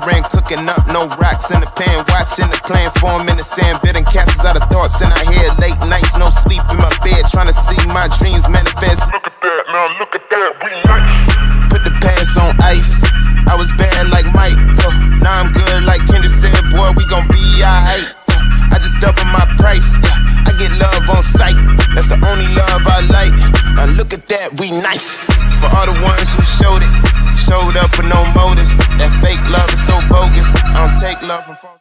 simmering, cooking up, no rocks in the pan, watching the plan form in the sand, bidding captures out of thoughts in our head, late nights, no sleep in my bed, trying to see my dreams manifest. Look at that, now look at that, we nice. Put the past on ice, I was bad like Mike, now I'm good like Kendrick said, boy, we gon' be alright. I just double my price, I get love on sight, that's the only love I like. Now look at that, we nice. For all the ones who showed up with no motives. That fake love is so bogus. I don't take love from false.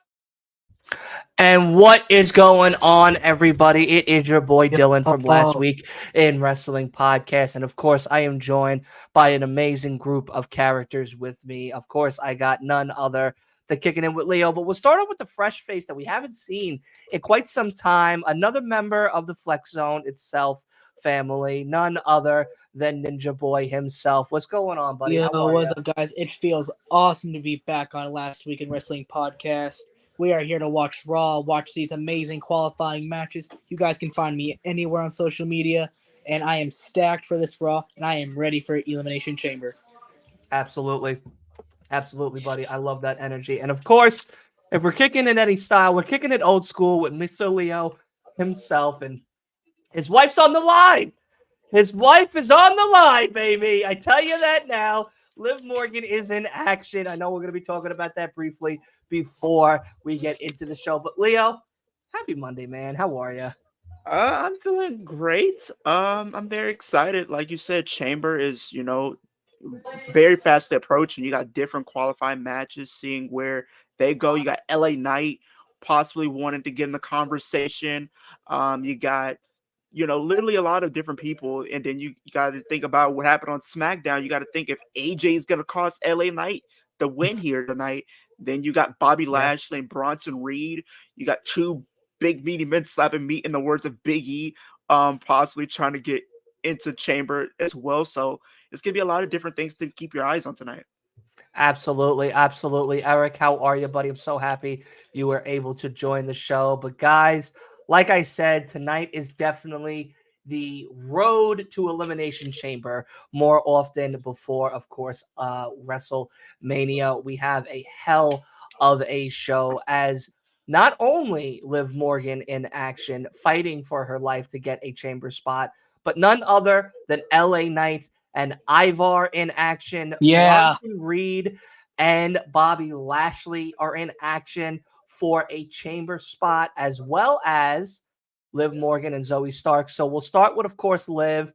And what is going on, everybody? It is your boy Dylan from Last Week in Wrestling Podcast. And of course, I am joined by an amazing group of characters with me. Of course, I got none other than Kicking In with Leo. But we'll start off with the fresh face that we haven't seen in quite some time. Another member of the Flex Zone itself family, none other than Ninja Boy himself. What's going on, buddy? Yo, what's up, guys? It feels awesome to be back on Last Week in Wrestling Podcast. We are here to watch Raw, watch these amazing qualifying matches. You guys can find me anywhere on social media, and I am stacked for this Raw, and I am ready for Elimination Chamber. Absolutely. Absolutely, buddy. I love that energy. And of course, if we're kicking in any style, we're kicking it old school with Mr. Leo himself, and his wife's on the line. His wife is on the line, baby. I tell you that now. Liv Morgan is in action. I know we're going to be talking about that briefly before we get into the show. But Leo, happy Monday, man. How are you? I'm feeling great. I'm very excited. Like you said, Chamber is, very fast to approach, and you got different qualifying matches, seeing where they go. You got LA Knight possibly wanting to get in the conversation. You got literally a lot of different people. And then you got to think about what happened on SmackDown. You got to think if AJ is going to cost LA Knight the win here tonight. Then you got Bobby Lashley and Bronson Reed. You got two big meaty men slapping meat, in the words of Big E, possibly trying to get into Chamber as well. So it's going to be a lot of different things to keep your eyes on tonight. Absolutely. Absolutely. Eric, how are you, buddy? I'm so happy you were able to join the show. But guys, like I said, tonight is definitely the road to Elimination Chamber more often before, of course, WrestleMania. We have a hell of a show as not only Liv Morgan in action, fighting for her life to get a chamber spot, but none other than LA Knight and Ivar in action. Yeah. Bronson Reed and Bobby Lashley are in action for a chamber spot, as well as Liv Morgan and Zoe Stark. So we'll start with, of course, Liv.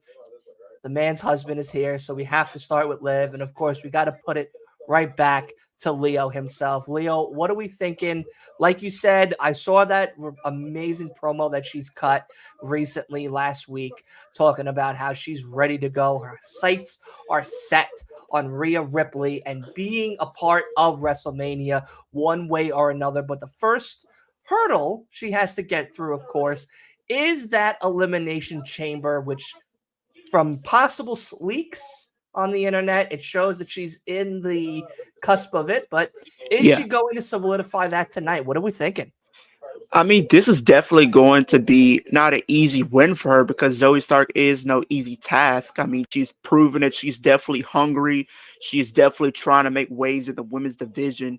The man's husband is here, so we have to start with Liv. And, of course, we got to put it right back to Leo himself. Leo, what are we thinking? Like you said, I saw that amazing promo that she's cut recently last week, talking about how she's ready to go. Her sights are set on Rhea Ripley and being a part of WrestleMania one way or another. But the first hurdle she has to get through, of course, is that Elimination Chamber, which from possible leaks on the internet, it shows that she's in the cusp of it. But is she going to solidify that tonight? What are we thinking? I mean, this is definitely going to be not an easy win for her, because Zoe Stark is no easy task. I mean, she's proven that she's definitely hungry. She's definitely trying to make waves in the women's division.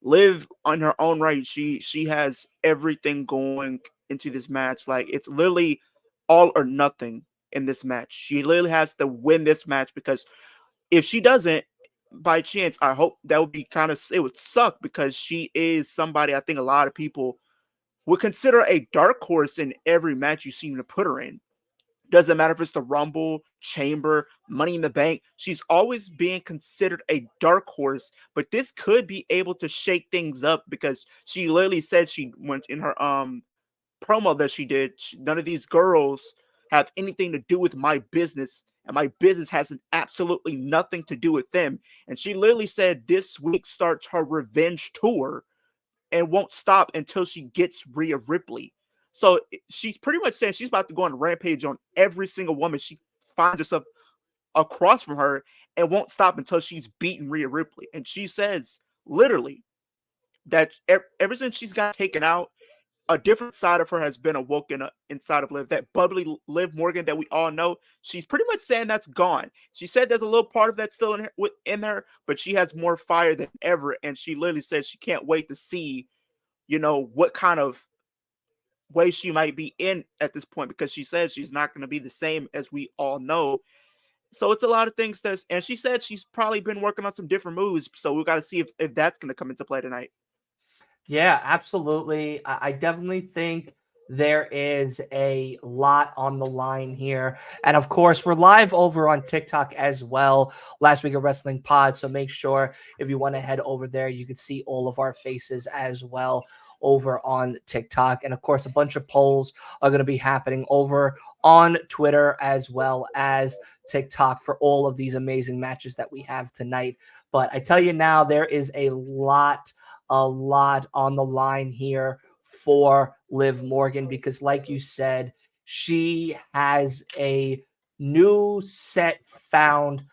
Liv, on her own right, she has everything going into this match. Like, it's literally all or nothing in this match. She literally has to win this match, because if she doesn't, by chance, I hope that would be it would suck, because she is somebody I think a lot of people would consider a dark horse in every match you seem to put her in. Doesn't matter if it's the Rumble, Chamber, Money in the Bank. She's always being considered a dark horse, but this could be able to shake things up, because she literally said she went in her promo that she did, none of these girls have anything to do with my business, and my business has absolutely nothing to do with them. And she literally said this week starts her revenge tour and won't stop until she gets Rhea Ripley. So she's pretty much saying she's about to go on a rampage on every single woman she finds herself across from her, and won't stop until she's beaten Rhea Ripley. And she says literally that ever since she's got taken out, a different side of her has been awoken inside of Liv. That bubbly Liv Morgan that we all know, she's pretty much saying that's gone. She said there's a little part of that still in her, but she has more fire than ever. And she literally said she can't wait to see, what kind of way she might be in at this point, because she said she's not going to be the same as we all know. So it's a lot of things and she said she's probably been working on some different moves. So we got to see if that's going to come into play tonight. Yeah, absolutely. I definitely think there is a lot on the line here. And of course, we're live over on TikTok as well, Last Week of Wrestling Pod. So make sure if you want to head over there, you can see all of our faces as well over on TikTok. And of course, a bunch of polls are going to be happening over on Twitter as well as TikTok for all of these amazing matches that we have tonight. But I tell you now, there is a lot on the line here for Liv Morgan, because like you said, she has a new found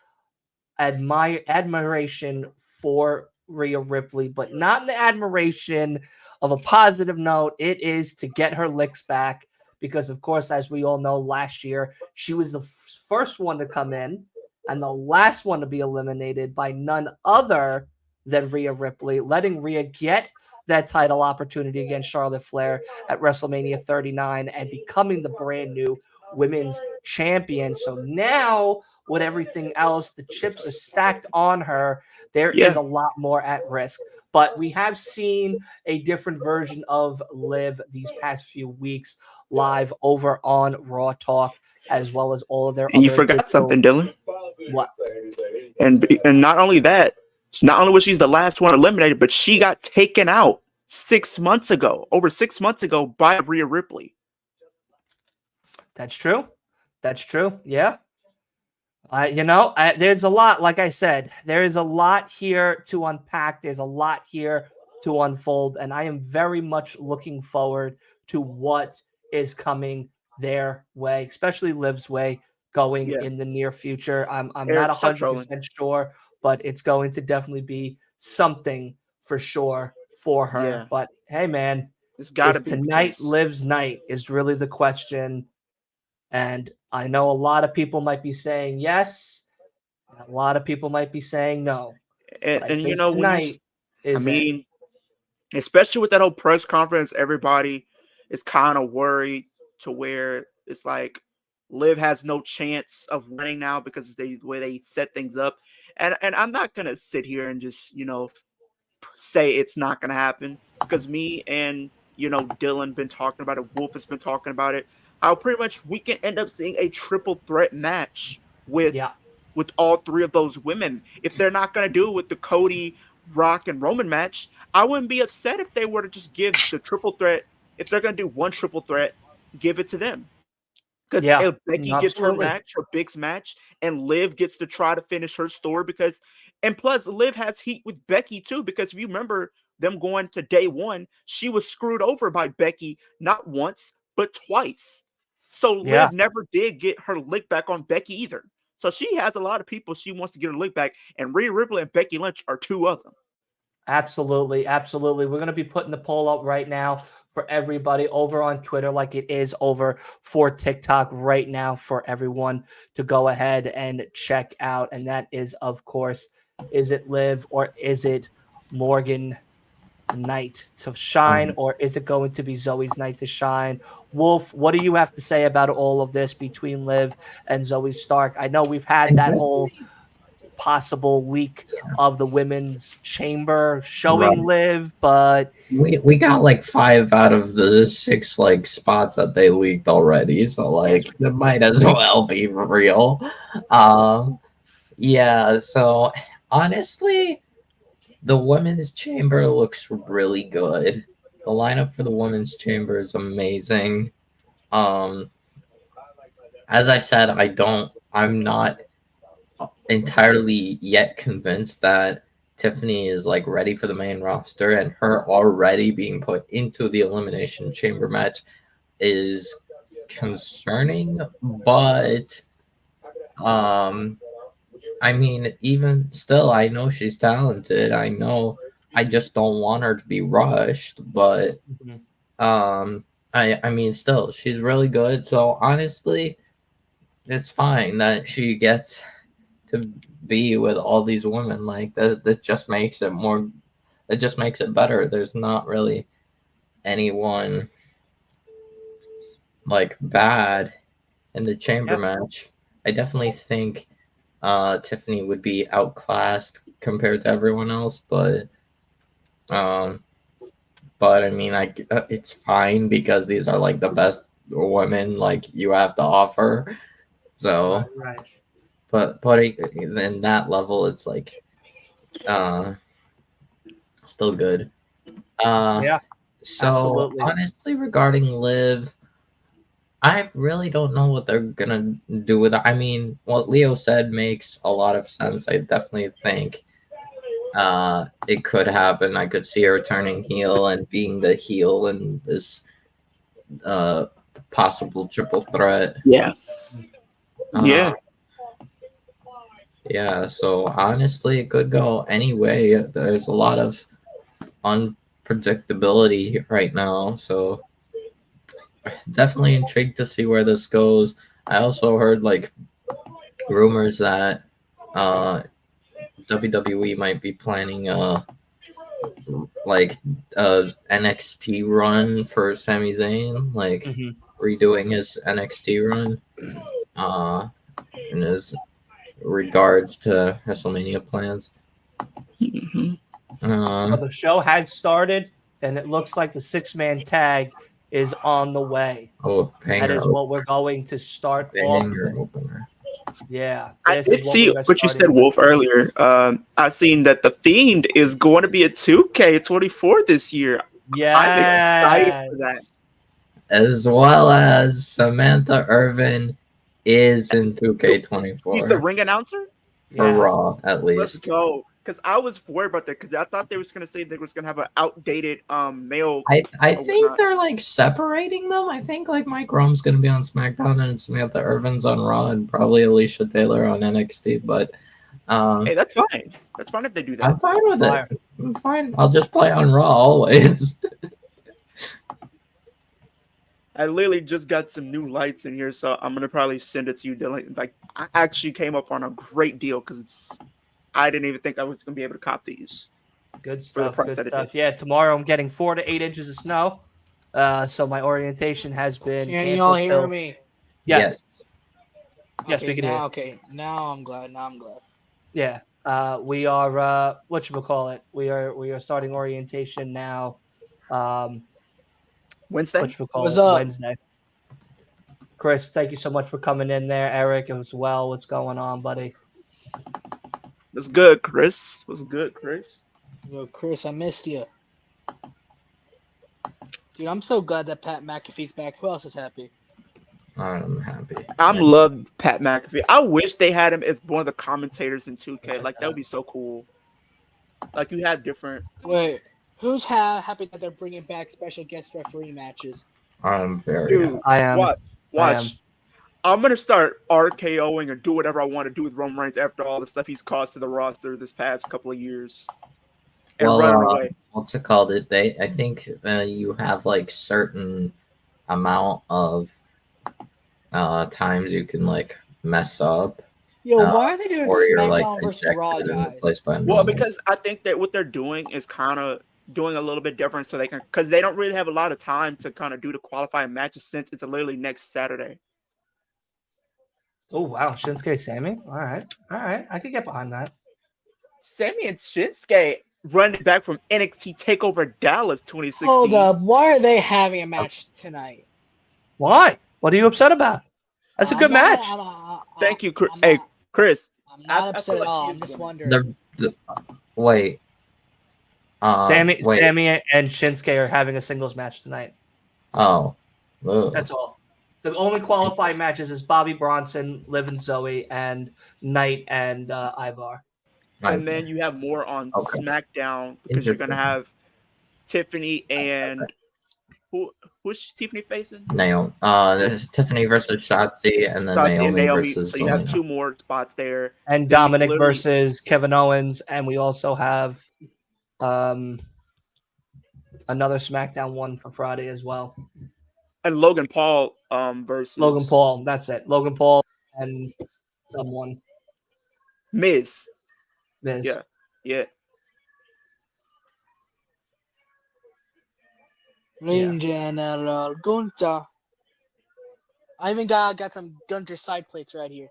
admiration for Rhea Ripley, but not in the admiration of a positive note. It is to get her licks back, because of course, as we all know, last year she was the first one to come in and the last one to be eliminated by none other than Rhea Ripley, letting Rhea get that title opportunity against Charlotte Flair at WrestleMania 39 and becoming the brand new women's champion. So now, with everything else, the chips are stacked on her. There is a lot more at risk. But we have seen a different version of Liv these past few weeks live over on Raw Talk, as well as all of their And you forgot something, Dylan. What? And not only that, not only was she the last one eliminated, but she got taken out over 6 months ago by Rhea Ripley. That's true. Yeah. There's a lot, like I said, there is a lot here to unpack. There's a lot here to unfold. And I am very much looking forward to what is coming their way, especially Liv's way going in the near future. I'm not 100% sure, but it's going to definitely be something for sure for her. Yeah. But hey, man, it's got to be tonight Liv's night is really the question. And I know a lot of people might be saying yes, and a lot of people might be saying no. And tonight especially with that whole press conference, everybody is kind of worried to where it's like Liv has no chance of winning now because of the way they set things up. And I'm not going to sit here and just, say it's not going to happen, because me and, Dylan been talking about it. Wolf has been talking about it. How pretty much we can end up seeing a triple threat match with all three of those women. If they're not going to do it with the Cody, Rock, and Roman match, I wouldn't be upset if they were to just give the triple threat. If they're going to do one triple threat, give it to them. Because if Becky gets her match, her Big's match, and Liv gets to try to finish her story, and plus Liv has heat with Becky too, because if you remember them going to day one, she was screwed over by Becky not once, but twice. So Liv never did get her lick back on Becky either. So she has a lot of people she wants to get her lick back, and Rhea Ripley and Becky Lynch are two of them. Absolutely. We're going to be putting the poll up right now for everybody over on Twitter, like it is over for TikTok right now, for everyone to go ahead and check out. And that is, of course, is it Liv or is it Morgan's night to shine, or is it going to be Zoe's night to shine? Wolf, what do you have to say about all of this between Liv and Zoe Stark? I know we've had that whole possible leak of the women's chamber showing Liv, but we got like 5 out of the 6 spots that they leaked already, so it might as well be real. So honestly, the women's chamber looks really good. The lineup for the women's chamber is amazing. As I said, I'm not entirely yet convinced that Tiffany is ready for the main roster, and her already being put into the Elimination Chamber match is concerning, but even still, I know she's talented. I just don't want her to be rushed, but I mean, still, she's really good. So honestly, it's fine that she gets to be with all these women. Like that just makes it more. It just makes it better. There's not really anyone like bad in the chamber match. I definitely think Tiffany would be outclassed compared to everyone else, but I mean, it's fine because these are like the best women like you have to offer. So, Right. but in that level, it's like still good. Yeah, So absolutely. honestly, regarding Liv, I really don't know what they're gonna do with it. I mean, what Leo said makes a lot of sense. I definitely think it could happen. I could see her turning heel and being the heel in this possible triple threat. Yeah. Uh, Yeah. yeah, so honestly, it could go any way. There's a lot of unpredictability right now, so definitely intrigued to see where this goes. I also heard like rumors that WWE might be planning like NXT run for Sami Zayn, like redoing his NXT run in his regards to WrestleMania plans. Mhm. Well, the show had started, and it looks like the 6-man tag is on the way. Oh, That is what we're going to start off with. opener. Yeah, I this did is what see we are what you said, starting with. Wolf, earlier. I seen that the Fiend is going to be a 2K24 this year. I'm excited for that. As well as Samantha Irvin is in 2K24. He's the ring announcer? For Raw, at least. Let's go. Because I was worried about that because I thought they was going to say they was going to have an outdated male. I think they're like separating them. I think like Mike Rome's going to be on SmackDown and Samantha Irvin's on Raw and probably Alicia Taylor on NXT. But hey, that's fine. That's fine if they do that. I'm fine with it. I'm fine. I'll just play on Raw always. I literally just got some new lights in here, so I'm gonna probably send it to you, Dylan. Like, I actually came up on a great deal because I didn't even think I was gonna be able to cop these. Good stuff. Good stuff. Yeah, tomorrow I'm getting 4 to 8 inches of snow. So my orientation has been Can canceled. you all hear me? Yes. Okay, Yes, we can hear. Okay, now I'm glad. Yeah. We are whatchamacallit. We are starting orientation now. Wednesday? What's up? Wednesday. Chris, thank you so much for coming in there. Eric as well. What's going on, buddy? What's good, Chris? What's good, Chris? Yo, Chris, I missed you. Dude, I'm so glad that Pat McAfee's back. Who else is happy? I'm happy. I'm love Pat McAfee. I wish they had him as one of the commentators in 2K. Like, that would be so cool. Like, you have different... Wait, who's happy that they're bringing back special guest referee matches? I'm very happy. I am. Watch. I'm going to start RKOing and do whatever I want to do with Roman Reigns after all the stuff he's caused to the roster this past couple of years. And run away. What's it called? I think you have like certain amount of times you can like mess up. Yo, why are they doing SmackDown like, versus Raw, guys? Well, because I think that what they're doing is kind of doing a little bit different so they can, because they don't really have a lot of time to kind of do the qualifying matches since it's literally next Saturday. Oh, wow. Shinsuke Sammy? All right. I can get behind that. Sammy and Shinsuke running back from NXT TakeOver Dallas 2016. Hold up. Why are they having a match tonight? Why? What are you upset about? That's a good match. Thank you, Chris. Hey, Chris. I'm not upset at all. I'm just wondering. Wait. Sammy and Shinsuke are having a singles match tonight. Oh. That's all. The only qualifying matches is Bobby Bronson, Liv and Zoe, and Knight and Ivar. And then you have more on SmackDown because you're gonna have Tiffany and who's Tiffany facing? Naomi. Tiffany versus Shotzi, and then Naomi versus. So you have 2 more spots there. And Dominic versus Kevin Owens, and we also have Another SmackDown one for Friday as well. And Logan Paul versus Logan Paul. That's it. Logan Paul and someone. Miz. Miz. Yeah. Yeah. Ring General Gunter. I even got some Gunter side plates right here.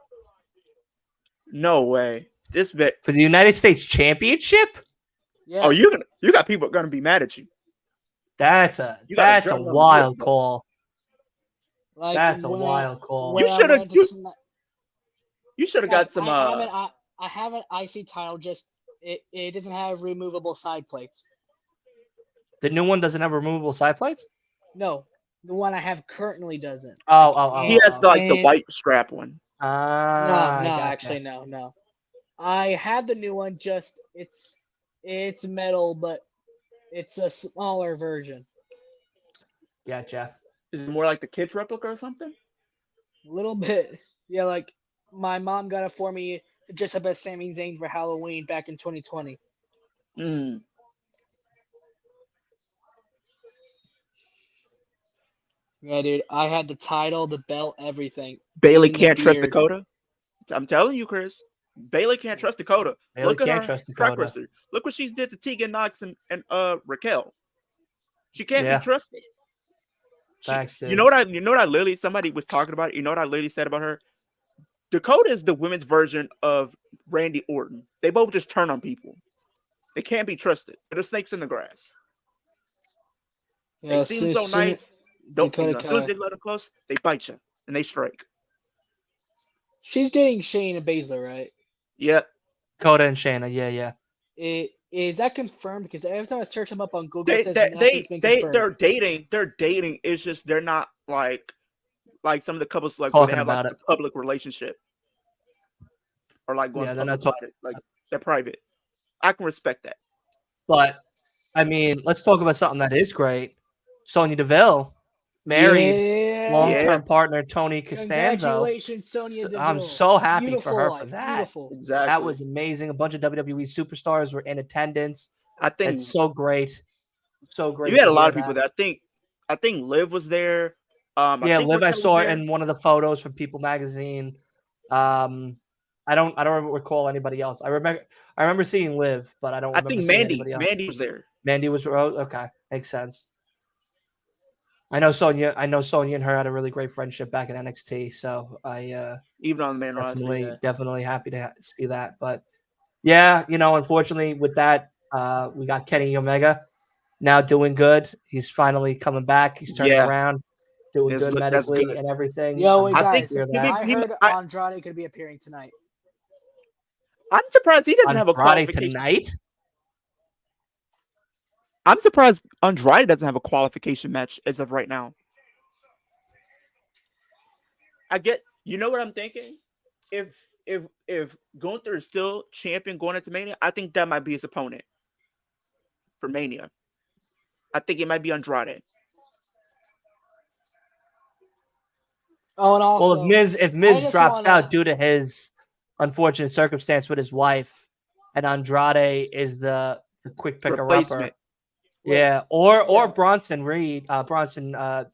No way. This bet For the United States Championship? Yeah. Oh, you got people gonna be mad at you. That's a jump on wild this, call. Like That's a when wild call. when You I shoulda- went to you- Sma- You should have Guys, got some. I have an IC title. Just it doesn't have removable side plates. The new one doesn't have removable side plates? No, the one I have currently doesn't. He has the and- white strap one. No, Gotcha. actually, no. I have the new one. Just it's metal, but it's a smaller version. Gotcha. Is it more like the kids replica or something? A little bit. Yeah, like my mom got it for me to dress up as Sami Zayn for Halloween back in 2020. Mm. Yeah, dude. I had the title, the belt, everything. Bailey Even the can't trust beard. Dakota. I'm telling you, Chris. Bailey can't trust Dakota. Bailey Look at can't her trust track Dakota. record. Look what she's did to Tegan Knox and Raquel. She can't Yeah. be trusted. Facts, dude. You know what I literally, somebody was talking about it. You know what I literally said about her? Dakota is the women's version of Randy Orton. They both just turn on people. They can't be trusted. They're the snakes in the grass. Yeah, They seem so nice. Don't Dakota as soon as Kai. they let them close, they bite you and they strike. She's dating Shayna Baszler, right? Yeah. Dakota and Shayna. Yeah. Is that confirmed? Because every time I search them up on Google, They it says nothing's been confirmed. they're dating. They're dating. It's just they're not like some of the couples like where Talking they have about like a public relationship. Or like going Yeah, they're not public about it. Like they're private. I can respect that. But, I mean, let's talk about something that is great. Sonya Deville married long-term partner Tony Costanzo. Congratulations, Sonya Deville. I'm so happy Beautiful for her wife, for that. Beautiful. Exactly. That was amazing. A bunch of WWE superstars were in attendance. I think It's so great. So great. you had to a lot hear of people that. there. I think Liv was there. Yeah, think Liv, I Raquel saw was it there. in one of the photos from People Magazine. I don't recall anybody else. I remember seeing Liv, but I don't I remember think seeing Mandy. anybody else. Mandy was there. Mandy was okay. Makes sense. I know Sonya and her had a really great friendship back in NXT, so I Even on the main roster. Yeah. definitely happy to see that. But yeah, unfortunately with that, we got Kenny Omega now doing good. He's finally coming back. He's turning around, doing good medically and everything. Yo, I'm wait, happy guys, to hear that. I heard Andrade could be appearing tonight. I'm surprised he doesn't have a Friday qualification. tonight. I'm surprised Andrade doesn't have a qualification match as of right now. You know what I'm thinking? If Gunther is still champion going into Mania, I think that might be his opponent for Mania. I think it might be Andrade. Oh, and also, well, if Miz just drops wanna- out due to his unfortunate circumstance with his wife, and Andrade is the quick picker upper. Replacement. Yeah, or Yeah. Bronson Reed, Bronson. I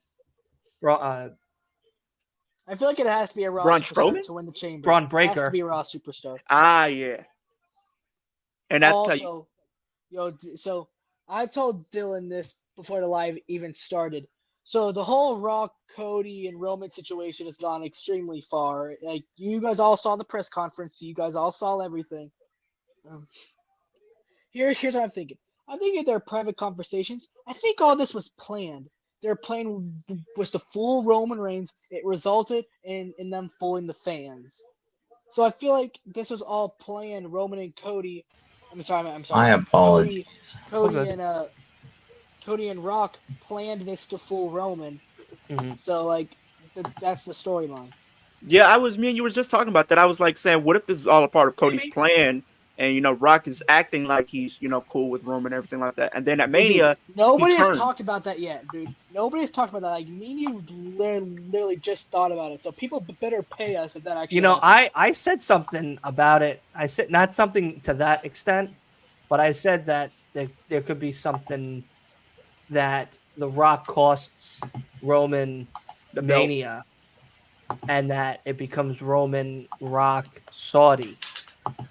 feel like it has to be a Raw Braun superstar Strowman? to win the chamber. Braun It has Breaker. to be a Raw superstar. Yeah. And that's how you. Also, so I told Dylan this before the live even started. So the whole Raw, Cody, and Roman situation has gone extremely far. Like, you guys all saw the press conference. You guys all saw everything. Here's what I'm thinking. I'm thinking their private conversations. I think all this was planned. Their plan was to fool Roman Reigns. It resulted in them fooling the fans. So I feel like this was all planned. Roman and Cody. I'm sorry. My apologies. Cody and Rock planned this to fool Roman. Mm-hmm. So like, that's the storyline. Yeah, me and you were just talking about that. I was like saying, what if this is all a part of Cody's plan? And Rock is acting like he's cool with Roman and everything like that. And then at Mania, nobody has talked about that yet, dude. Nobody's talked about that. Like, me and you literally just thought about it. So people better pay us if that actually. I said something about it. I said not something to that extent, but I said that there could be something that The Rock costs Roman The belt. Mania, and that it becomes Roman Rock Saudi.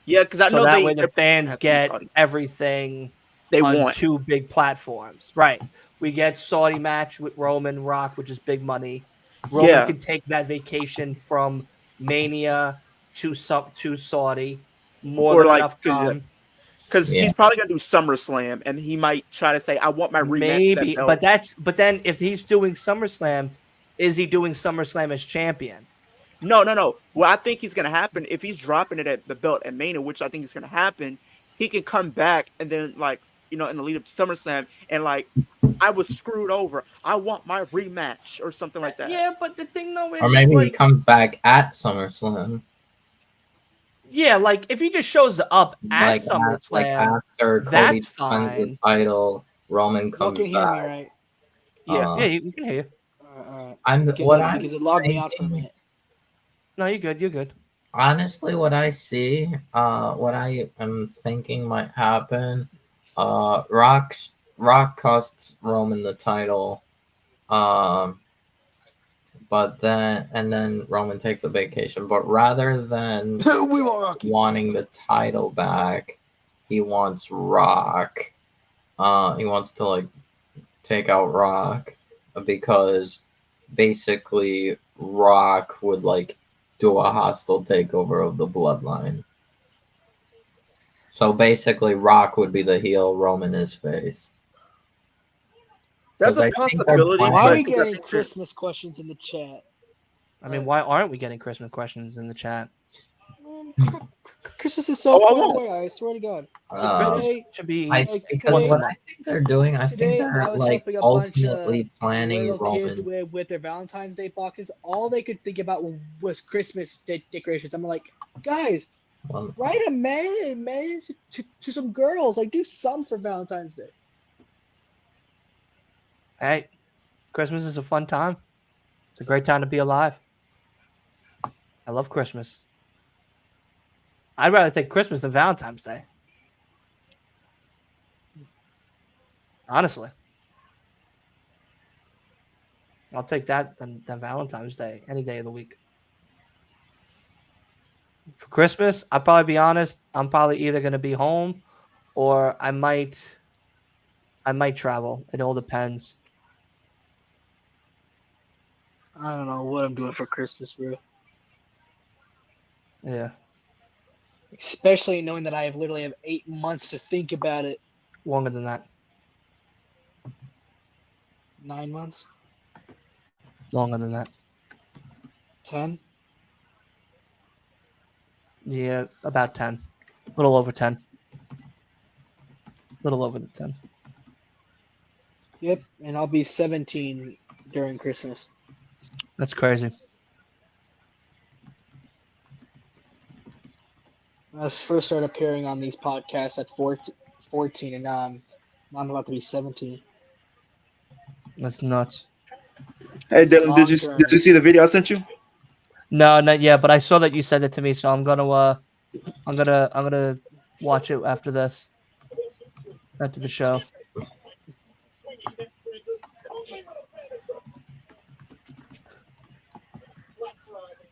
Yeah, because I So know that they way the fans have get Saudi. everything They on want. 2 big platforms. Right. We get Saudi match with Roman Rock, which is big money. Roman Yeah. can take that vacation from Mania to Saudi. More Or than like, enough time. because Yeah. he's probably gonna do SummerSlam, and he might try to say, "I want my rematch." for that Maybe, belt." but then if he's doing SummerSlam, is he doing SummerSlam as champion? No. What I think he's gonna happen if he's dropping it at the belt at Mania, which I think is gonna happen, he can come back and then in the lead up to SummerSlam and I was screwed over. I want my rematch or something like that. Yeah, but the thing though is, Or it's maybe he like, comes back at SummerSlam. yeah, like if he just shows up at Like SummerSlam, after Cody that's defends the fine. title, Roman Y'all comes can hear me, back. right? Yeah. Yeah, we can hear you. All right. I'm Because it logged me out for a minute. No, you're good. You're good. honestly, what I see, what I am thinking might happen, Rock costs Roman the title, but then Roman takes a vacation. But rather than We want Rocky. wanting the title back, he wants Rock. He wants to take out Rock because basically Rock would do a hostile takeover of the bloodline. So basically Rock would be the heel, Roman is face. That's 'Cause I a think they're possibility. planning- Why are we but I getting think Christmas questions in the chat? I mean, why aren't we getting Christmas questions in the chat? Christmas is so Oh, I far won't. away. I swear to God. Christmas Today, should be because once a what month. I think they're doing, I Today, think they're I was helping a bunch of ultimately planning little kids Roman. with their Valentine's Day boxes. All they could think about was Christmas decorations. I'm like, guys, Well, write a man to some girls. Do some for Valentine's Day. Hey, Christmas is a fun time. It's a great time to be alive. I love Christmas. I'd rather take Christmas than Valentine's Day. Honestly. I'll take that than Valentine's Day any day of the week. For Christmas, I'll probably be honest. I'm probably either going to be home or I might travel. It all depends. I don't know what I'm doing for Christmas, bro. Yeah. Especially knowing that I literally have 8 months to think about it. Longer than that. 9 months? Longer than that. 10? Yeah, about 10. A little over 10. A little over the 10. Yep, and I'll be 17 during Christmas. That's crazy. I first started appearing on these podcasts at 14, and now I'm about to be 17. That's nuts. Hey, Dylan, Long did you term. see the video I sent you? No, not yet, but I saw that you sent it to me, so I'm gonna watch it after this. After the show.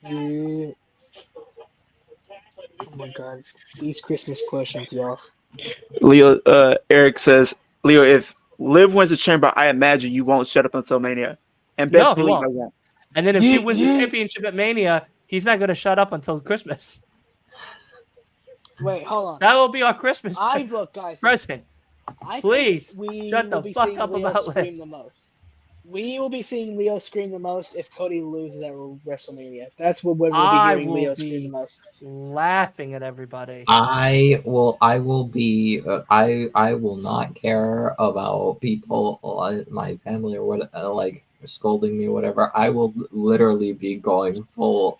Yeah. Oh my god. These Christmas questions, y'all. Leo, Eric says, Leo, if Liv wins the chamber, I imagine you won't shut up until Mania. And best No, he believe won't. I won't. And then if she wins the Yeah. championship at Mania, he's not gonna shut up until Christmas. Wait, hold on. That will be our Christmas Look, guys. present. I Please, think we shut will the be fuck seeing up Leo about scream Liv. the most. We will be seeing Leo scream the most if Cody loses at WrestleMania. That's what we'll be hearing Leo scream the most. Laughing at everybody. I will be. I will not care about people, my family or what, scolding me or whatever. I will literally be going full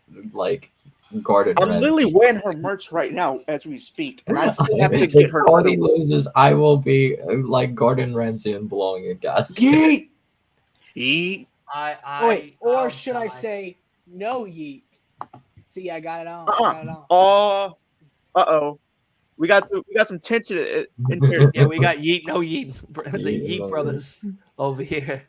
Gordon I'm Ramsay. literally wearing her merch right now as we speak, and I still have to If get her. Cody loses, I will be like Gordon Ramsay and blowing a gasket. Yeet! Or should I say no yeet? See, I got it on. Uh-oh. We got some tension in here. Yeah, we got Yeet, no Yeet, the Yeet, Yeet no brothers. over here.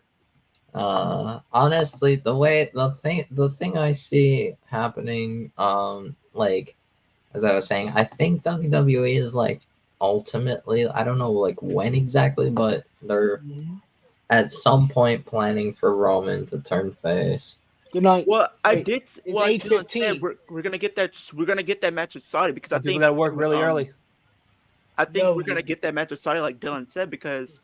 Honestly, the thing I see happening, like as I was saying, I think WWE is like ultimately, I don't know like when exactly, but they're at some point planning for Roman to turn face. Good night. Well, I Wait, did. it's Well, Dylan said 8:15. we're gonna get that. We're gonna get that match with Saudi because Some I people think got to work really early. I think No, we're gonna get that match with Saudi, like Dylan said, because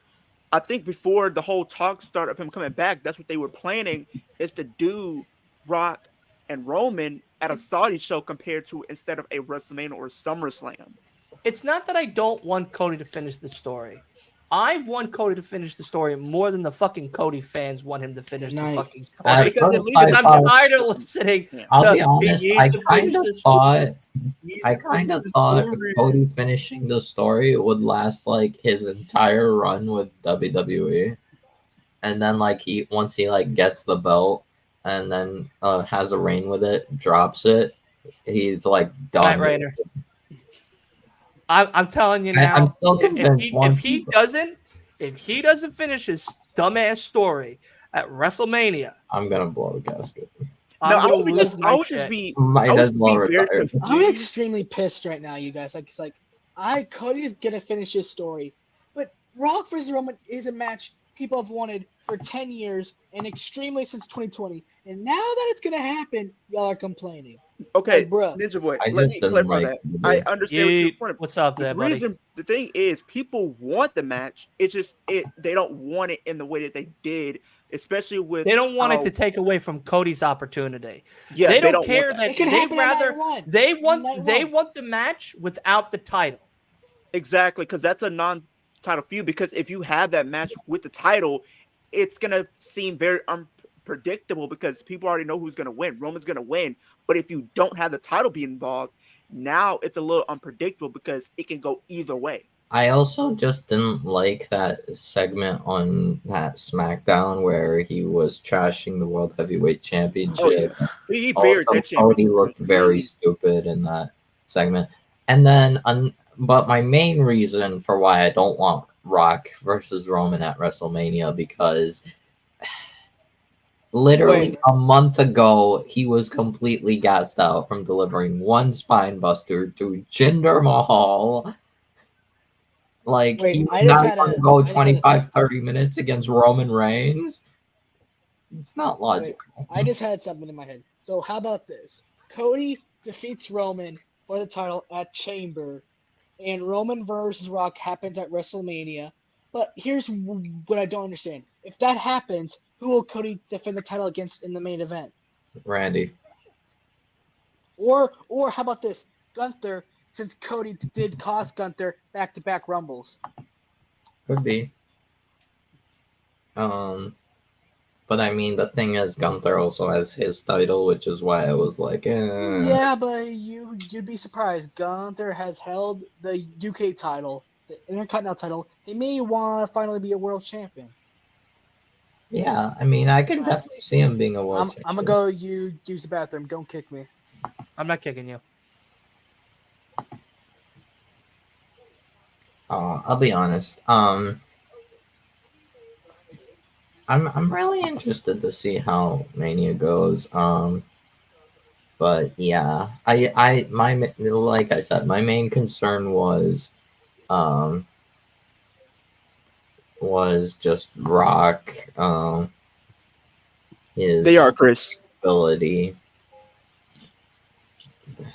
I think before the whole talk started of him coming back, that's what they were planning is to do Rock and Roman at a Saudi show compared to instead of a WrestleMania or SummerSlam. It's not that I don't want Cody to finish the story. I want Cody to finish the story more than the fucking Cody fans want him to finish the night. fucking At story. Because at first, least I Because I'm thought, tired of listening I'll to be honest, he I needs to kind finish of the thought I He's kind of the thought story. Cody finishing the story would last like his entire run with WWE, and then like once he like gets the belt and then has a reign with it, drops it, he's like Night done. Rainer. I'm telling you I'm now, still convinced if he doesn't finish his dumbass story at WrestleMania, I'm gonna blow a gasket. I'm I gonna would lose just, my I would shit. just be, Might I would as well be very retire. I'm confused. extremely pissed right now, you guys. Cody's gonna finish his story, but Rock versus Roman is a match people have wanted for 10 years and extremely since 2020. And now that it's gonna happen, y'all are complaining. Okay, Like, bruh. Ninja Boy, I let just me didn't clarify like that. I understand what you're Yeet. pointing. What's up there, buddy? The thing is, people want the match. It's just they don't want it in the way that they did, especially with They don't want it how- to take away from Cody's opportunity. Yeah, they don't want care that. that It can they happen at rather night one. they want Night they one. want the match without the title. Exactly, because that's a non-title feud. Because if you have that match with the title, it's gonna seem very unpredictable because people already know who's gonna win. Roman's gonna win, but if you don't have the title be involved, now it's a little unpredictable because it can go either way. I also just didn't like that segment on that SmackDown where he was trashing the World Heavyweight Championship. Oh yeah, he Also, buried that Cody championship. looked very stupid in that segment. And then, but my main reason for why I don't want Rock versus Roman at WrestleMania because literally a month ago he was completely gassed out from delivering one spine buster to Jinder Mahal. Like, Wait, he I was just not had going a- to go I just had a 25, 30 minutes against Roman Reigns. It's not logical. I just had something in my head. So how about this? Cody defeats Roman for the title at Chamber, and Roman versus Rock happens at WrestleMania. But here's what I don't understand. If that happens, who will Cody defend the title against in the main event? Randy. Or how about this? Gunther, since Cody did cost Gunther back-to-back Rumbles. Could be. But I mean, the thing is, Gunther also has his title, which is why I was like, Yeah, but you'd be surprised. Gunther has held the UK title, the Intercontinental title. He may want to finally be a world champion. Yeah, I mean, I can definitely see him being a world champion. I'm gonna go use the bathroom. Don't kick me. I'm not kicking you. I'll be honest. I'm really interested to see how Mania goes. But yeah, like I said, my main concern was just Rock, his They are Chris. ability,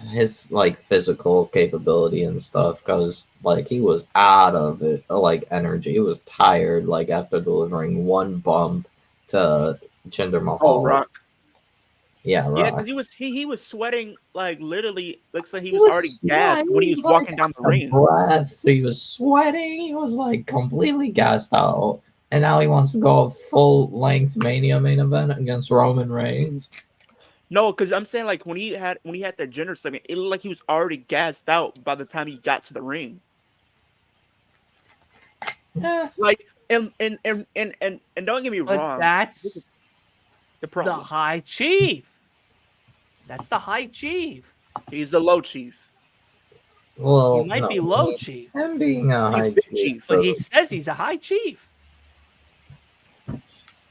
his like physical capability and stuff, because like he was out of it, like energy. He was tired, like after delivering one bump to Jinder Mahal. Oh, Rock. Yeah, Rock. Yeah, because he was sweating like literally. Looks like he was already gassed when he was like, walking down the ring. Breath. He was sweating. He was like completely gassed out, and now he wants to go a full length Mania main event against Roman Reigns. No, because I'm saying like when he had that Jinder segment, it looked like he was already gassed out by the time he got to the ring. Yeah. Like and don't get me But wrong. that's The problem. the High Chief. That's the High Chief. He's the low chief. Well, He might be low chief, Him being a He's high big chief, chief. but he says he's a High Chief.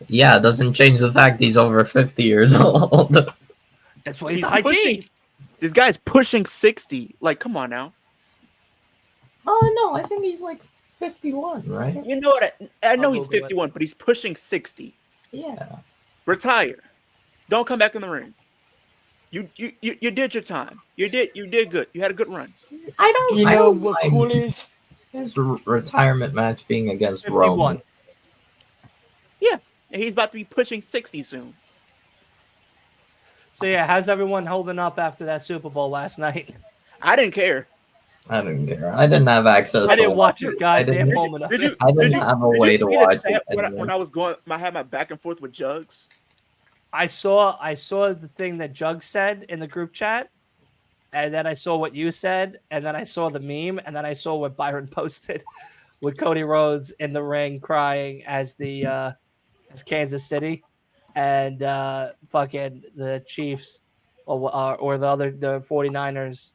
Yeah, it doesn't change the fact he's over 50 years old. That's why he's He's the high pushing. chief. This guy's pushing 60. Like, come on now. Oh no, I think he's like 51, right? You know what? I know I'll he's Google it. 51, but he's pushing 60. Yeah. Retire. Don't come back in the ring. You did your time. You did good. You had a good run. I don't. Do you I know don't what mind cool is? his retirement match being against 51. Roman. Yeah, and he's about to be pushing 60 soon. So yeah, how's everyone holding up after that Super Bowl last night? I didn't care. I didn't care. I didn't have access. I didn't to watch it. a goddamn didn't- moment of Did it. you? I didn't Did you? have a Did way you to see watch that it. when I was going? I had my back and forth with Jugs. I saw the thing that Jug said in the group chat, and then I saw what you said, and then I saw the meme, and then I saw what Byron posted with Cody Rhodes in the ring crying as Kansas City, and fucking the Chiefs or the 49ers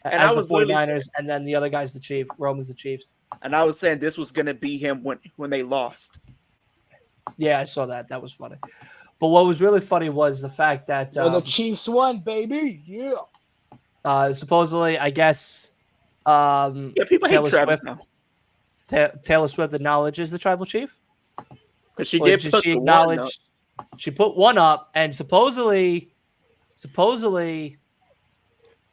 And as I the was literally 49ers, and then the other guy's the Chief. Roman's the Chiefs. And I was saying this was gonna be him when they lost. Yeah, I saw that. That was funny. But what was really funny was the fact that The Chiefs won, baby. Yeah. supposedly, I guess, Yeah, people hate Taylor Travis Swift. now Taylor Swift acknowledges the tribal chief. because she Or did did put she the one up. acknowledge? She put one up, and supposedly,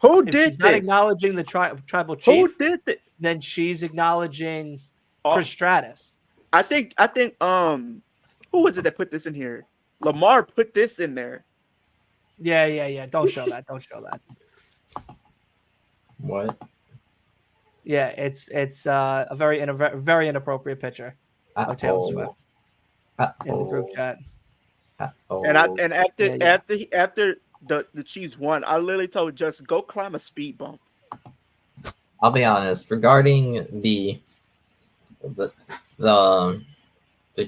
Who if did she's not this? acknowledging the tribal Who chief, did this? then she's acknowledging Oh. Trish Stratus. I think who was it that put this in here? Lamar put this in there. Yeah. Don't show that. Don't show that. What? Yeah, it's a very inappropriate picture of Taylor Swift in the group chat. And after Yeah. the Chiefs won, I literally told Justin, go climb a speed bump. I'll be honest. Regarding the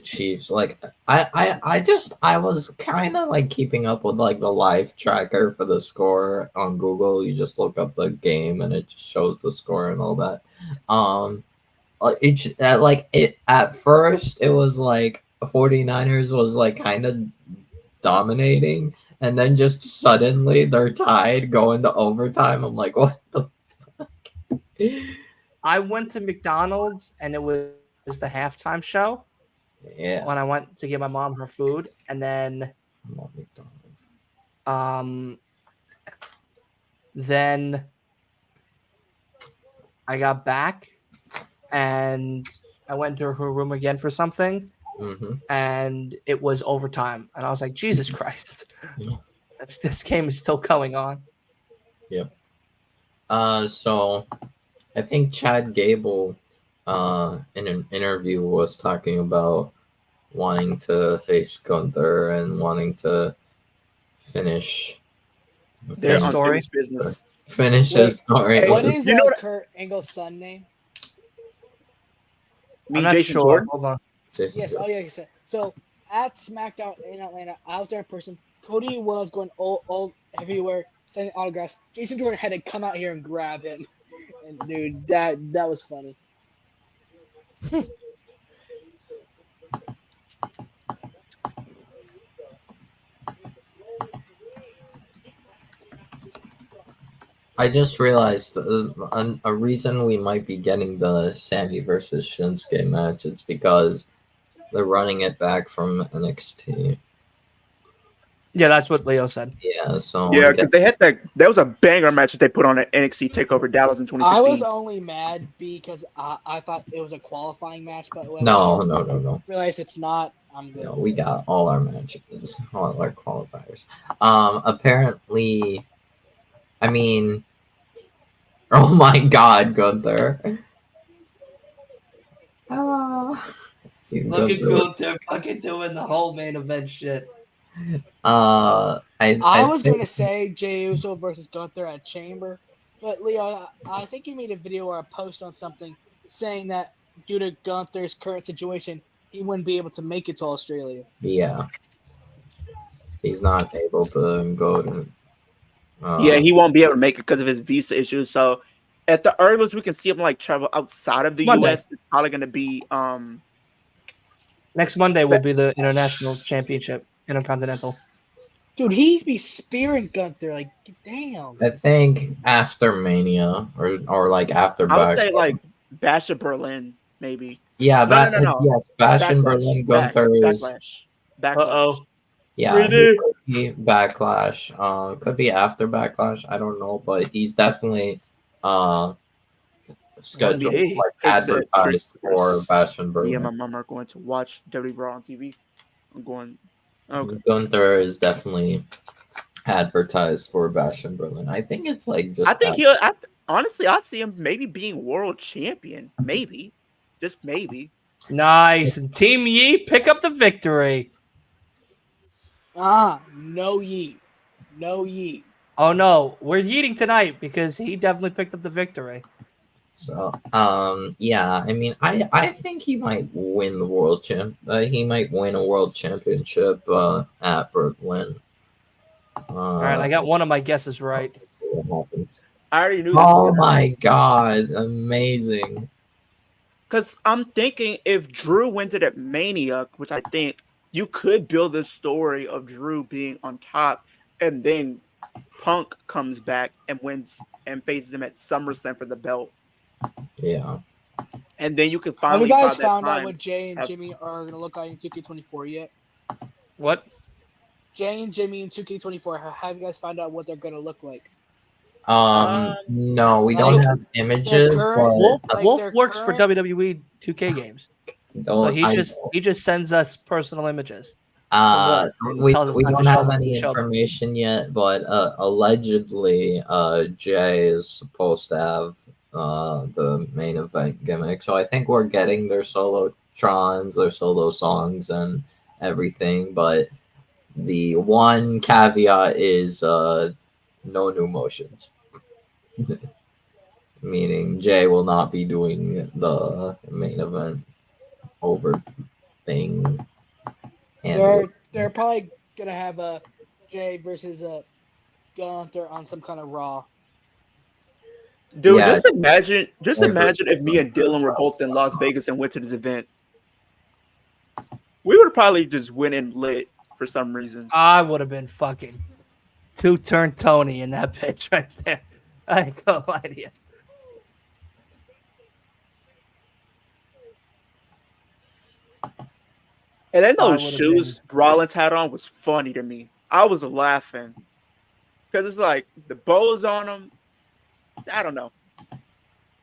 Chiefs, like I was kind of like keeping up with like the live tracker for the score on Google. You just look up the game and it just shows the score and all that. At first it was like 49ers was like kind of dominating, and then just suddenly they're tied going to overtime. I'm like, what the fuck? I went to McDonald's and it was the halftime show Yeah. when I went to give my mom her food, and then I'm on McDonald's. then I got back and I went to her room again for something, Mm-hmm. and it was overtime, and I was like, Jesus Christ, Yeah. this game is still going on. So I think Chad Gable in an interview was talking about wanting to face Gunther and wanting to finish Their story. unfinished business. finish his story. What is You know what- Kurt Angle's son name? Me, I'm not Jason sure. Jordan? Hold on. Jason Yes. Jordan. Oh, yeah. He said. So at SmackDown in Atlanta, I was there in person. Cody was going all everywhere, sending autographs. Jason Jordan had to come out here and grab him. And dude, that was funny. I just realized a reason we might be getting the Sammy versus Shinsuke match. It's because they're running it back from NXT. Yeah, that's what Leo said. Yeah, so Yeah, because they had that was a banger match that they put on at NXT TakeOver Dallas in 2016. I was only mad because I thought it was a qualifying match, but when no. I realized it's not, I'm good. No, we got all our matches, all our qualifiers. Apparently, I mean, oh my God, Gunther. Look at Gunther fucking doing the whole main event shit. I was think- going to say Jey Uso versus Gunther at Chamber, but Leo, I think you made a video or a post on something saying that due to Gunther's current situation, he wouldn't be able to make it to Australia. Yeah, he's not able to go to. Yeah, he won't be able to make it because of his visa issues. So at the earliest we can see him like travel outside of the Monday. US, it's probably gonna be Next Monday will be the International Championship, Intercontinental. Dude, he'd be spearing Gunther. Like, damn. I think after Mania or like after I would Back. say like Bash of Berlin, maybe. Yeah, No. yes, Bash in Backlash. Berlin, Gunther is. Backlash. Uh-oh. Yeah, he could be Backlash. Could be after Backlash. I don't know, but he's definitely scheduled, be. like It's a advertised treat for Bash in Me Berlin. and my mom are going to watch WWE Raw on TV. I'm going. Okay. Gunther is definitely advertised for Bash in Berlin. I think it's like just. I think honestly, I see him maybe being world champion. Maybe, just maybe. Nice. And Team Yeet pick up the victory. No yeet. No yeet. Oh no, we're yeeting tonight because he definitely picked up the victory. So, yeah, I mean, I think he might win the world he might win a world championship at Berlin. All right, I got one of my guesses right. Let's see what happens. I already knew. Oh my god, amazing! Because I'm thinking if Drew wins it at Mania, which I think you could build the story of Drew being on top, and then Punk comes back and wins and faces him at SummerSlam for the belt. Yeah. And then you could Have finally. you guys found out what Jay and Jimmy are going to look like in 2K24 yet? What? Jay and Jimmy in 2K24, have you guys found out what they're going to look like? No, we don't have images. Wolf works for WWE 2K games, so he just sends us personal images. We don't have any information yet, but allegedly, Jay is supposed to have the main event gimmick. So I think we're getting their solo trons, their solo songs, and everything. But the one caveat is no new motions. Meaning Jay will not be doing the main event over thing. And they're probably gonna have a Jay versus a Gunther on some kind of Raw. Dude, yeah. just imagine if me and Dylan were both in Las Vegas and went to this event. We would have probably just went in lit for some reason. I would have been fucking two-turn Tony in that bitch right there. I ain't gonna lie to you. And then those shoes Rollins had on was funny to me. I was laughing. Because it's like the bows on them. I don't know.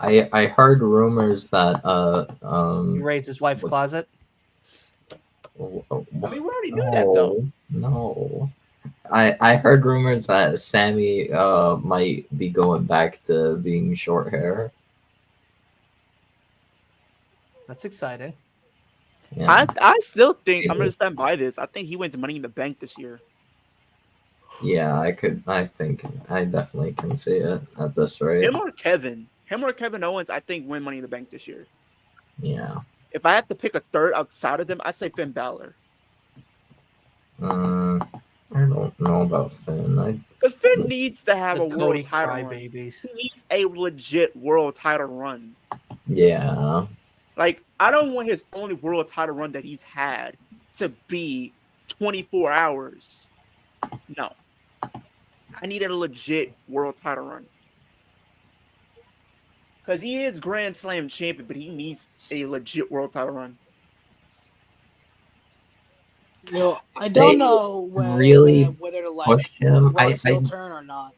I heard rumors that he raised his wife's closet. I mean, we already knew that though. No. I heard rumors that Sammy might be going back to being short hair. That's exciting. Yeah. I still think I'm gonna stand by this. I think he wins Money in the Bank this year. Yeah, I think I definitely can see it at this rate. Him or Kevin Owens, I think win Money in the Bank this year. Yeah. If I have to pick a third outside of them, I say Finn Balor. I don't know about Finn. Because Finn needs to have a world title run. Babies. He needs a legit world title run. Yeah. Like, I don't want his only world title run that he's had to be 24 hours. No. I need a legit world title run. Because he is Grand Slam champion, but he needs a legit world title run. You know, I don't know whether to like push him. Rock's heel turn or not.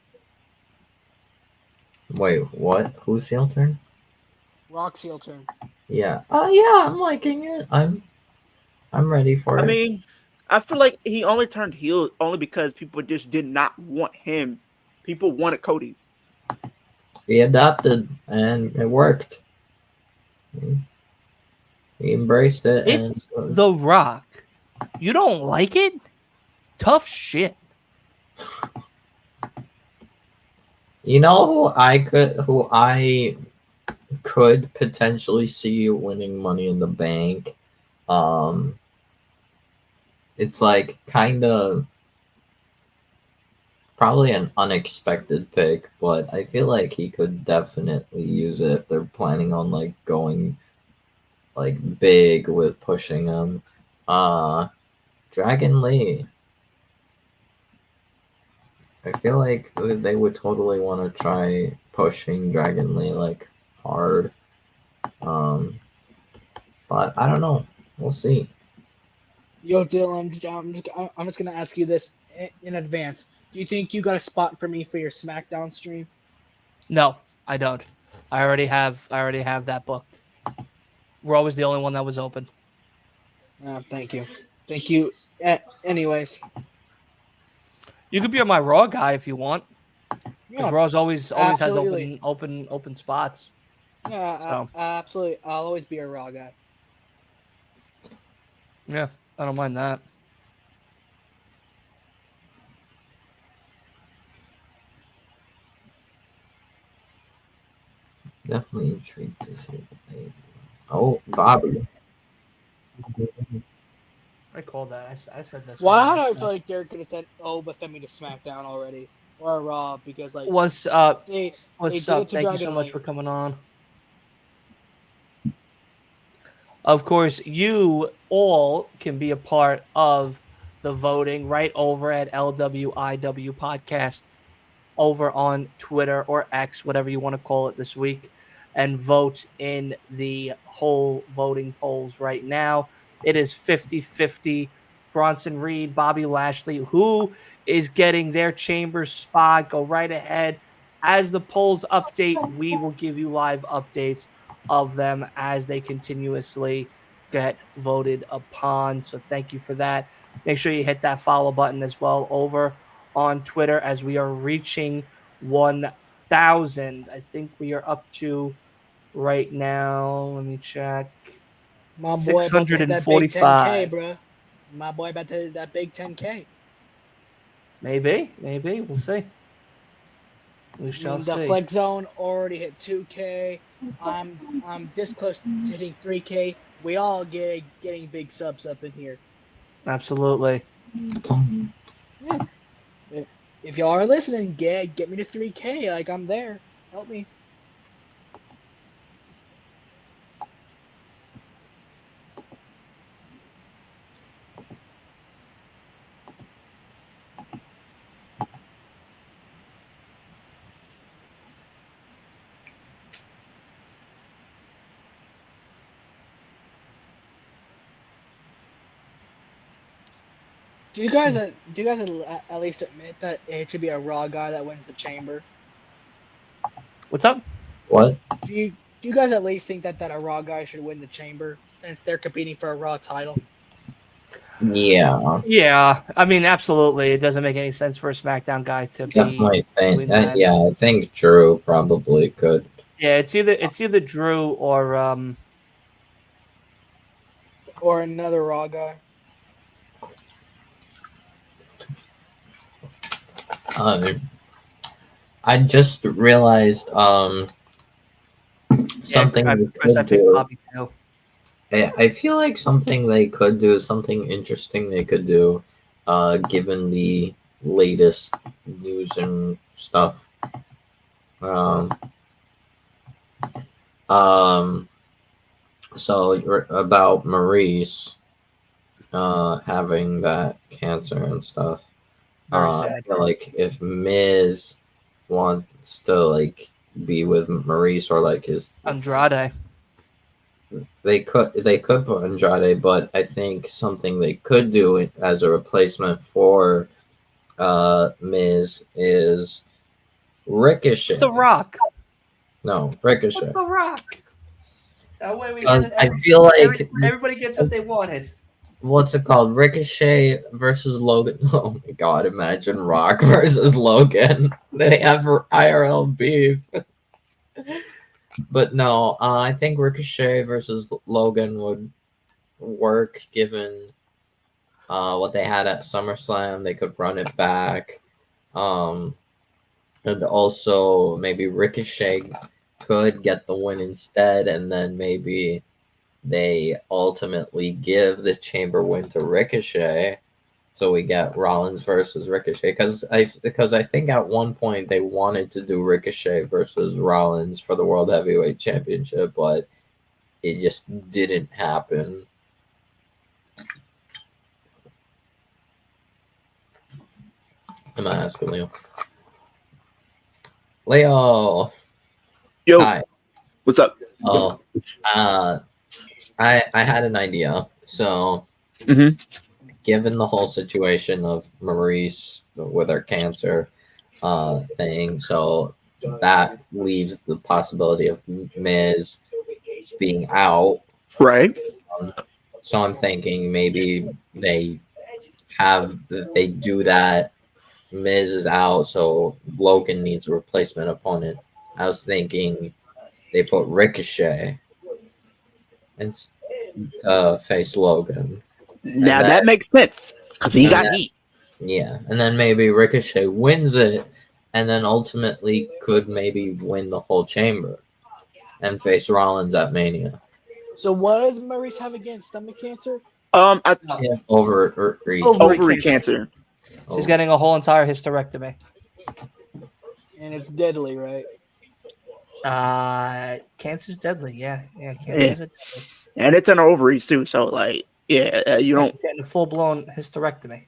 Wait, what? Who's heel turn? Rock's heel turn. Yeah. Oh yeah, I'm liking it. I'm ready for it. I mean, I feel like he only turned heel only because people just did not want him. People wanted Cody. He adapted and it worked. He embraced it. It's The Rock. You don't like it? Tough shit. You know who I could potentially see winning Money in the Bank? It's like kind of probably an unexpected pick, but I feel like he could definitely use it if they're planning on like going like big with pushing him. Dragon Lee. I feel like they would totally want to try pushing Dragon Lee like hard. But I don't know. We'll see. Yo, Dylan, I'm just gonna ask you this in advance. Do you think you got a spot for me for your SmackDown stream? No, I don't. I already have that booked. Raw was the only one that was open. Thank you. Thank you. Anyways. You could be my Raw guy if you want. Because Yeah, Raw's always has absolutely. open spots. Yeah, So. absolutely. I'll always be a Raw guy. Yeah, I don't mind that. Definitely intrigued to see what they. Oh, Bobby. I called that. I said this. Why do I feel like they're gonna send Bethany to SmackDown already or Raw because like What's up? they What's did up? it to Thank you Dragon so much Lee. for coming on. Of course, you all can be a part of the voting right over at LWIW Podcast over on Twitter or X, whatever you want to call it this week, and vote in the whole voting polls right now. It is 50-50. Bronson Reed, Bobby Lashley, who is getting their chamber spot. Go right ahead. As the polls update, we will give you live updates of them as they continuously get voted upon. So thank you for that. Make sure you hit that follow button as well over on Twitter as we are reaching 1,000. I think we are up to right now. Let me check. My boy about to hit that big 10K, 645. bro. My boy about to hit that big 10K. Maybe. We'll see. We shall The see. Flex Zone already hit 2K. I'm this close to hitting 3K. We all getting big subs up in here. Absolutely. If y'all are listening, get me to 3K. Like I'm there. Help me. Do you guys at least admit that it should be a Raw guy that wins the chamber? What's up? What? Do you guys at least think that a Raw guy should win the chamber since they're competing for a Raw title? Yeah. Yeah, I mean, absolutely. It doesn't make any sense for a SmackDown guy to Definitely think win that. yeah, I think Drew probably could. Yeah, it's either Drew or another Raw guy. I just realized something yeah, we Chris, I could picked do. Bobby too. I feel like something they could do, something interesting they could do, given the latest news and stuff. So about Maurice having that cancer and stuff. Very I sad. feel like if Miz wants to like be with Maurice or like his Andrade. they could put Andrade, but I think something they could do as a replacement for Miz is Ricochet. The Rock. No, Ricochet. The Rock. That way we I feel like everybody gets what they wanted. What's it called? Ricochet versus Logan. Oh my god, imagine Rock versus Logan. They have IRL beef. But no, I think Ricochet versus Logan would work given what they had at SummerSlam. They could run it back. And also maybe Ricochet could get the win instead, and then maybe they ultimately give the chamber win to Ricochet, so we get Rollins versus Ricochet. Because I think at one point they wanted to do Ricochet versus Rollins for the World Heavyweight Championship, but it just didn't happen. I'm gonna ask Leo. Leo. Yo, Hi. what's up? Oh, I had an idea. So, Mhm. given the whole situation of Maurice with her cancer thing, so that leaves the possibility of Miz being out. Right. So I'm thinking maybe they do that. Miz is out, so Logan needs a replacement opponent. I was thinking they put Ricochet and face Logan, and Now then that makes sense because he and got then heat. yeah, and then maybe Ricochet wins it, and then ultimately could maybe win the whole chamber and face Rollins at Mania. So what does Maurice have again? Stomach cancer? I Yeah, over ovary cancer. She's getting a whole entire hysterectomy. And it's deadly, right? Cancer's deadly. Yeah, cancer Yeah. is deadly. And it's in her ovaries too. So like, yeah, you don't. She's getting a full blown hysterectomy.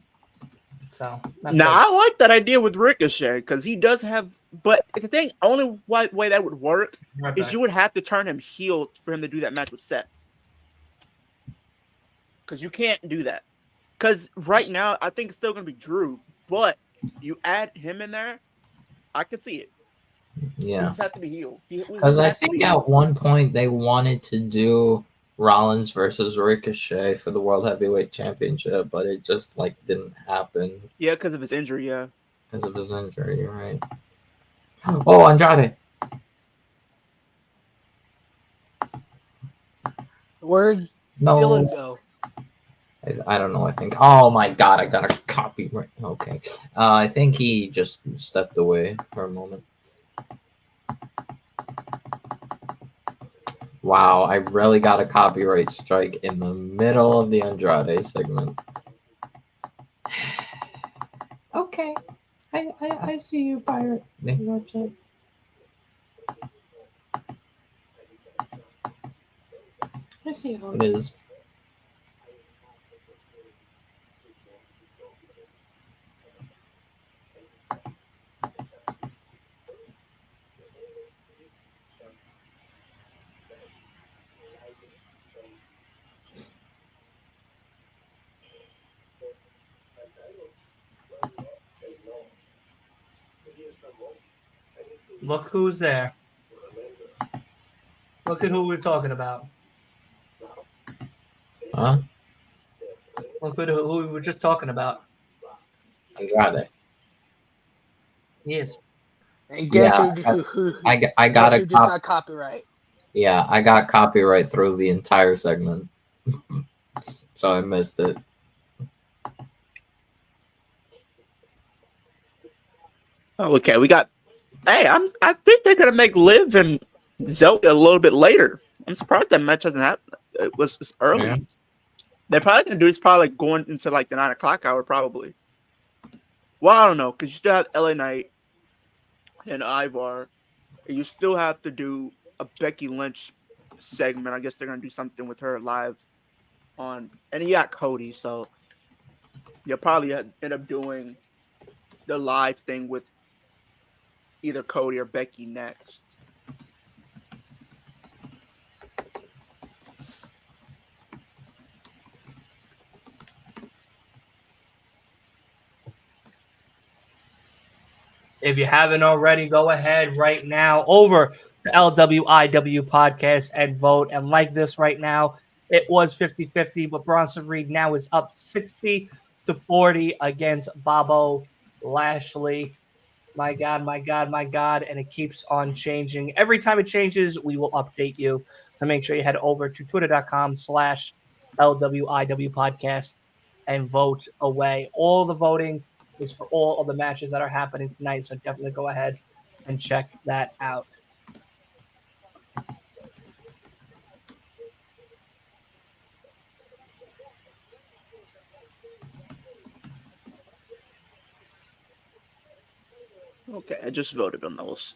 So Now I like that idea with Ricochet because he does have. But the thing, only way that would work is you would have to turn him heel for him to do that match with Seth. Because you can't do that. Because right now I think it's still gonna be Drew, but you add him in there, I could see it. He Yeah, just have to be heel. because I think at one point they wanted to do Rollins versus Ricochet for the World Heavyweight Championship, but it just like didn't happen. Yeah, because of his injury. Yeah, because of his injury, right? Oh, Andrade. Where'd No, Dylan go? I don't know. I think. Oh my god! I got a copyright. Okay. I think he just stepped away for a moment. Wow, I really got a copyright strike in the middle of the Andrade segment. Okay, I see you, pirate. Website. I see how it is. Look who's there. Look at who we're talking about. Huh? Look at who we were just talking about. Andrade. Yes. And guess Yeah, who I got guess a who just got copyright? Yeah, I got copyright through the entire segment, so I missed it. Oh, okay, we got. Hey, I think they're gonna make Liv and Zoe a little bit later. I'm surprised that match hasn't happened. It was just early. Yeah. They're probably gonna do this probably going into like the 9 o'clock hour, probably. Well, I don't know, because you still have LA Knight and Ivar, and you still have to do a Becky Lynch segment. I guess they're gonna do something with her live on, and you got Cody, so you'll probably end up doing the live thing with either Cody or Becky next. If you haven't already, go ahead right now over to LWIW Podcast and vote. And like this right now, it was 50-50, but Bronson Reed now is up 60-40 against Bobo Lashley. My God, my God, my God. And it keeps on changing. Every time it changes, we will update you. So make sure you head over to twitter.com/LWIW Podcast and vote away. All the voting is for all of the matches that are happening tonight. So definitely go ahead and check that out. Okay, I just voted on those.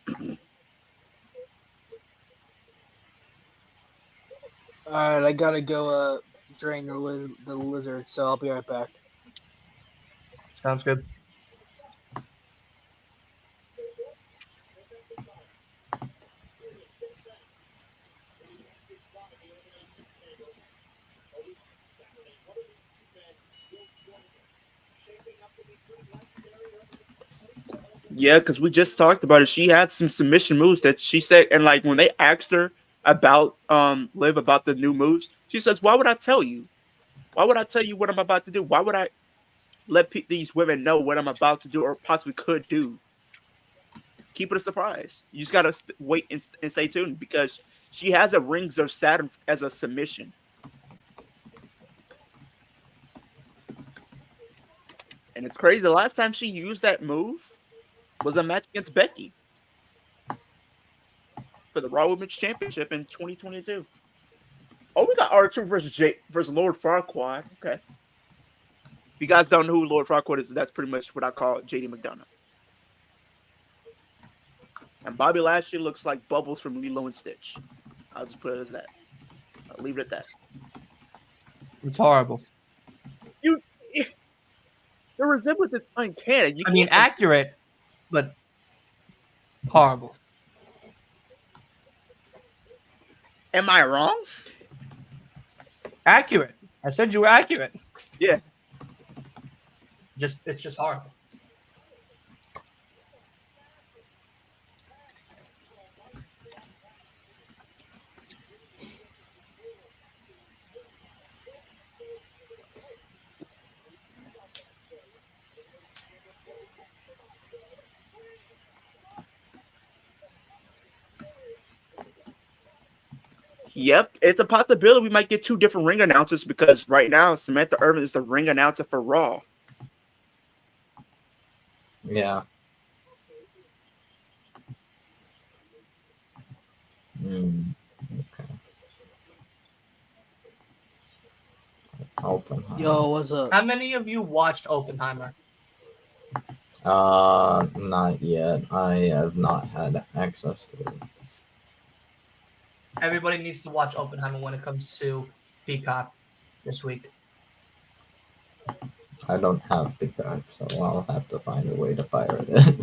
All right, I gotta go drain the lizard, so I'll be right back. Sounds good. Yeah, because we just talked about it. She had some submission moves that she said, and like when they asked her about Liv about the new moves, she says, "Why would I tell you? Why would I tell you what I'm about to do? Why would I let these women know what I'm about to do or possibly could do? Keep it a surprise. You just gotta wait and stay tuned because she has a Rings of Saturn as a submission." And it's crazy. The last time she used that move was a match against Becky for the Raw Women's Championship in 2022. Oh, we got R-Truth versus Lord Farquaad. Okay. If you guys don't know who Lord Farquaad is, that's pretty much what I call JD McDonough. And Bobby Lashley looks like Bubbles from Lilo and Stitch. I'll just put it as that. I'll leave it at that. It's horrible. The resemblance is uncanny. I mean, accurate, but horrible. Am I wrong? Accurate. I said you were accurate. Yeah. It's just horrible. Yep, it's a possibility we might get two different ring announcers because right now Samantha Irvin is the ring announcer for Raw. Yeah. Okay. Oppenheimer. Yo, what's up? How many of you watched Oppenheimer? Not yet. I have not had access to it. Everybody needs to watch Oppenheimer when it comes to Peacock this week. I don't have Peacock, so I'll have to find a way to pirate it.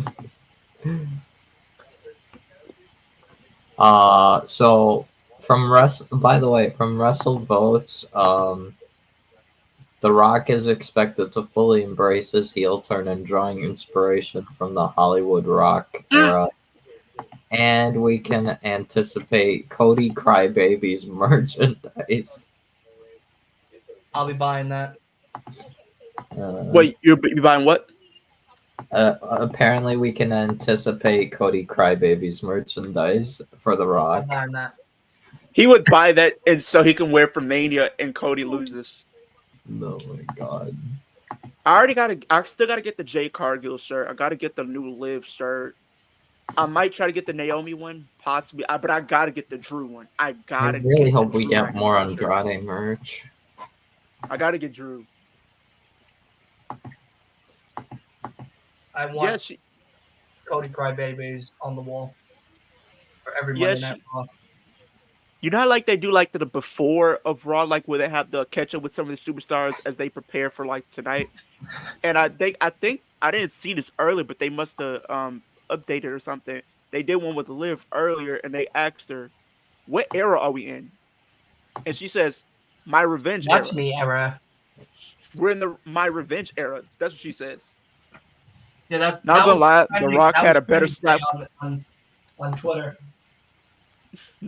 So by the way, from Wrestle Votes, The Rock is expected to fully embrace his heel turn and drawing inspiration from the Hollywood Rock era. And we can anticipate Cody Crybaby's merchandise. I'll be buying that. Wait, you're buying what? Apparently, we can anticipate Cody Crybaby's merchandise for The Rock. I'm buying that. He would buy that, and so he can wear for Mania, and Cody loses. Oh my god! I still gotta get the Jay Cargill shirt. I gotta get the new Liv shirt. I might try to get the Naomi one, possibly, but I gotta get the Drew one. I really hope we get more Andrade merch. I gotta get Drew. I want Cody Crybabies on the wall for every Monday Night Raw. You know how like they do like the before of Raw, like where they have the catch up with some of the superstars as they prepare for like tonight. And I think I didn't see this earlier, but they must have updated or something. They did one with Liv earlier, and they asked her, "What era are we in?" And she says, "My revenge era." Watch me era. We're in the My Revenge era. That's what she says. Yeah, that's not gonna lie. The Rock had a better slap on Twitter.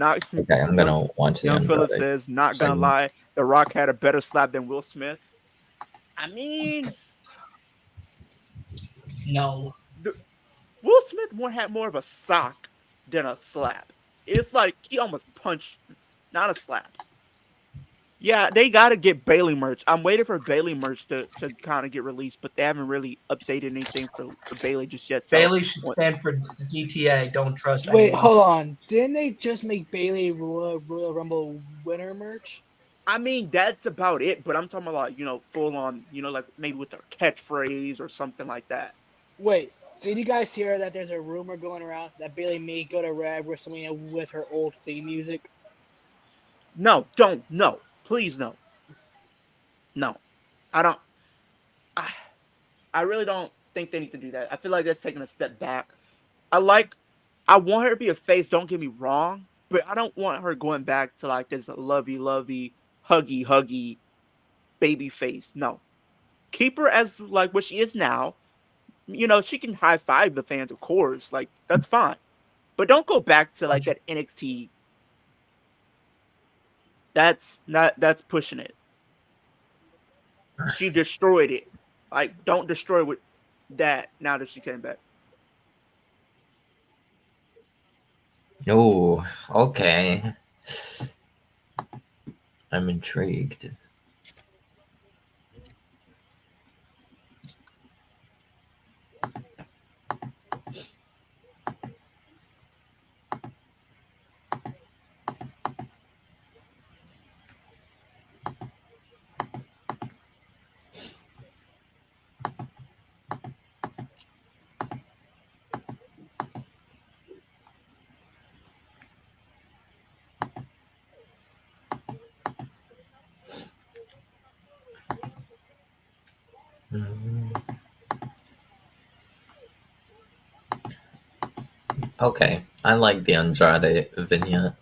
Okay, I'm gonna watch the Young Phillips says, "Not gonna lie, The Rock had a better slap than Will Smith." I mean, no. Will Smith had more of a sock than a slap. It's like he almost punched, not a slap. Yeah, they got to get Bailey merch. I'm waiting for Bailey merch to kind of get released, but they haven't really updated anything for Bailey just yet. So. Bailey should stand for DTA. Don't trust Wait, anyone. hold on. Didn't they just make Bailey Royal Rumble winner merch? I mean, that's about it, but I'm talking about, full on, like maybe with their catchphrase or something like that. Wait, did you guys hear that there's a rumor going around that Bailey may go to WrestleMania with her old theme music? No, don't. No. Please, no. No. I don't. I really don't think they need to do that. I feel like that's taking a step back. I want her to be a face, don't get me wrong, but I don't want her going back to like this lovey, huggy, baby face. No. keep her as like what she is now. You know, she can high five the fans, of course. Like, that's fine. But don't go back to like that NXT. That's pushing it. She destroyed it. Like, don't destroy with that now that she came back. Oh, okay. I'm intrigued. Okay, I like the Andrade vignette.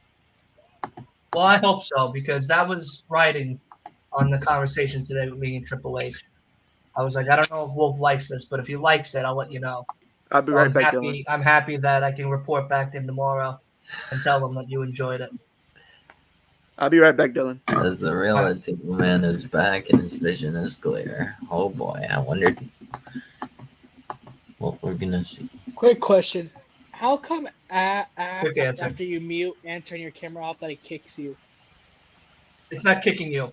Well, I hope so, because that was writing on the conversation today with me and Triple H. I was like, I don't know if Wolf likes this, but if he likes it, I'll let you know. I'll be right back, Dylan. I'm happy that I can report back to him tomorrow and tell him that you enjoyed it. I'll be right back, Dylan. As the reality man is back and his vision is clear. Oh boy, I wondered what we're gonna see. Quick question. How come Quick answer. after you mute and turn your camera off that it kicks you? It's not kicking you.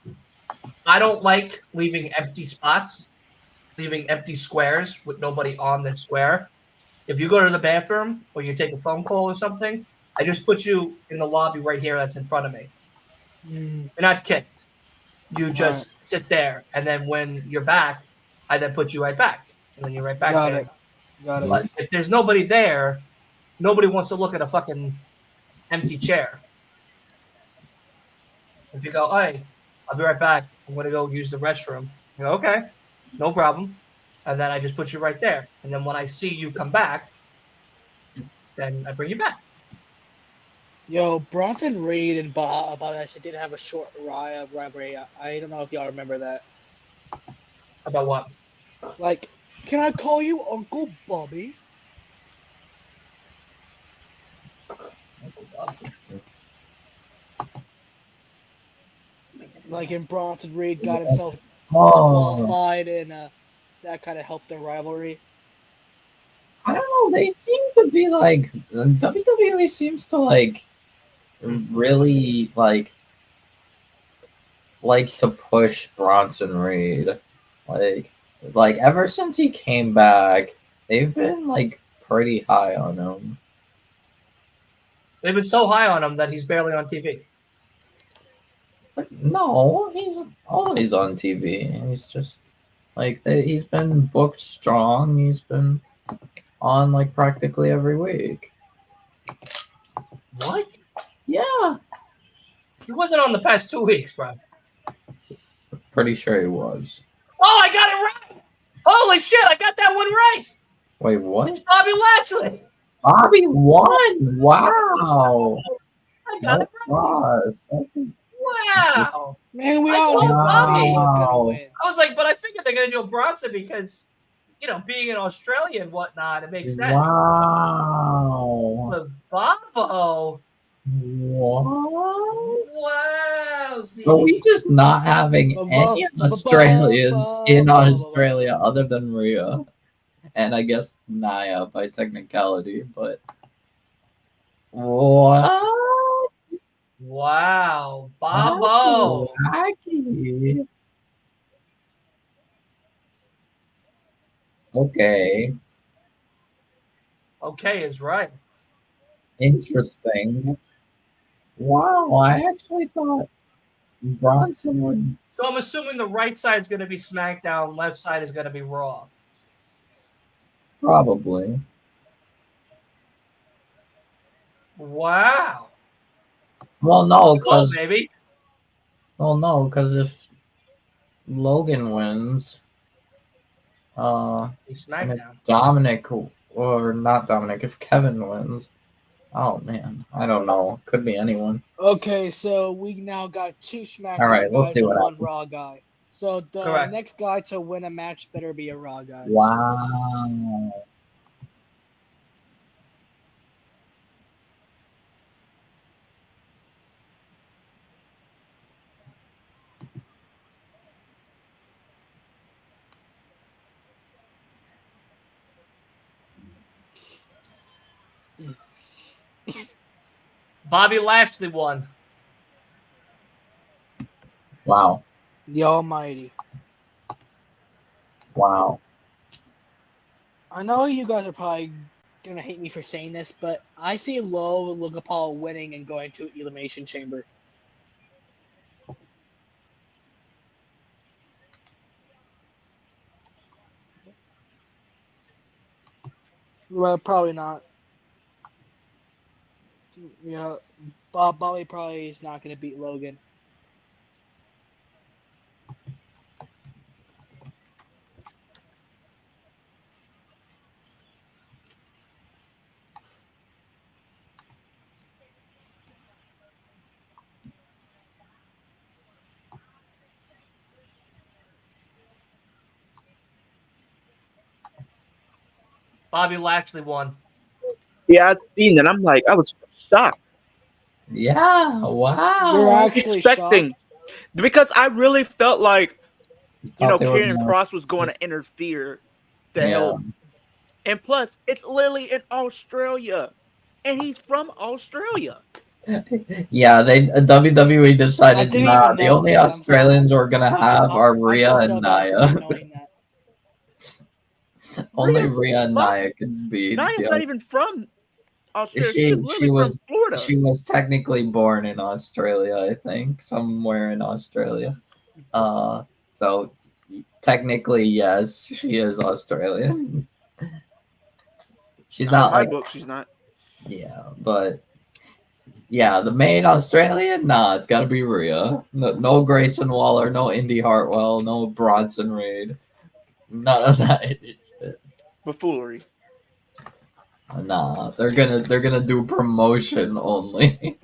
I don't like leaving empty spots, leaving empty squares with nobody on the square. If you go to the bathroom or you take a phone call or something, I just put you in the lobby right here that's in front of me. You're not kicked. You just sit there, and then when you're back, I then put you right back, and then you're right back there. Got it. But if there's nobody there, nobody wants to look at a fucking empty chair. If you go, hey, I'll be right back. I'm going to go use the restroom. You go, okay, no problem. And then I just put you right there. And then when I see you come back, then I bring you back. Yo, Bronson Reed and Bob actually did have a short rivalry. I don't know if y'all remember that. About what? Like, can I call you Uncle Bobby? Like, and Bronson Reed got himself disqualified, and that kind of helped their rivalry. I don't know. They seem to be like WWE seems to like really like to push Bronson Reed. Like ever since he came back, they've been like pretty high on him. They've been so high on him that he's barely on TV. But no, he's always on TV. He's just like he's been booked strong. He's been on like practically every week. What? Yeah. He wasn't on the past 2 weeks, bro. Pretty sure he was. Oh, I got it right! Holy shit, I got that one right! Wait, what? It's Bobby Lashley! Bobby won! Wow! I got it right! Wow! Man, we all knew Bobby was gonna win. I was like, but I figured they're gonna do a Bronson because, you know, being in Australia and whatnot, it makes sense. Wow! But Bobo. What? Wow! So we just not having any Australians in Australia other than Rhea, and I guess Nia by technicality, but what? Wow, Bobo! Wacky. Okay. Okay is right. Interesting. Wow, I actually thought Bronson would. So I'm assuming the right side is going to be SmackDown, left side is going to be Raw. Probably. Wow. Well, no, because maybe. Well, no, because if Logan wins, He's SmackDown. Dominic or not Dominic, if Kevin wins, oh man, I don't know. Could be anyone. Okay, so we now got 2 SmackDown All right, we'll guys see and what 1 happens. Raw guy. So the Correct. next guy to win a match better be a Raw guy. Wow. Bobby Lashley won. Wow. The Almighty. Wow. I know you guys are probably gonna hate me for saying this, but I see Logan Paul winning and going to Elimination Chamber. Well, probably not. Yeah, Bobby probably is not gonna beat Logan. Bobby Lashley won. Yeah, I seen that. I'm like, I was shocked. Yeah. Wow. You're actually Expecting shocked. because I really felt like Thought they were Karrion gonna- Cross was going to interfere to Yeah. help. And plus, it's literally in Australia, and he's from Australia. Yeah, WWE decided didn't nah, even the know only that. I'm Australians we're gonna have are I Rhea feel and so bad for Naya. not knowing that. Only Rhea's Rhea and not- Naya can be. Naya's not even from Australia. She- She's she literally was- from Florida. She was technically born in Australia, I think, somewhere in Australia. So technically, yes, she is Australian. She's Not in not my like, book, she's not. yeah, but yeah, the main Australian, nah, it's got to be Rhea. No Grayson Waller, no Indy Hartwell, no Bronson Reed, none of that. Buffoonery. Nah, they're gonna do promotion only.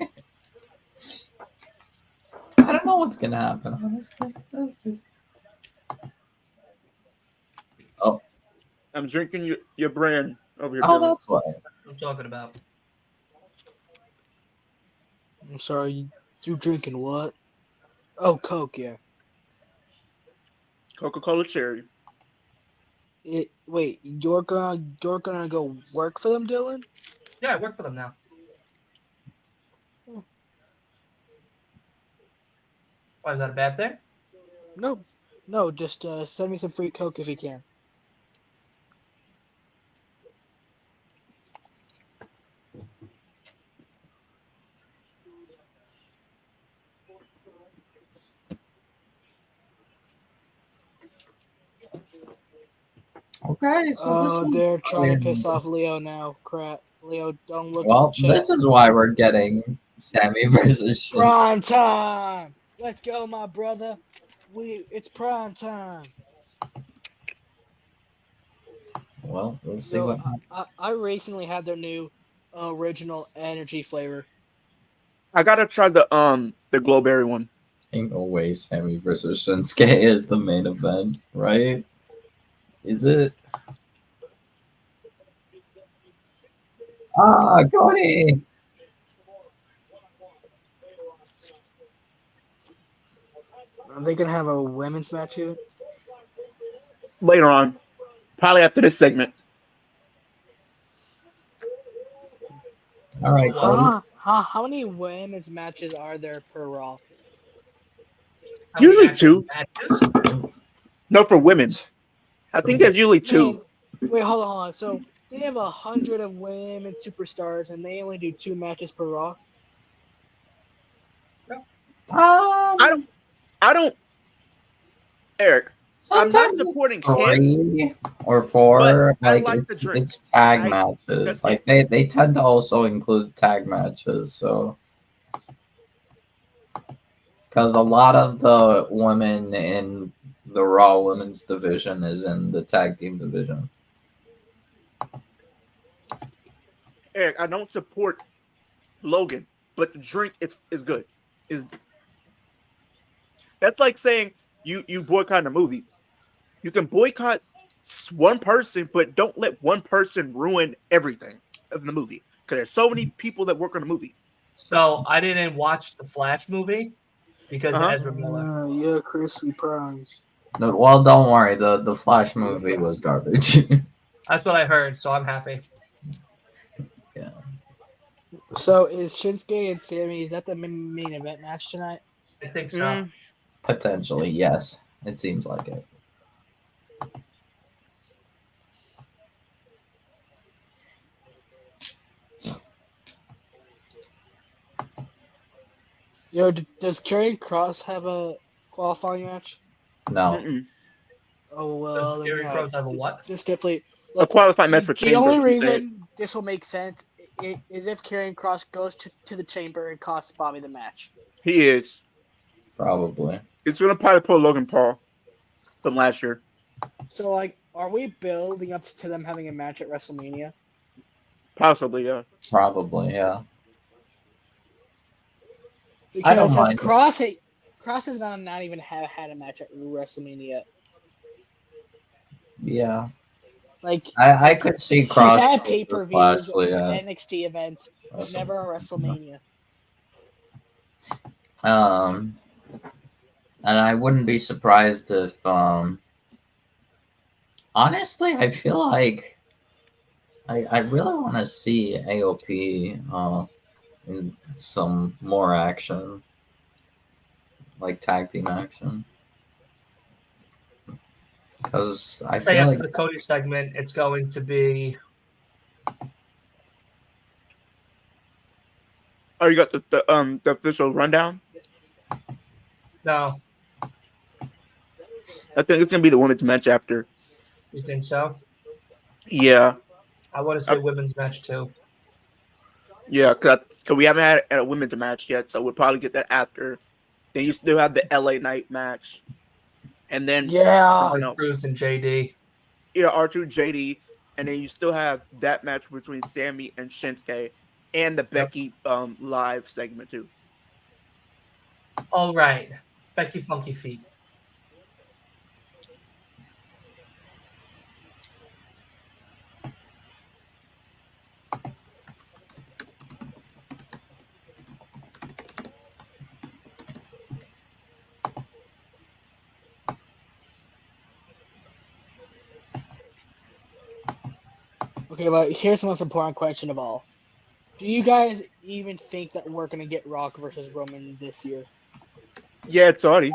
I don't know what's gonna happen, honestly. That's just... I'm drinking your brand over here, Oh, Billy. that's why. I'm talking about. I'm sorry, you drinking what? Oh, Coke, yeah. Coca-Cola Cherry. Wait, you're gonna go work for them, Dylan? Yeah, I work for them now. Why, is that a bad thing? No, just send me some free Coke if you can. Okay, so this They're trying to is- piss off Leo now. Crap, Leo, don't look Well, at the chat. this is why we're getting Sammy versus Shinsuke. Prime time. Let's go, my brother. It's prime time. Well, we'll see So what happens. I recently had their new original energy flavor. I gotta try the Glowberry one. Ain't no way Sammy versus Shinsuke is the main event, right? Is it? Ah, Cody! Are they gonna have a women's match here? Later on. Probably after this segment. All right, Cody. How many women's matches are there per Raw? How many Usually matches? two. Matches? No, for women. I think there's usually two. Man, wait, hold on. So they have 100 of women superstars, and they only do 2 matches per Raw. Um, I don't Eric, I'm not sometimes supporting it's him. 3 or 4. but I Like, like the drink. it's tag I- matches. that's Like they tend to also include tag matches. So because a lot of the women in the Raw Women's division is in the tag team division. Eric, I don't support Logan, but the drink is good. That's like saying you boycott a movie. You can boycott one person, but don't let one person ruin everything of the movie. Because there's so many people that work on the movie. So I didn't watch the Flash movie because Uh-huh. Ezra Miller. Yeah, crispy prawns. No, well, don't worry. The Flash movie was garbage. That's what I heard, so I'm happy. Yeah. So is Shinsuke and Sammy, is that the main event match tonight? I think so. Potentially, yes. It seems like it. Yo, does Karrion Cross have a qualifying match? No. Mm-mm. Oh well, Does Karrion Kross have a what? This definitely. A qualifying match for The Chamber. only he said. reason this will make sense is if Karrion Cross goes to the Chamber and costs Bobby the match. He is. Probably. It's gonna probably pull Logan Paul from last year. So, like, are we building up to them having a match at WrestleMania? Possibly, yeah. Probably, yeah. Because I don't mind. Cross has not even had a match at WrestleMania. Yeah. Like, I could see Cross. he's had pay-per-views, Lashley, yeah. NXT events, never a WrestleMania. And I wouldn't be surprised if honestly, I feel like I really want to see AOP in some more action, like tag team action, because I Say feel after like the Cody segment, it's going to be. Oh, you got the official rundown? No, I think it's gonna be the women's match after. you think so? Yeah, I want to say women's match too. yeah, cause we haven't had a women's match yet, so we'll probably get that after. Then you still have the LA Night match, and then R-Truth and JD. Yeah, R-Truth, JD, and then you still have that match between Sammy and Shinsuke, and the Becky live segment too. All right, Becky Funky Feet. Okay, but here's the most important question of all. Do you guys even think that we're going to get Rock versus Roman this year? Yeah, it's Saudi.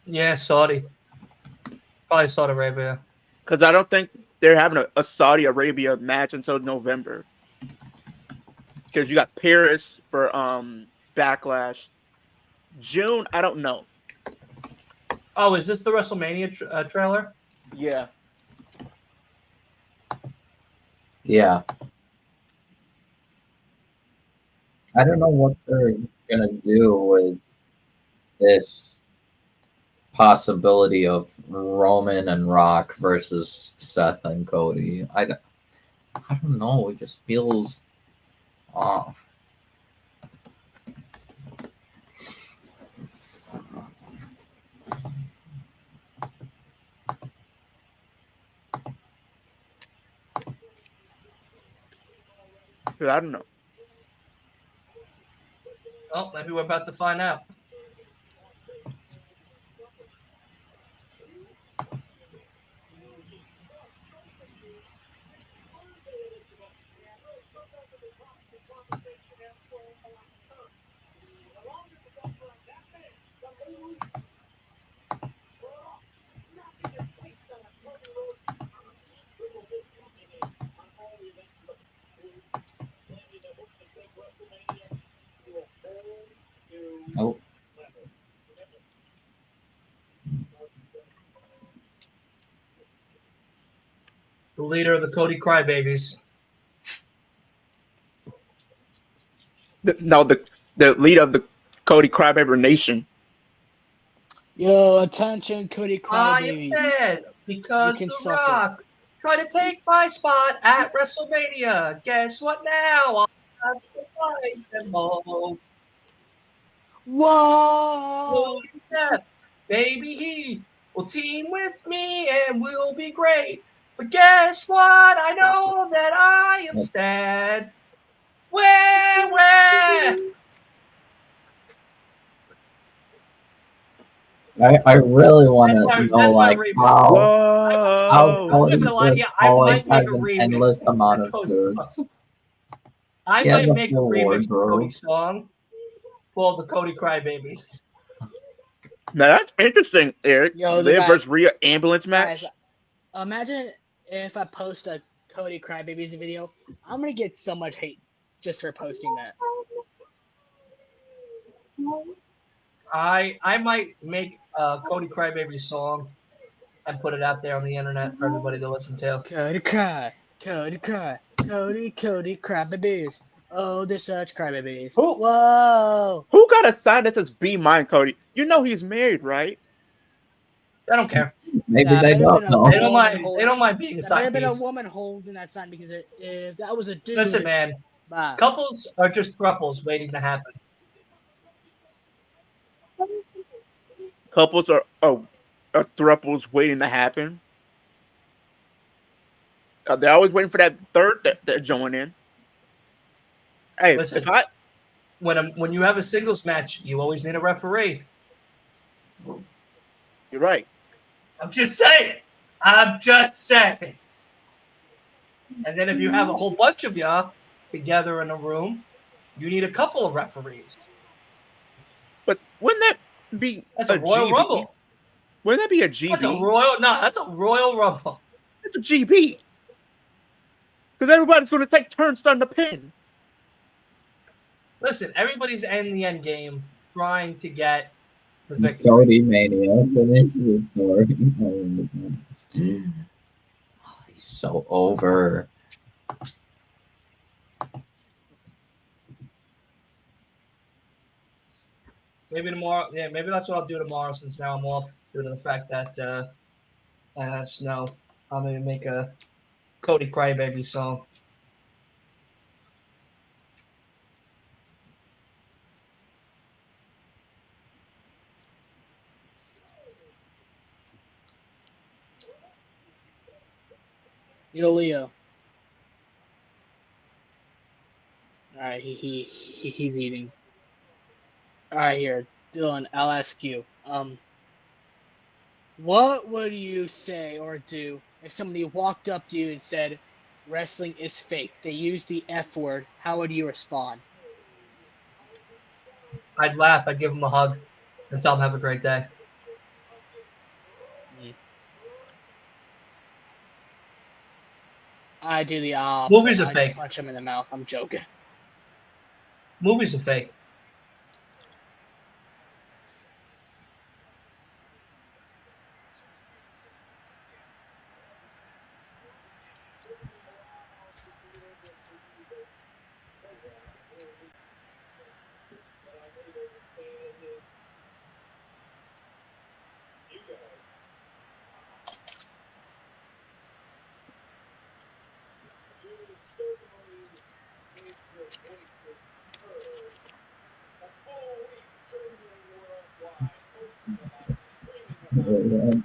Yeah, Saudi. Probably Saudi Arabia. Because I don't think they're having a Saudi Arabia match until November. Because you got Paris for Backlash. June, I don't know. Oh, is this the WrestleMania trailer? Yeah. yeah. I don't know what they're gonna do with this possibility of Roman and Rock versus Seth and Cody. I don't know. It just feels off. I don't know. Oh, maybe we're about to find out. Oh. The leader of the Cody Crybabies. The leader of the Cody Crybaby Nation. Yo, attention, Cody I am Crybabies. dead because You can The suck Rock tried to take my spot at WrestleMania. Guess what now? I'll have to fight them all. Whoa! Including Seth. Maybe he will team with me and we'll be great. But guess what? I know that I am sad. Where? I really want to know That's my like remix. how Whoa. I'm not Cody gonna lie to you, just I always might make has a an remix endless of amount the of Cody shirts. song. I He has might a make a full remix of wardrobe. Cody's song called the Cody Crybabies. Now that's interesting, Eric. Yo, the Liv guy, versus Rhea ambulance match. guys, imagine if I post a Cody Crybabies video. I'm gonna get so much hate just for posting that. I might make a Cody Crybaby song and put it out there on the internet for everybody to listen to. Cody cry, Cody cry, Cody Crybabies. Oh, they're such crybabies. Who? Whoa. Who got a sign that says "Be mine, Cody"? You know he's married, right? I don't care. Maybe That they might have don't been a know. They don't woman mind. They holding. don't mind being a That might side have been a piece. woman holding that sign because if that was a dude, Listen, man. bah. Couples are just thruples waiting to happen. Couples are thruples waiting to happen. They're always waiting for that third that join in. Hey, Listen, if when you have a singles match, you always need a referee. you're right. I'm just saying. I'm just saying. And then if you have a whole bunch of y'all together in a room, you need a couple of referees. But wouldn't that be That's a Royal GB? Rumble. Wouldn't that be a That's a GB? that's a Royal Rumble. It's a GB. Because everybody's going to take turns starting to pin. Listen, everybody's in the end game trying to get the victory. Cody Mania finishes the story. He's so over. Maybe tomorrow. Yeah, maybe that's what I'll do tomorrow since now I'm off due to the fact that I have snow. I'm going to make a Cody Crybaby song. Yo, Leo. All right, he's eating. All right, here, Dylan. I'll ask you. What would you say or do if somebody walked up to you and said, "Wrestling is fake"? They used the F word. How would you respond? I'd laugh. I'd give him a hug and tell him have a great day. I do the opposite. Movies are I fake. just punch him in the mouth. I'm joking. Movies are fake.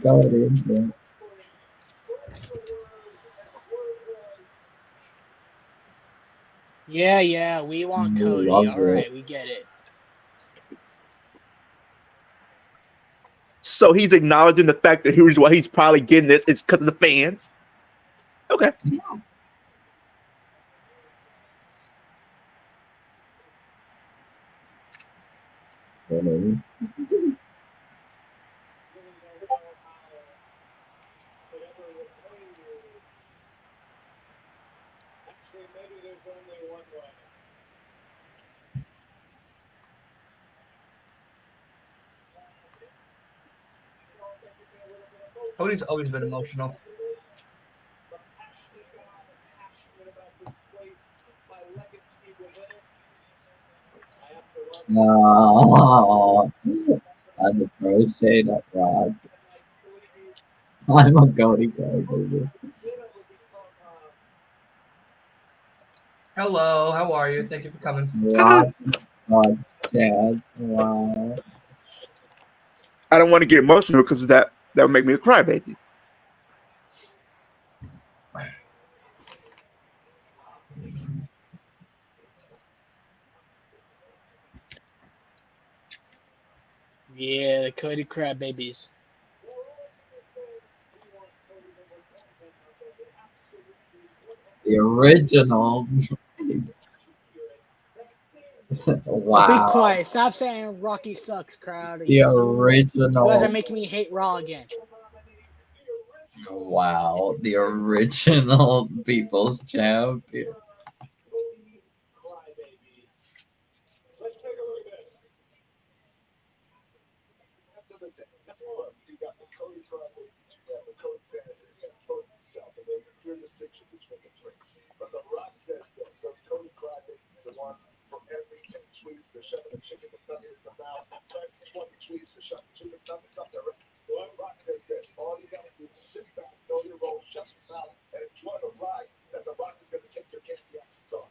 Cody. Yeah, we want Cody. Love All it. right, we get it. So he's acknowledging the fact that here's why he's probably getting this. It's because of the fans. Okay. Cody's always been emotional. No, I'm a crochet that rock. I'm a Cody guy, baby. Hello, how are you? Thank you for coming. Rock, rock, chats, wow. I don't want to get emotional because that would make me a crybaby. Yeah, the Cody Crab babies. The original. Wow. Be quiet. Stop saying Rocky sucks, crowd. The You guys are original. making me hate Raw again. Wow. The original People's Champion.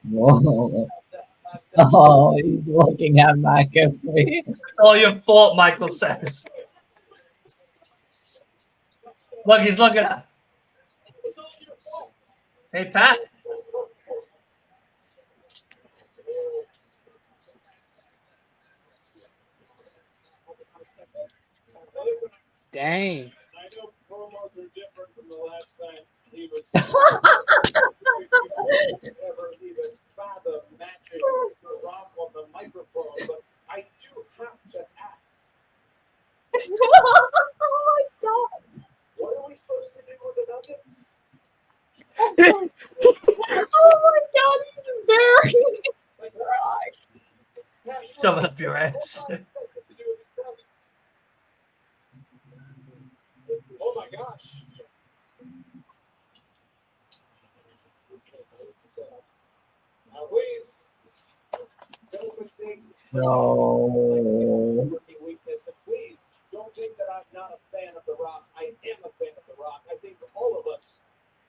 Whoa. Oh, he's looking at McAfee. All your fault, Michael says. Look, he's looking at. Hey, Pat. Dang. Shove it up your ass. Oh my gosh. Now, please, don't mistake No. weakness, and please don't think that I'm not a fan of The Rock. I am a fan of The Rock. I think all of us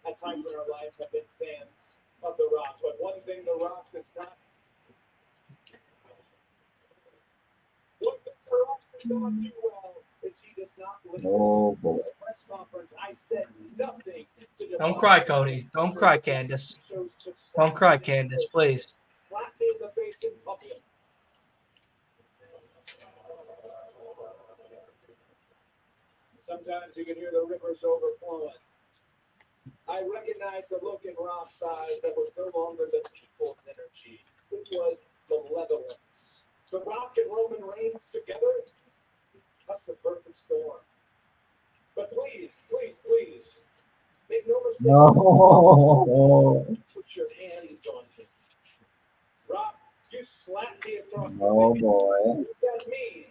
at times in our lives have been fans of The Rock. But one thing The Rock does not. One thing The Rock does not do well is he does not listen. Oh boy. At the press conference, I said nothing to Don't cry, Cody. Don't cry, Candace. Don't cry, Candace, please. Slap me in the face in public. Sometimes you can hear the rivers overflowing. I recognized the look in Rock's eyes that was no longer the people energy. It was malevolence. The Rock and Roman Reigns together? That's the perfect storm. But please, please, please, make no mistake. No. Put your hands on him. Rock, you slapped me across the Oh face. boy. What that means.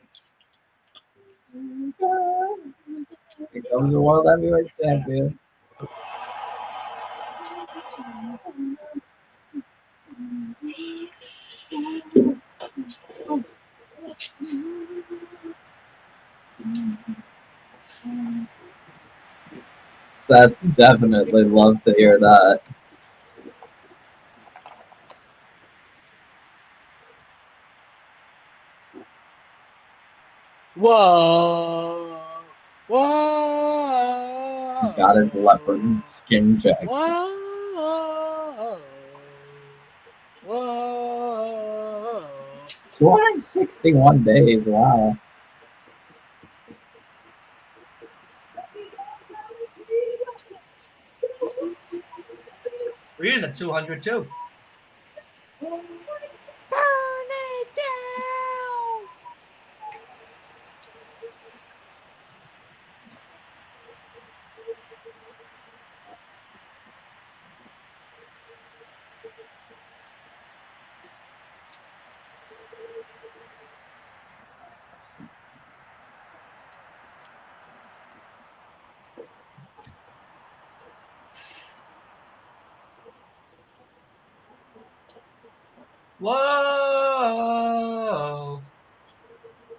Here comes the World Heavyweight Champion. Seth definitely loved to hear that. Whoa. Whoa. Got his leopard skin jacket. Whoa. Whoa. 261 days, wow. Rhea's at 202. Burn it down. Whoa.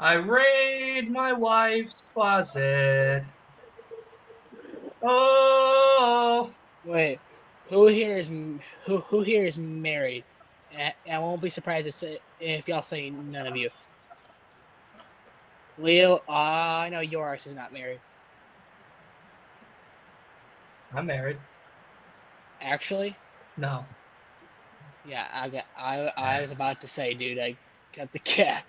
I raid my wife's closet. Oh. Wait, who here is married? I won't be surprised if y'all say none of you. Leo, I know your arse is not married. I'm married. Actually, No. yeah, I was about to say, dude, I got the cat.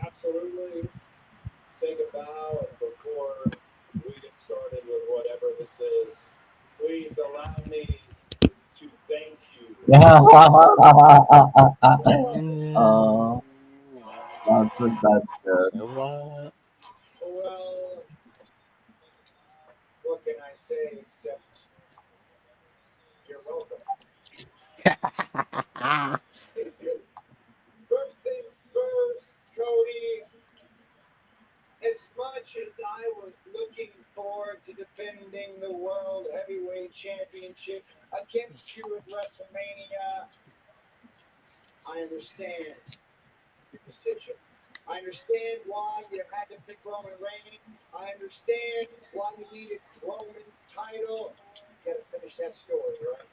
Absolutely. Take a bow, and before we get started with whatever this is, please allow me to thank you. Oh, that's good. Well, what can I say except you're welcome. First things first, Cody. As much as I was looking forward to defending the World Heavyweight Championship against you at WrestleMania, I understand your decision. I understand why you had to pick Roman Reigns. I understand why you needed Roman's title. You gotta finish that story, right?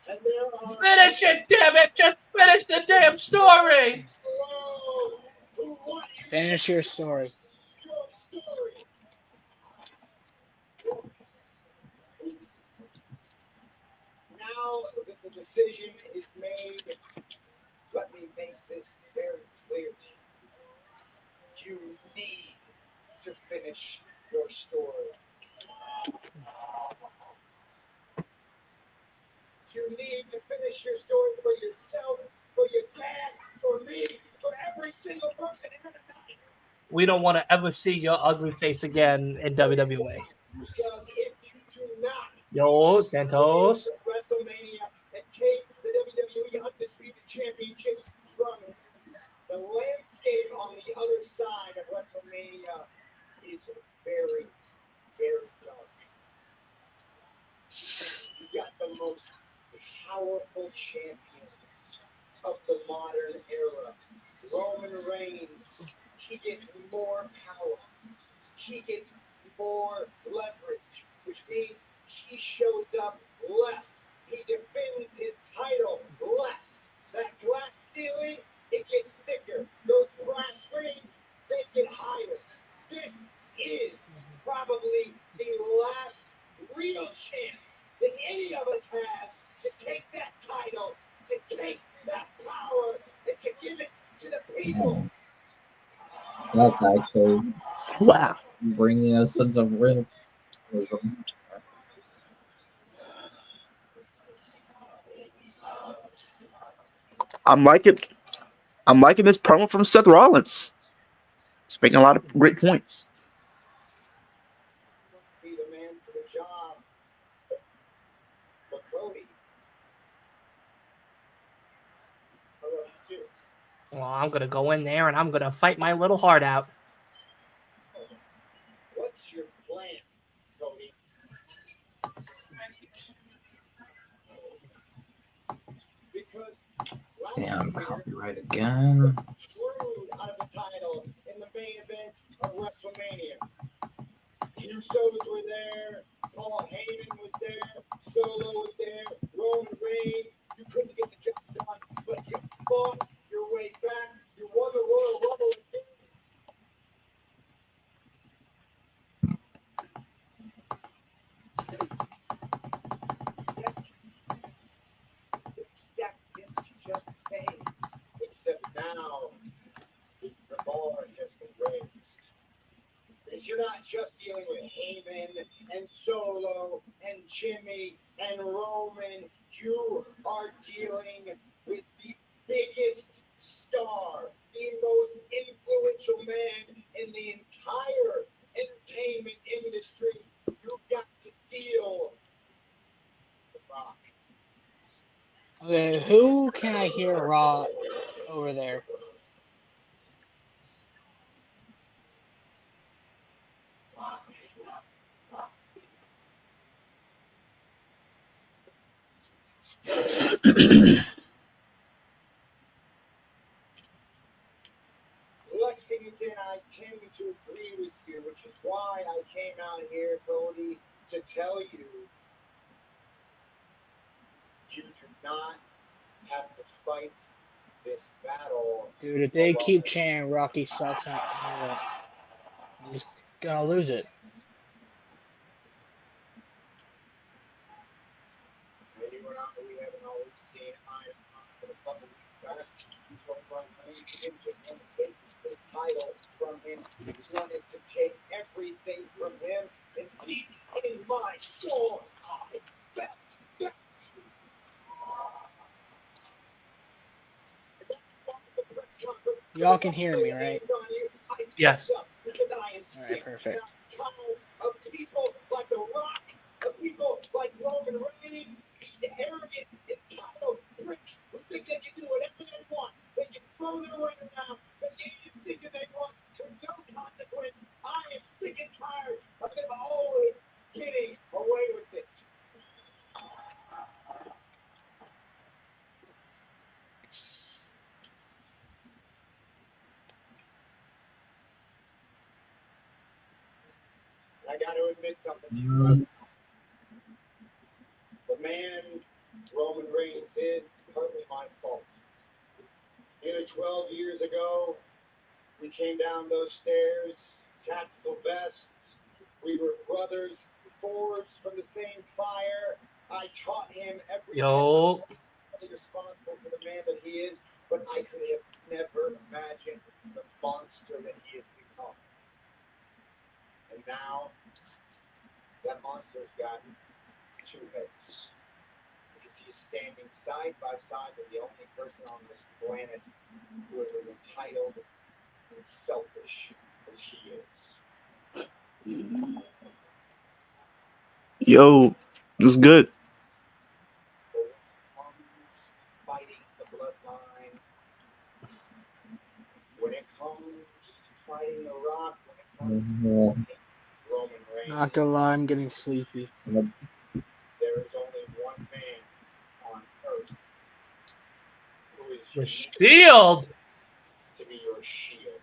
And there are Finish it, damn it! Just finish the damn story! who want Finish your story. your story. Now that the decision is made, let me make this very clear to you. You need to finish your story. You need to finish your story for yourself, for your dad, for me, for every single person in the night. We don't want to ever see your ugly face again in WWE. Because if you do not Yo, Santos. WrestleMania and take the WWE Undisputed Championship from the landscape on the other side of WrestleMania is very, very dark. You've got the most powerful champion of the modern era, Roman Reigns. He gets more power. He gets more leverage, which means he shows up less. He defends his title less. That glass ceiling, it gets thicker. Those brass rings, they get higher. This is probably the last real chance that any of us has to take that title, to take that power, and to give it to the people. That's actually Wow. bringing a sense of realism. I'm liking this promo from Seth Rollins. He's making a lot of great points. Be the man for the job. But Cody, I love you too. Well, I'm going to go in there and I'm going to fight my little heart out. What's your plan, Cody? Because Damn, copyright again. screwed out of the title in the main event of WrestleMania. Usos were there, Paul Heyman was there, Solo was there, Roman Reigns. You couldn't get the job done, but you fought your way back. You won the Royal Rumble again. Step is just the same, except now the bar has been raised. Because you're not just dealing with Heyman and Solo and Jimmy and Roman. You are dealing with the biggest star, the most influential man in the entire entertainment industry. You've got to deal with The Rock. Okay, who can I hear Raw over there? Lexington, I tend to agree with you, which is why I came out here, Cody, to tell you do not have to fight this battle. Dude, if they keep chanting Rocky sucks, I'm just gonna lose it. Maybe we haven't always seen eye to eye for a couple weeks back. He told Brian he didn't just want to take his title from him. He wanted to take everything from him and deep in my soul, I bet that. Y'all can hear me, right? Yes. Alright, perfect. Of people like The Rock, of people like Roman Reigns, these arrogant, entitled pricks who think they can do whatever they want. They can throw their weight around, but they can think that they want to no consequence. I am sick and tired of them always getting away with it. I got to admit something. The man Roman Reigns is partly my fault. Nearly 12 years ago, we came down those stairs, tactical vests. We were brothers, forged from the same fire. I taught him everything. Responsible for the man that he is, but I could have never imagined the monster that he has become. And now, that monster's got two heads. Because he's standing side by side with the only person on this planet who is as entitled and selfish as he is. Yo, this is good. Fighting the bloodline. When it comes to fighting The Rock, when it comes to Roman Reigns, Not gonna lie, I'm getting sleepy. there is only one man on earth who is The Shield. to be your shield.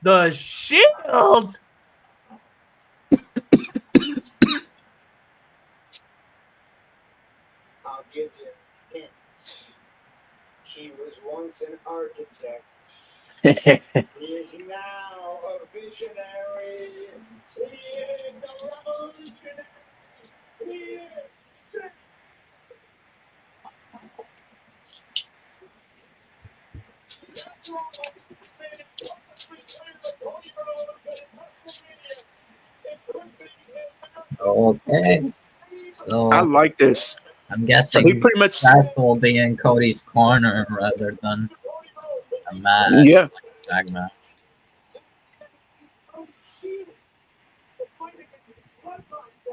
The Shield. I'll give you a hint. He was once an architect. He is now a visionary. He is a revolutionary. He is. Okay. So I like this. I'm guessing We pretty much, Seth will be in Cody's corner rather than a match, yeah. like a tag match.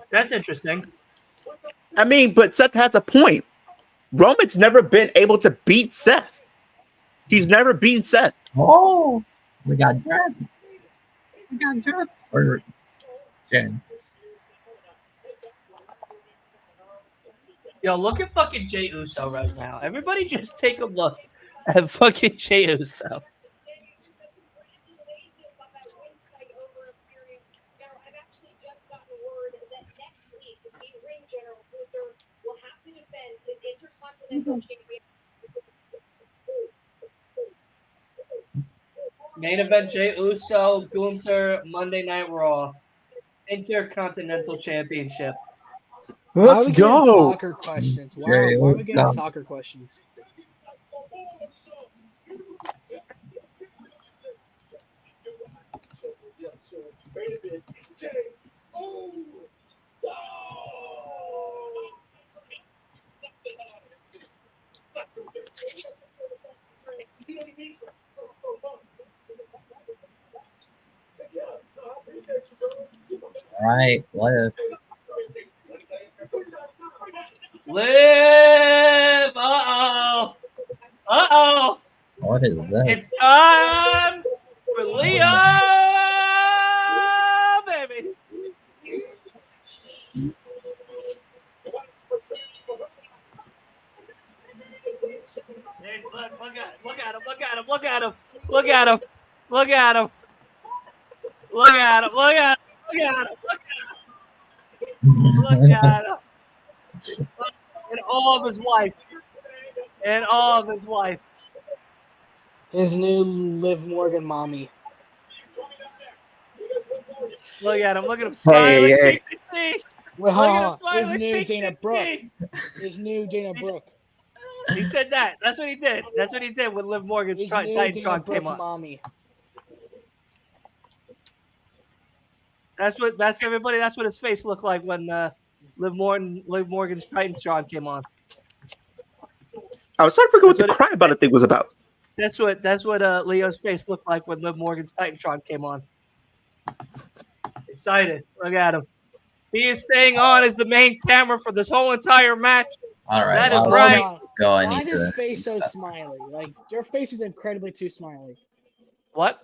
That's interesting. I mean, but Seth has a point. Roman's never been able to beat Seth. He's never beaten Seth. Oh, we got draft. We got draft for Jen. Yo, look at fucking Jey Uso right now. Everybody just take a look at fucking Jey Uso. Main event Jey Uso, Gunther, Monday Night Raw. Intercontinental Championship. Why are Let's we getting go. soccer questions? Why Jey are we getting Uso. soccer questions? Wait a minute. Jay. Oh. All right, Liv. Live! Uh-oh! Uh-oh! What is this? It's time for Leo, baby! Hey, look at him, look at him, look at him, look at him, look at him, look at him. Look at him. Look at him. Look at him. Look at him. And all of his wife. And all of his wife. His new Liv Morgan mommy. Look at him. Look at him smiling. Hey. TCT. Well, Look at him his smiling. new Dana Brooke. TCT. His new Dana Brooke. He said that. That's what he did. That's what he did when Liv Morgan's His new Dana Titantron Brooke came on. mommy. That's what his face looked like when Liv Morgan's Titantron came on. I was trying to figure out what the cry about it thing was about. That's what Leo's face looked like when Liv Morgan's Titantron came on. Excited. Look at him. He is staying on as the main camera for this whole entire match. All right. That is well, right. Go. I Why need is his to. face so smiley? Like, your face is incredibly too smiley. What?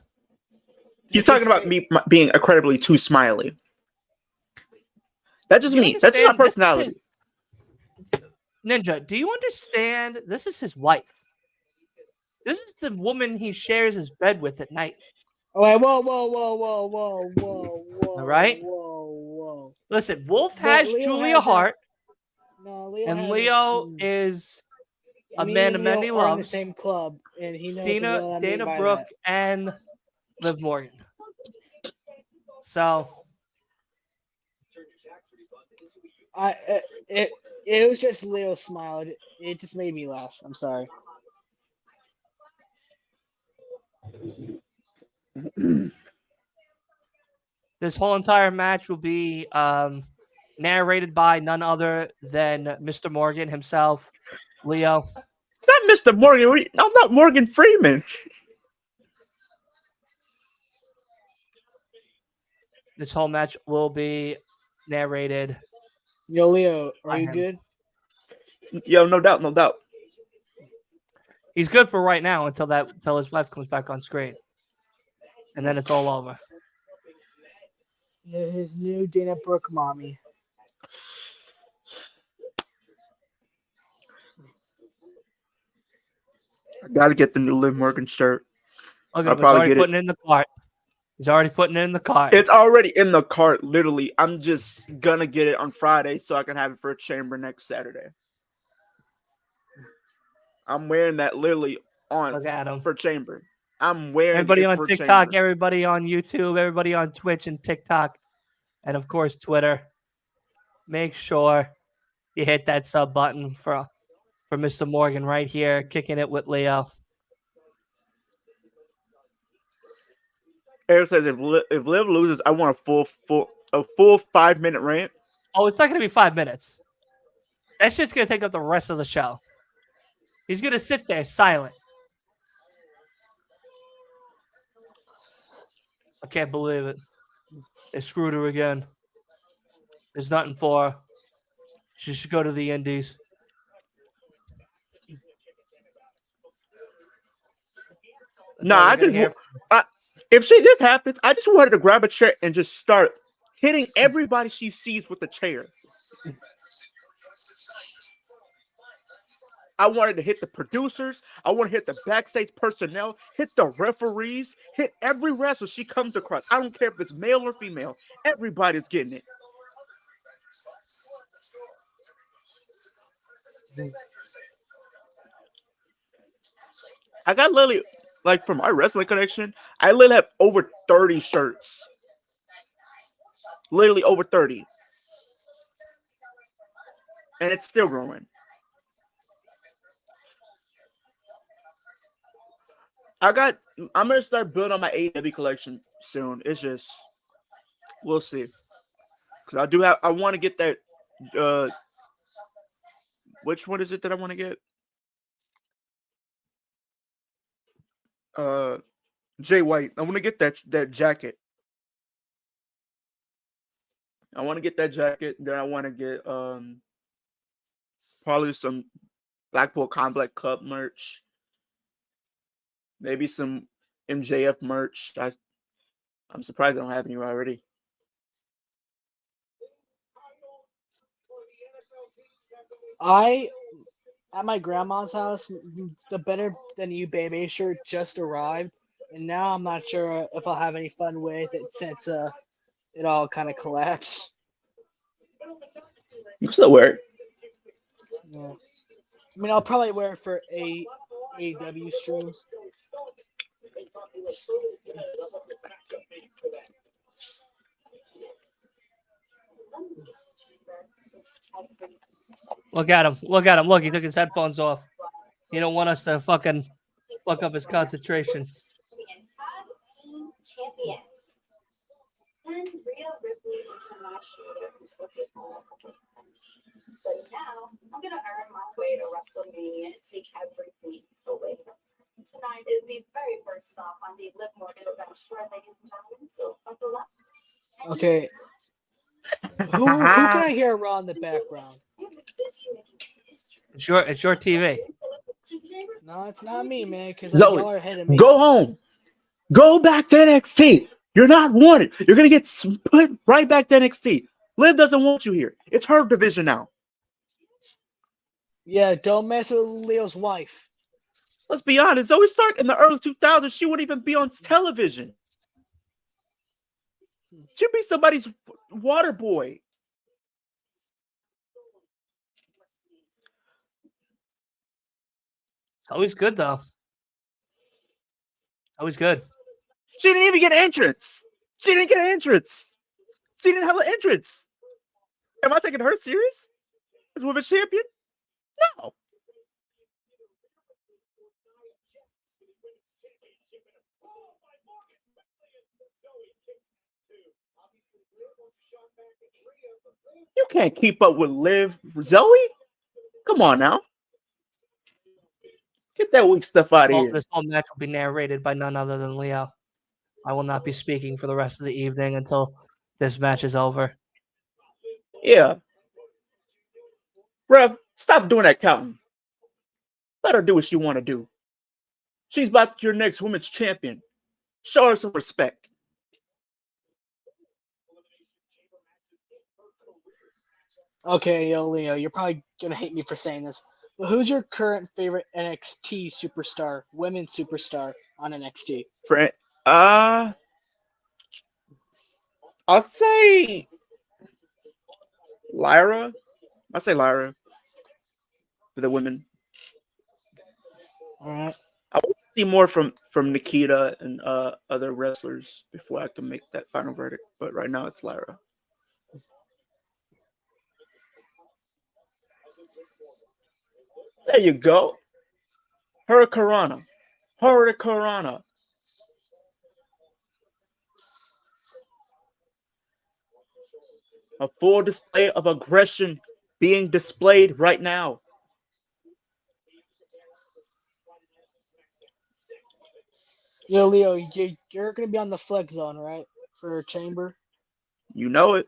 He's talking about me being incredibly too smiley. That's just me. That's my personality. Ninja, do you understand? This is his wife. This is the woman he shares his bed with at night. Oh, wait, whoa. All right? Whoa. Listen, Wolf But has Leo Julia hasn't- Hart, No, Leo and hasn't- Leo is a Me man and of Leo many are in the loves. same club, and he knows what I mean Dana by Brooke that. and Liv Morgan. So It was just Leo's smile. It just made me laugh. I'm sorry. this whole entire match will be narrated by none other than Mr. Morgan himself, Leo. Not Mr. Morgan. I'm not Morgan Freeman. This whole match will be narrated. Yo, Leo, are By you him. good? Yo, no doubt. He's good for right now until his wife comes back on screen, and then it's all over. Yeah, his new Dana Brooke mommy. I gotta get the new Liv Morgan shirt. Look at I'll him. He's probably already get it. putting it in the cart. He's already putting it in the cart. It's already in the cart, literally. I'm just gonna get it on Friday so I can have it for a chamber next Saturday. I'm wearing that literally on Look at him. for chamber. I'm wearing Everybody it on for TikTok, chamber. everybody on YouTube, everybody on Twitch and TikTok, and of course Twitter. Make sure you hit that sub button for Mr. Morgan right here, kicking it with Leo. Eric says if Liv loses, I want a full 5-minute rant. Oh, it's not going to be 5 minutes. That shit's going to take up the rest of the show. He's going to sit there silent. I can't believe it. They screwed her again. There's nothing for her. She should go to the Indies. No, I just if this happens, I just wanted to grab a chair and just start hitting everybody she sees with the chair. I wanted to hit the producers. I want to hit the backstage personnel, hit the referees, hit every wrestler she comes across. I don't care if it's male or female. Everybody's getting it. I got literally, like, from my wrestling connection, I literally have over 30 shirts. Literally over 30. And it's still growing. I'm going to start building on my AEW collection soon. It's just, we'll see. Because I want to get that, which one is it that I want to get? Jay White. I want to get that jacket. I want to get that jacket. Then I want to get probably some Blackpool Combat Cup merch. Maybe some MJF merch. I'm surprised I don't have any already. At my grandma's house, the Better Than You Baby shirt just arrived, and now I'm not sure if I'll have any fun with it since it all kind of collapsed. You can still wear it. Yeah. I mean, I'll probably wear it for AEW streams. Look at him. Look at him. Look, he took his headphones off. He don't want us to fucking fuck up his concentration. Champion. And Rhea Ripley International. But now I'm gonna earn my way to WrestleMania and take everything away. Tonight is the very first stop on the Liv Morgan adventure, ladies and gentlemen. So buckle up. Okay. Who can I hear around in the background? It's your TV. No, it's not me, man, because Zoe, y'all are ahead of me. go home. Go back to NXT. You're not wanted. You're going to get put right back to NXT. Liv doesn't want you here. It's her division now. Yeah, don't mess with Leo's wife. Let's be honest. Zoe Stark in the early 2000s, she wouldn't even be on television. She'd be somebody's water boy. It's always good, though. It's always good. She didn't even get an entrance. She didn't get an entrance. She didn't have an entrance. Am I taking her serious as women's champion? No. You can't keep up with Liv. Zoe? Come on now. Get that weak stuff out of here. This whole match will be narrated by none other than Leo. I will not be speaking for the rest of the evening until this match is over. Yeah. Bruh, stop doing that counting. Let her do what she want to do. She's about your next women's champion. Show her some respect. Okay, yo, Leo, you're probably gonna hate me for saying this, but who's your current favorite NXT superstar, women's superstar on NXT? Friend, I'll say Lyra. I'll say Lyra for the women. All right. I want to see more from Nikita and other wrestlers before I can make that final verdict. But right now, it's Lyra. There you go. Hurricanrana. Hurricanrana. A full display of aggression being displayed right now. Yo, Leo, you're gonna be on the Flex Zone, right, for Chamber? You know it.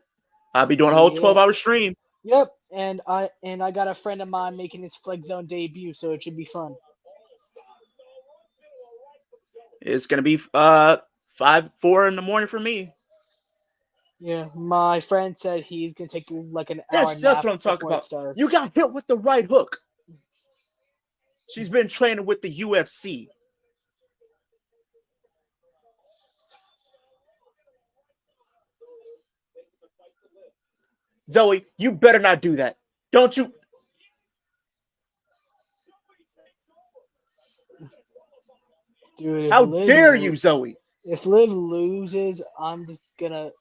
I'll be doing a whole 12-hour stream. Yep, and I got a friend of mine making his Flex Zone debut, so it should be fun. It's gonna be 4 in the morning for me. Yeah, my friend said he's gonna take like an hour. That's what I'm talking about. You got hit with the right hook. She's been training with the UFC. Zoe, you better not do that. Don't you? Dude, how dare you, Zoe? If Liv loses, I'm just gonna.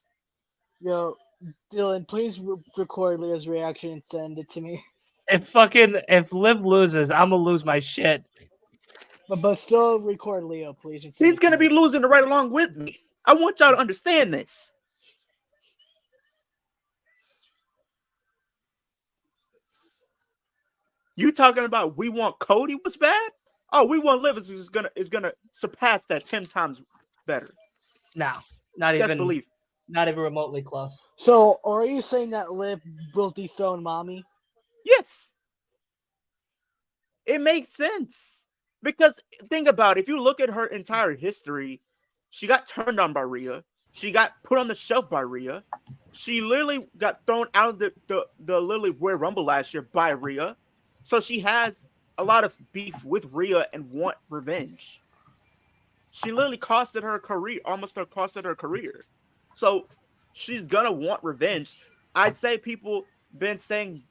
Yo, Dylan, please record Leo's reaction and send it to me. If Liv loses, I'm gonna lose my shit. But still record Leo, please. He's gonna be losing right along with me. I want y'all to understand this. You talking about we want Cody was bad? Oh, we want Liv is gonna surpass that 10 times better. No, not even believe. Not even remotely close. So, are you saying that Liv will dethrone Mommy? Yes. It makes sense. Because think about it, if you look at her entire history, she got turned on by Rhea. She got put on the shelf by Rhea. She literally got thrown out of the literally Royal Rumble last year by Rhea. So she has a lot of beef with Rhea and want revenge. She literally costed her career, almost costed her career. So she's gonna want revenge. I'd say people been saying,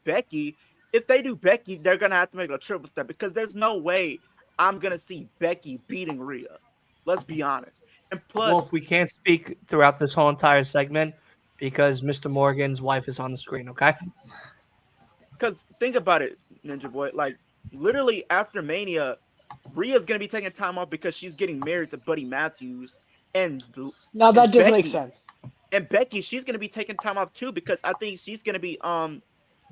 Becky. If they do Becky, they're gonna have to make a triple threat because there's no way I'm gonna see Becky beating Rhea. Let's be honest. And plus, Wolf, we can't speak throughout this whole entire segment because Mr. Morgan's wife is on the screen, okay? because think about it, Ninja Boy. Like literally after Mania, Rhea's gonna be taking time off because she's getting married to Buddy Matthews, and Now that and does make Becky- sense. And Becky, she's gonna be taking time off too because I think she's gonna be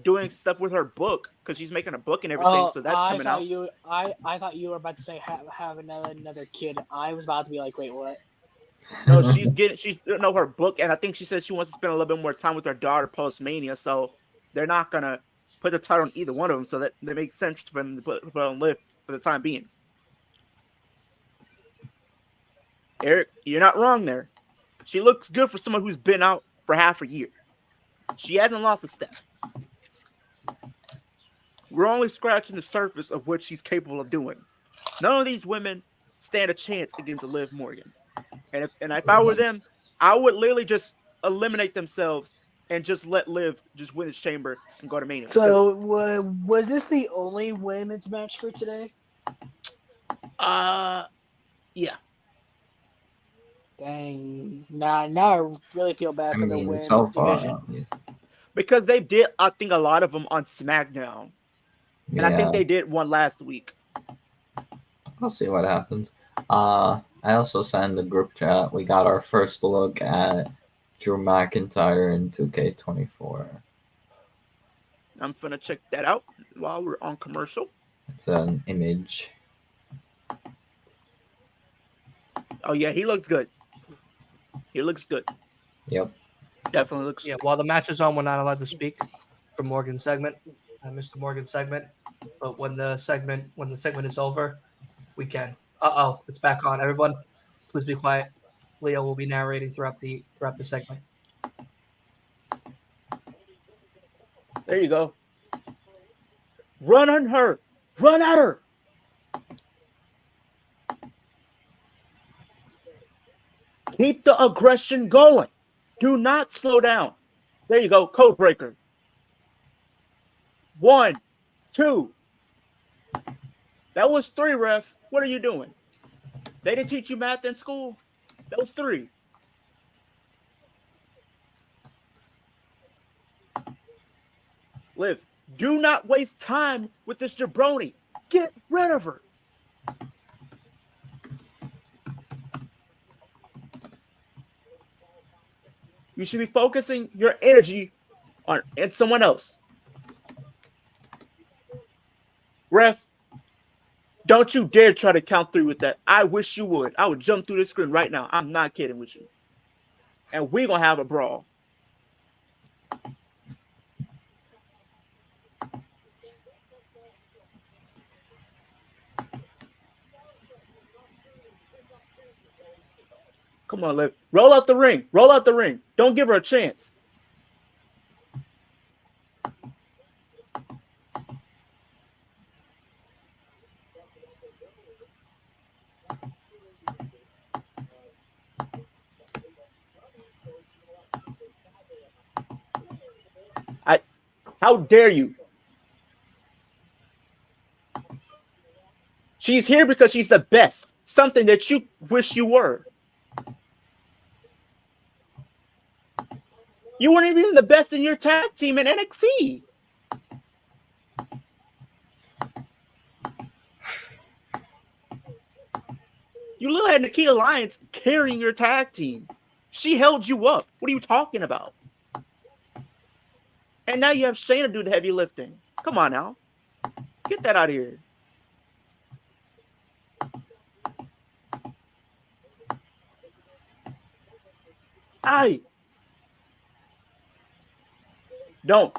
doing stuff with her book because she's making a book and everything. Oh, So that's I coming thought out. I thought you were about to say have another kid. I was about to be like, wait, what? No, her book, and I think she says she wants to spend a little bit more time with her daughter post Mania. So they're not gonna put the title on either one of them. So that makes sense for them to put on Liv for the time being. Eric, you're not wrong there. She looks good for someone who's been out for half a year. She hasn't lost a step. We're only scratching the surface of what she's capable of doing. None of these women stand a chance against Liv Morgan. And if I were them, I would literally just eliminate themselves and just let Liv just win this chamber and go to Mania. So was this the only women's match for today? Yeah. Dang. Now I really feel bad for the women's so far, division. at least. Because they did, I think, a lot of them on SmackDown. And I think Yeah. they did one last week. We'll see what happens. I also sent the group chat. We got our first look at Drew McIntyre in 2K24. I'm going to check that out while we're on commercial. It's an image. Oh, yeah, he looks good. He looks good. Yep. Definitely looks Yeah, good. while the match is on, we're not allowed to speak for Morgan's segment, Mr. Morgan's segment. But when the segment is over, we can. It's back on. Everyone, please be quiet. Leo will be narrating throughout the segment. There you go. Run on her. Run at her. Keep the aggression going. Do not slow down. There you go. Code breaker. 1, 2. That was 3, ref. What are you doing? They didn't teach you math in school? That was 3. Liv, do not waste time with this jabroni. Get rid of her. You should be focusing your energy on someone else. Ref, don't you dare try to count 3 with that. I wish you would. I would jump through the screen right now. I'm not kidding with you. And we're going to have a brawl. Come on, Liv. Roll out the ring. Roll out the ring. Don't give her a chance. How dare you? She's here because she's the best. Something that you wish you were. You weren't even the best in your tag team in NXT. You literally had Nikita Lyons carrying your tag team. She held you up. What are you talking about? And now you have Shayna do the heavy lifting. Come on now. Get that out of here. Aye. Don't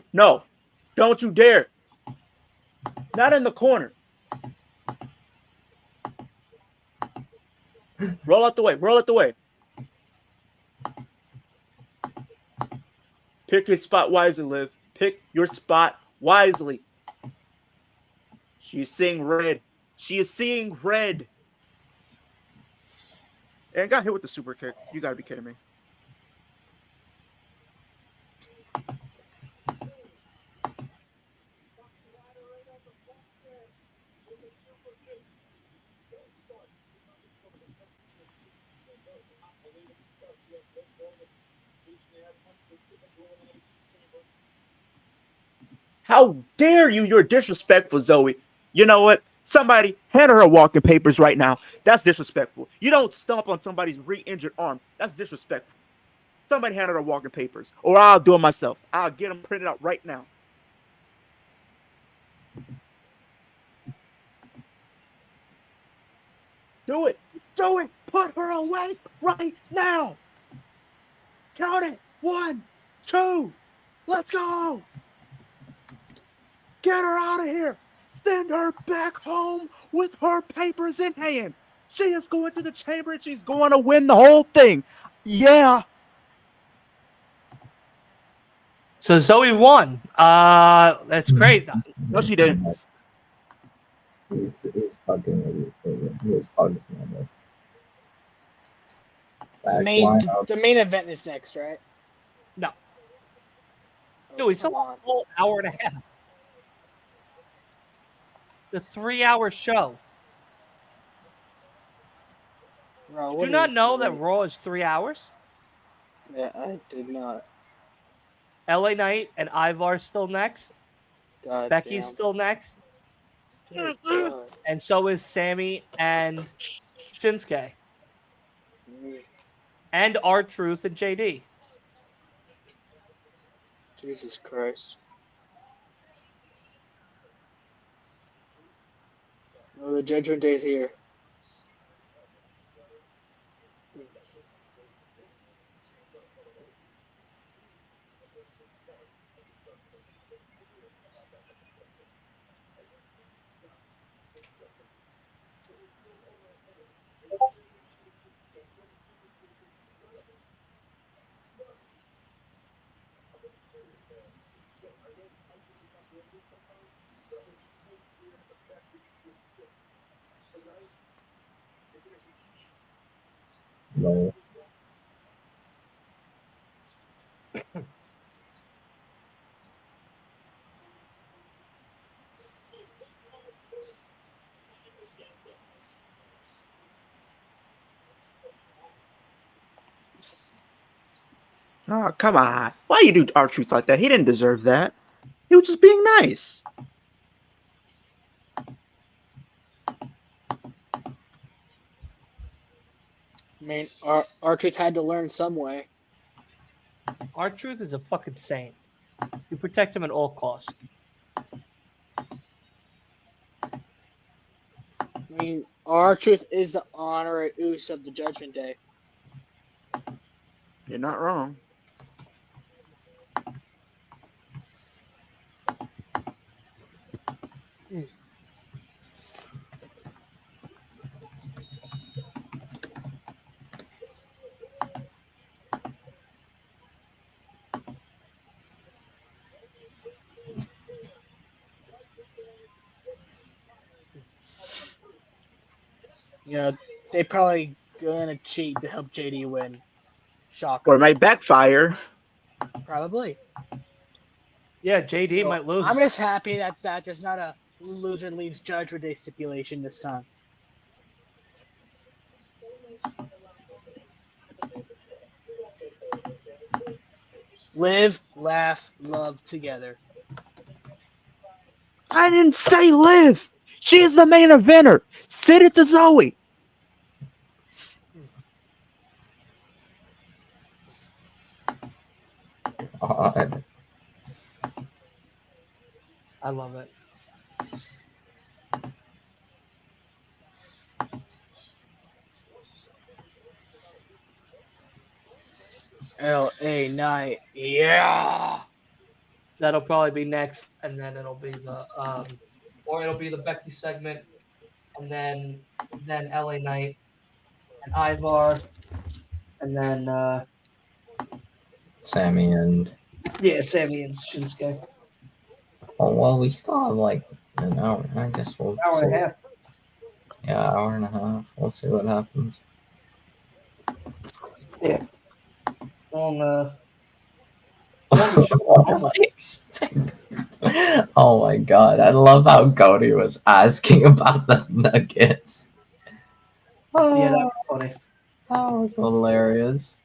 you dare. Not in the corner. Roll out the way. Roll out the way. Pick your spot wisely, Liv. Pick your spot wisely. She's seeing red. She is seeing red. And got hit with the super kick. You gotta be kidding me. How dare you? You're disrespectful, Zoe. You know what? Somebody hand her walking papers right now. That's disrespectful. You don't stomp on somebody's re-injured arm. That's disrespectful. Somebody hand her walking papers, or I'll do it myself. I'll get them printed out right now. Do it. Do it. Put her away right now. Count it. 1, 2. Let's go. Get her out of here. Send her back home with her papers in hand. She is going to the chamber and she's going to win the whole thing. Yeah. So Zoe won. That's great. No, she didn't. He's fucking he's fucking on this. The main event is next, right? No. Oh, Dude, it's a come on. whole hour and a half. The 3-hour show. Bro, Did what you are not know that doing? Raw is 3 hours? Yeah, I did not. LA Knight and Ivar still next. God Becky's damn. still next. Dear God. And so is Sammy and Shinsuke. And R-Truth and JD. Jesus Christ. Oh, the Judgment Day is here. No. Oh, come on. Why you do R-Truth like that? He didn't deserve that. He was just being nice. I mean, R-Truth had to learn some way. R-Truth is a fucking saint. You protect him at all costs. I mean, R-Truth is the honorary Uce of the Judgment Day. You're not wrong. You know, they probably gonna cheat to help JD win. Shocker. Or it might backfire. Probably. Yeah, JD might lose. I'm just happy that there's not a loser leaves Judgment Day stipulation this time. Live, laugh, love together. I didn't say Liv. She is the main eventer. Sit it to Zoe. God. I love it. LA Knight. Yeah. That'll probably be next, and then it'll be the or it'll be the Becky segment, and then LA Knight and Ivar, and then Sammy and Sammy and Shinsuke. oh well, we still have like an hour. I guess we'll Hour and a see. half. Yeah, hour and a half. We'll see what happens. Yeah. On What am I expecting? Oh my god, I love how Cody was asking about the Nuggets. yeah, that Oh, was funny. that was hilarious.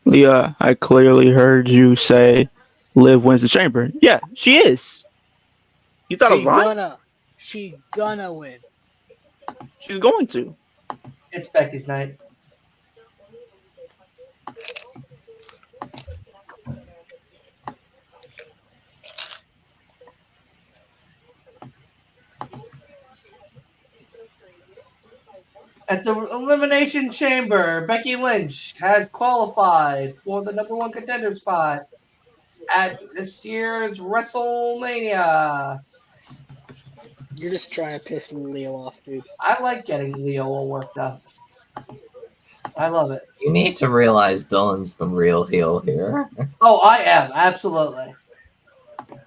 Leah, I clearly heard you say Liv wins the chamber. Yeah, she is. You thought I was lying? She gonna win. She's going to. It's Becky's night. At the Elimination Chamber, Becky Lynch has qualified for the #1 contender spot at this year's WrestleMania. You're just trying to piss Leo off, dude. I like getting Leo all worked up. I love it. You need to realize Dylan's the real heel here. Oh, I am. Absolutely.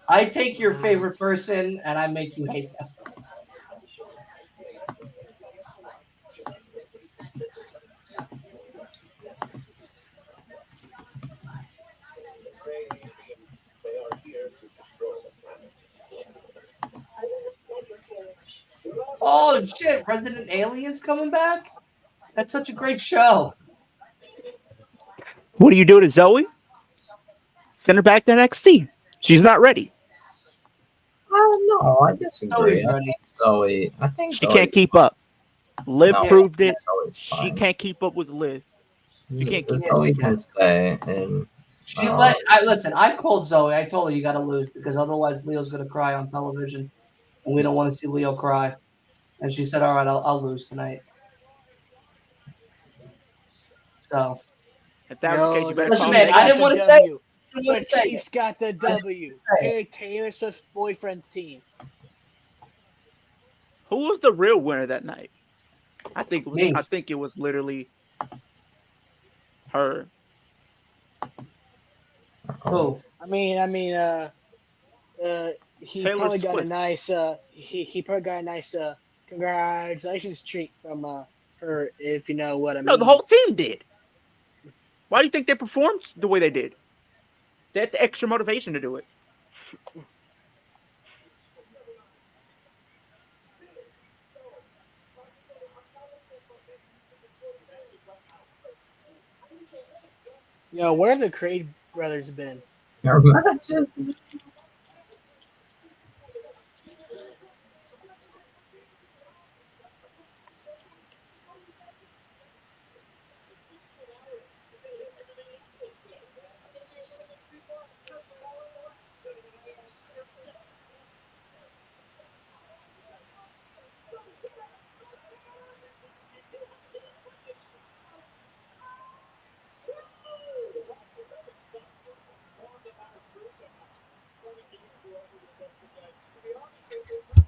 I take your favorite person and I make you hate them. Oh, shit. Resident Alien's coming back? That's such a great show. What do you do to Zoe? Send her back to NXT. She's not ready. No, I disagree. Zoe's ready. I think She Zoe's can't keep up. Liv No, proved it. Zoe's She fine. can't keep up with Liv. She can't keep up. Zoe can stay. And Listen, I called Zoe. I told her you got to lose because otherwise Leo's going to cry on television. And we don't want to see Leo cry. And she said, all right, I'll lose tonight. So. If that was the case, you better Listen, call man, me. I didn't want to say. The Chiefs got the W. Taylor Swift's boyfriend's team. Who was the real winner that night? I think it was. Me. I think it was literally her. Oh. I mean, he Taylor probably got Swift. a nice he probably got a nice congratulations treat from her, if you know what I mean. No, the whole team did. Why do you think they performed the way they did? They had the extra motivation to do it. Yo, where have the Craig brothers been? your matches.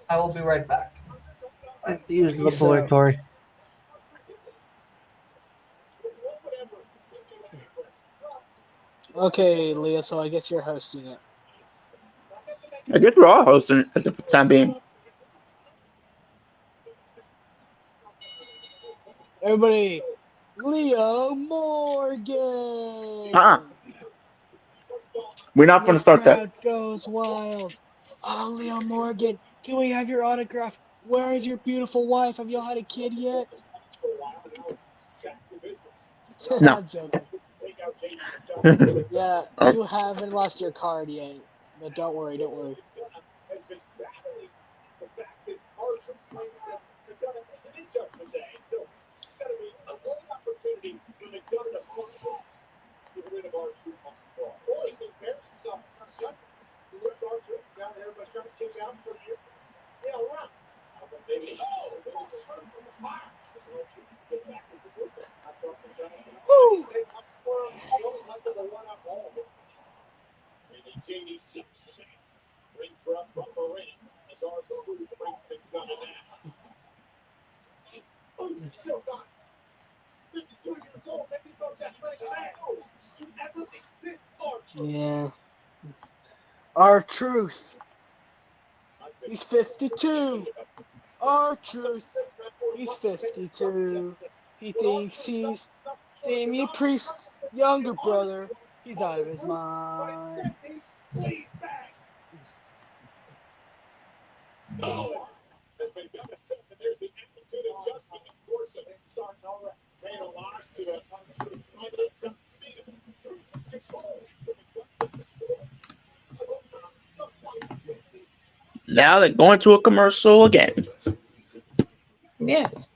I will be right back. I have to use the Peace out. laboratory. Okay, Leah, so I guess you're hosting it. I guess we're all hosting it at the time being. Everybody, Leo Morgan. We're not going to start that. Crowd goes wild. Oh, Leo Morgan, can we have your autograph? Where is your beautiful wife? Have y'all had a kid yet? No. I'm joking. Oh. Yeah, you haven't lost your card yet. But don't worry, don't worry. Woo! Yeah. R-Truth. He's 52. R-Truth. He's 52. He thinks he's Damian Priest's younger brother. He's out of his mind. Now they're going to a commercial again. Yes.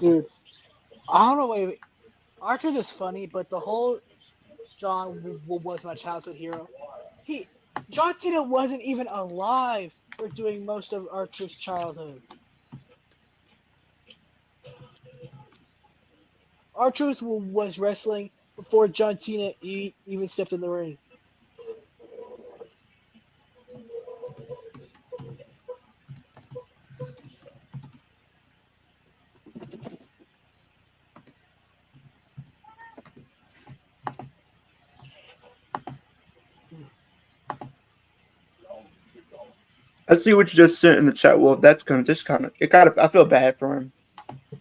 Dude, I don't know. Wait. R-Truth is funny, but the whole John was my childhood hero. John Cena wasn't even alive for doing most of R-Truth's childhood. R-Truth was wrestling before John Cena even stepped in the ring. I see what you just sent in the chat, Wolf. That's kind of, I feel bad for him.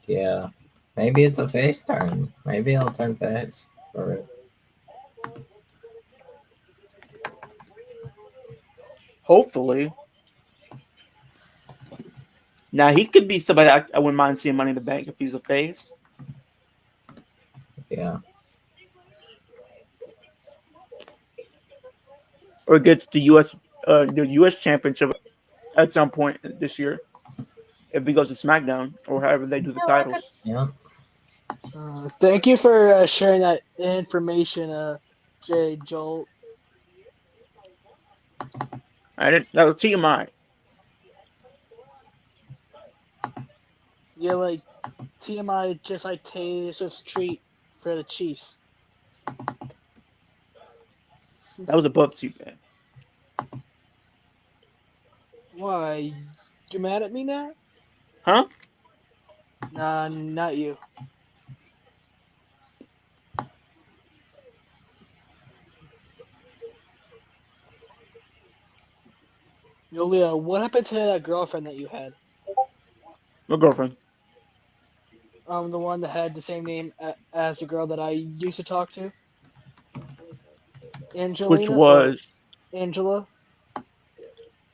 Yeah. Maybe it's a face turn. Maybe I'll turn face for it. Hopefully. Now, he could be somebody I wouldn't mind seeing Money in the Bank if he's a face. Yeah. Or gets the U.S. championship at some point this year. If he goes to SmackDown or however they do the titles. Yeah. Thank you for sharing that information, Jay Joel. That was TMI. Yeah, like TMI, just like Taylor Swift's treat for the Chiefs. That was above TMI. Why? You mad at me now? Huh? Nah, not you. Yulia, what happened to that girlfriend that you had? My girlfriend. The one that had the same name as the girl that I used to talk to? Angelina? Which was... Angela?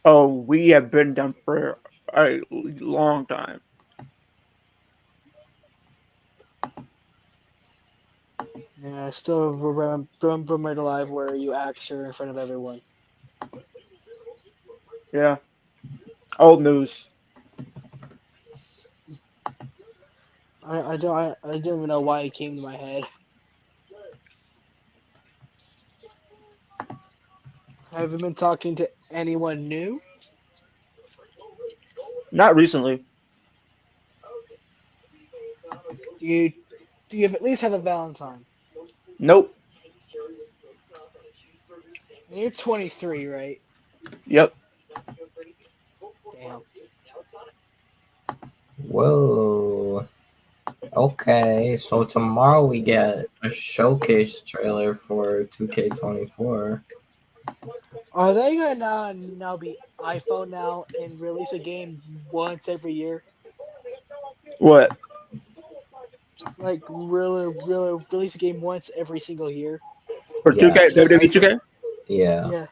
Oh, we have been done for a long time. Yeah, I still remember the live where you asked her in front of everyone. Yeah. Old news. I don't even know why it came to my head. Have you been talking to anyone new? Not recently. Do you at least have a Valentine? Nope. And you're 23, right? Yep. Damn. Whoa. Okay, so tomorrow we get a showcase trailer for 2K24. Are they gonna now be iPhone now and release a game once every year? What? Like really release a game once every single year? For Yeah. 2K, WWE 2K? Yeah. Yeah.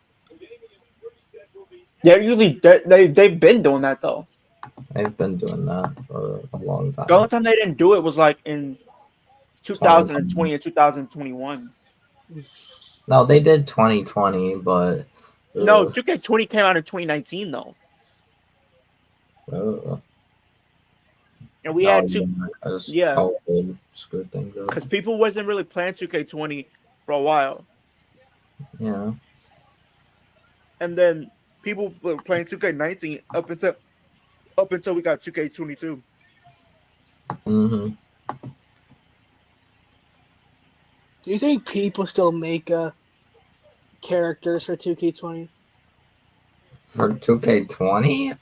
They're usually they've been doing that though. They've been doing that for a long The time. only time they didn't do it was like in 2020 and 2021. No, they did 2020, but No, 2K20 came out in 2019 though, and we had two. Yeah, COVID screwed things up. because people wasn't really playing 2K20 for a while, Yeah. and then people were playing 2K19 up until we got 2K22. Mm-hmm. Do you think people still make characters for 2K20? For 2K20,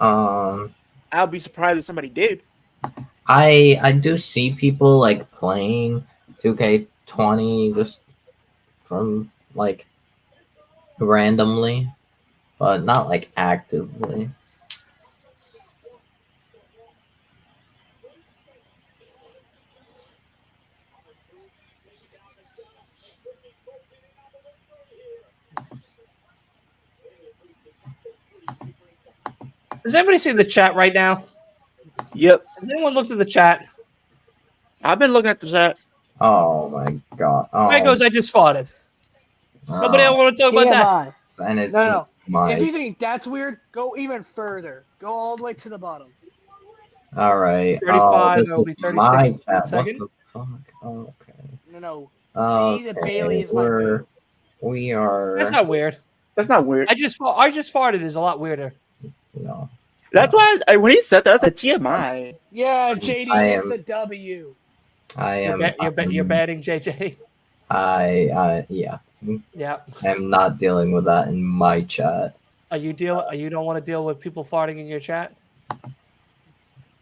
I'll be surprised if somebody did. I do see people like playing 2K20 just from like randomly, but not like actively. Does anybody see the chat right now? Yep. Has anyone looked at the chat? I've been looking at the chat. Oh my god. Oh, There goes, I just farted. Nobody else want to talk about that. TMI. And it's No. my. If you think that's weird, go even further. Go all the way to the bottom. All right. 35, This it'll was be my 36 chat. What second. the fuck? Oh, okay. No. Okay, See the Bailey is my boo. we are. That's not weird. That's not weird. I just farted is a lot weirder. No. That's why when he said that, that's a TMI. Yeah, JD I gets am- the W. I am. You're batting JJ. Yeah. Yeah. I'm not dealing with that in my chat. You don't want to deal with people farting in your chat?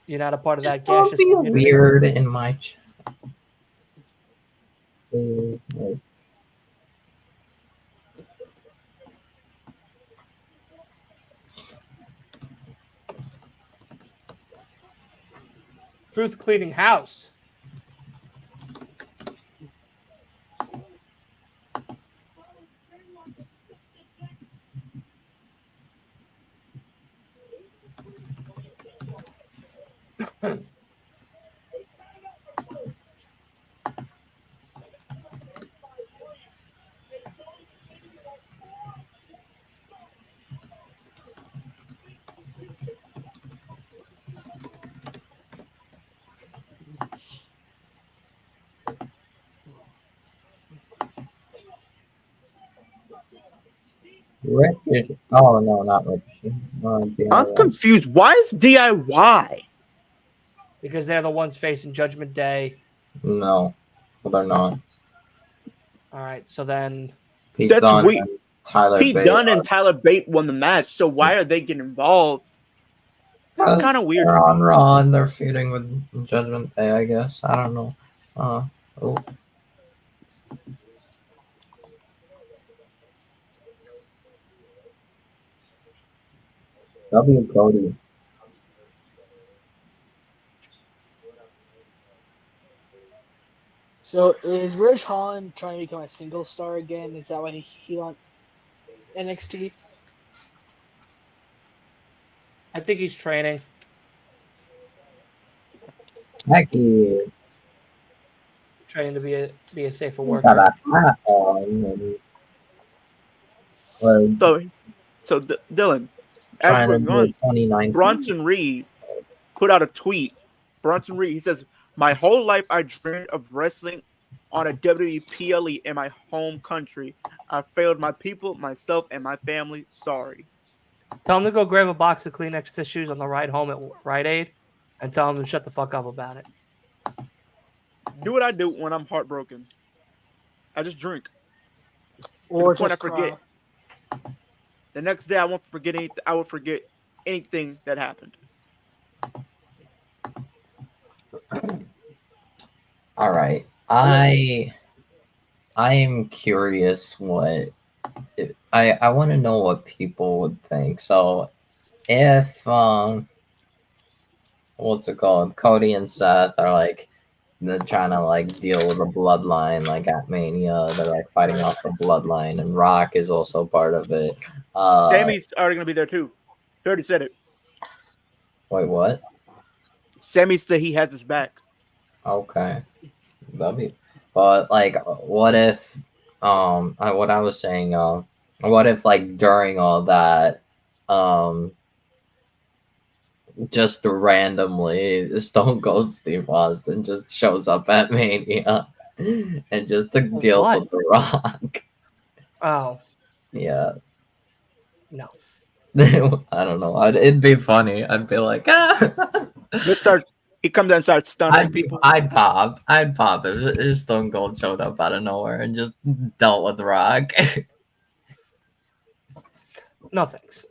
You're not a part of that Don't gaseous be community? weird in my chat. Please, like, Truth cleaning house. Rick. Oh no, not Rick. I'm confused. Why is DIY? Because they're the ones facing Judgment Day. No, well, they're not. All right, so then Pete That's Dunne weird. and Tyler Pete Bate Dunne are- and Tyler Bate won the match, so why are they getting involved? That's kind of weird. They're on Raw and they're feuding with Judgment Day, I guess. I don't know. Oh. W. Cody. So is Ridge Holland trying to become a single star again? Is that why he on NXT? I think he's training. Heck yeah. Training to be a safer Got worker. a hat on. And, So Dylan, as trying we're to do going, 2019. Bronson Reed put out a tweet. Bronson Reed, he says, "My whole life I dreamed of wrestling on a WWE PLE in my home country. I failed my people, myself, and my family. Sorry." Tell him to go grab a box of Kleenex tissues on the ride home at Rite Aid, and tell him to shut the fuck up about it. Do what I do when I'm heartbroken. I just drink. Or To the point just I forget. cry? The next day I won't forget anything. I will forget anything that happened. All right. I am curious what I want to know what people would think. So if what's it called? Cody and Seth are like they're trying to like deal with a bloodline like at Mania. They're like fighting off the bloodline, and Rock is also part of it. Sammy's already gonna be there too. He already said it. Wait, what? Sammy said he has his back. Okay, that'd be. But like, what if what I was saying what if like during all that just randomly Stone Cold Steve Austin just shows up at Mania and just deals What? with The Rock. Oh, Yeah. no. I don't know. It'd be funny. I'd be like, ah. Let's start. He comes out and starts stunning people. I'd pop if Stone Cold showed up out of nowhere and just dealt with The Rock. No thanks.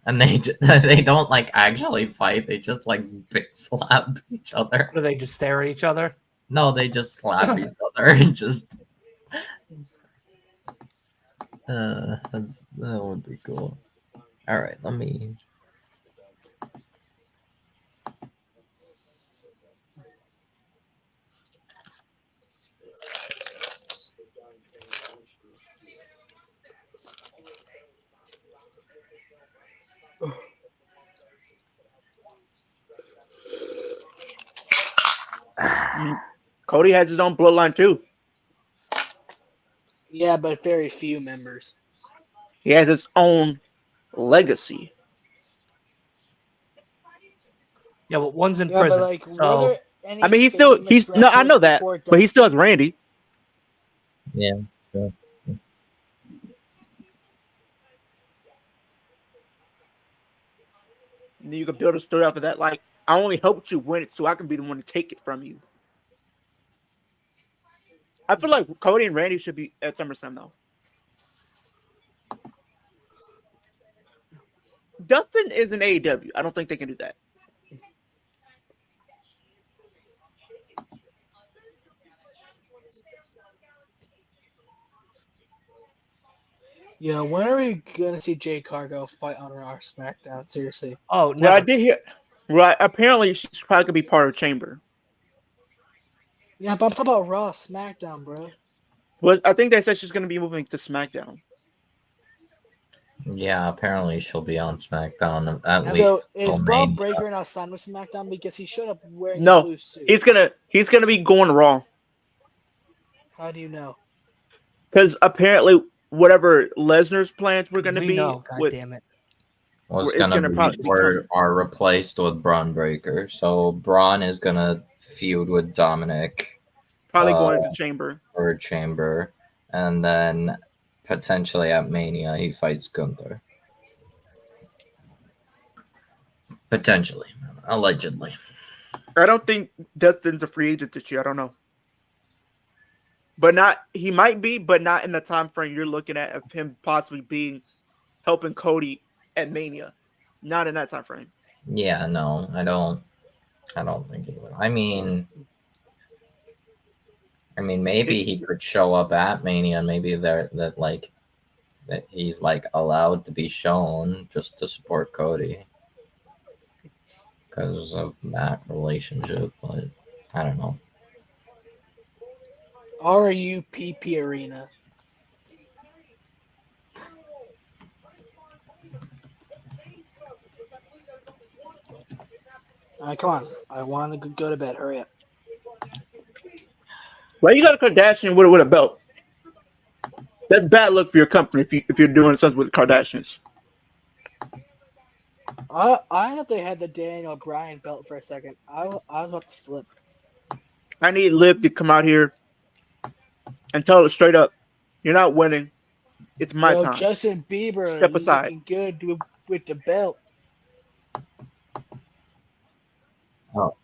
And they don't like actually fight. They just like bit slap each other. Do they just stare at each other? No, they just slap each other and just. That would be cool. All right, let me. Cody has his own bloodline too. Yeah, but very few members. He has his own legacy. Yeah, but one's in Yeah, prison. but like, so were there any I mean, he's famous no, I know wrestlers that, before but he still has Randy. Yeah, sure. And then you can build a story off of that. Like, I only helped you win it so I can be the one to take it from you. I feel like Cody and Randy should be at SummerSlam though. Dustin is an AEW. I don't think they can do that. Yeah, when are we gonna see Jay Cargo fight on Raw or SmackDown? Seriously. Oh, never. Well, I did hear. Right, apparently she's probably gonna be part of Chamber. Yeah, but I'm talking about Raw, SmackDown, bro. Well, I think they said she's gonna be moving to SmackDown. Yeah, apparently she'll be on SmackDown at least. So is till Braun Mania. Breaker now signed with SmackDown because he showed up wearing a No, blue suit? he's gonna be going Raw How do you know? because apparently whatever Lesnar's plans were gonna We be know, God with damn it. Was it's gonna gonna be probably or become- are replaced with Braun Breaker. So Braun is gonna feud with Dominic probably going into Chamber. for Chamber, and then potentially at Mania he fights Gunther. Potentially, allegedly. I don't think Dustin's a free agent this year. I don't know. But he might be, but not in the time frame you're looking at of him possibly helping Cody at Mania. Not in that time frame. Yeah, no, I don't think he will. I mean, maybe he could show up at Mania. Maybe that he's like allowed to be shown just to support Cody because of that relationship. But I don't know. RUPP Arena. Come on. I want to go to bed. Hurry up. Well, you got a Kardashian with a belt. That's bad luck for your company if you're doing something with the Kardashians. I thought they had the Daniel Bryan belt for a second. I was about to flip. I need Liv to come out here and tell it straight up. You're not winning. It's my time. Justin Bieber Step aside. looking good with the belt. Oh.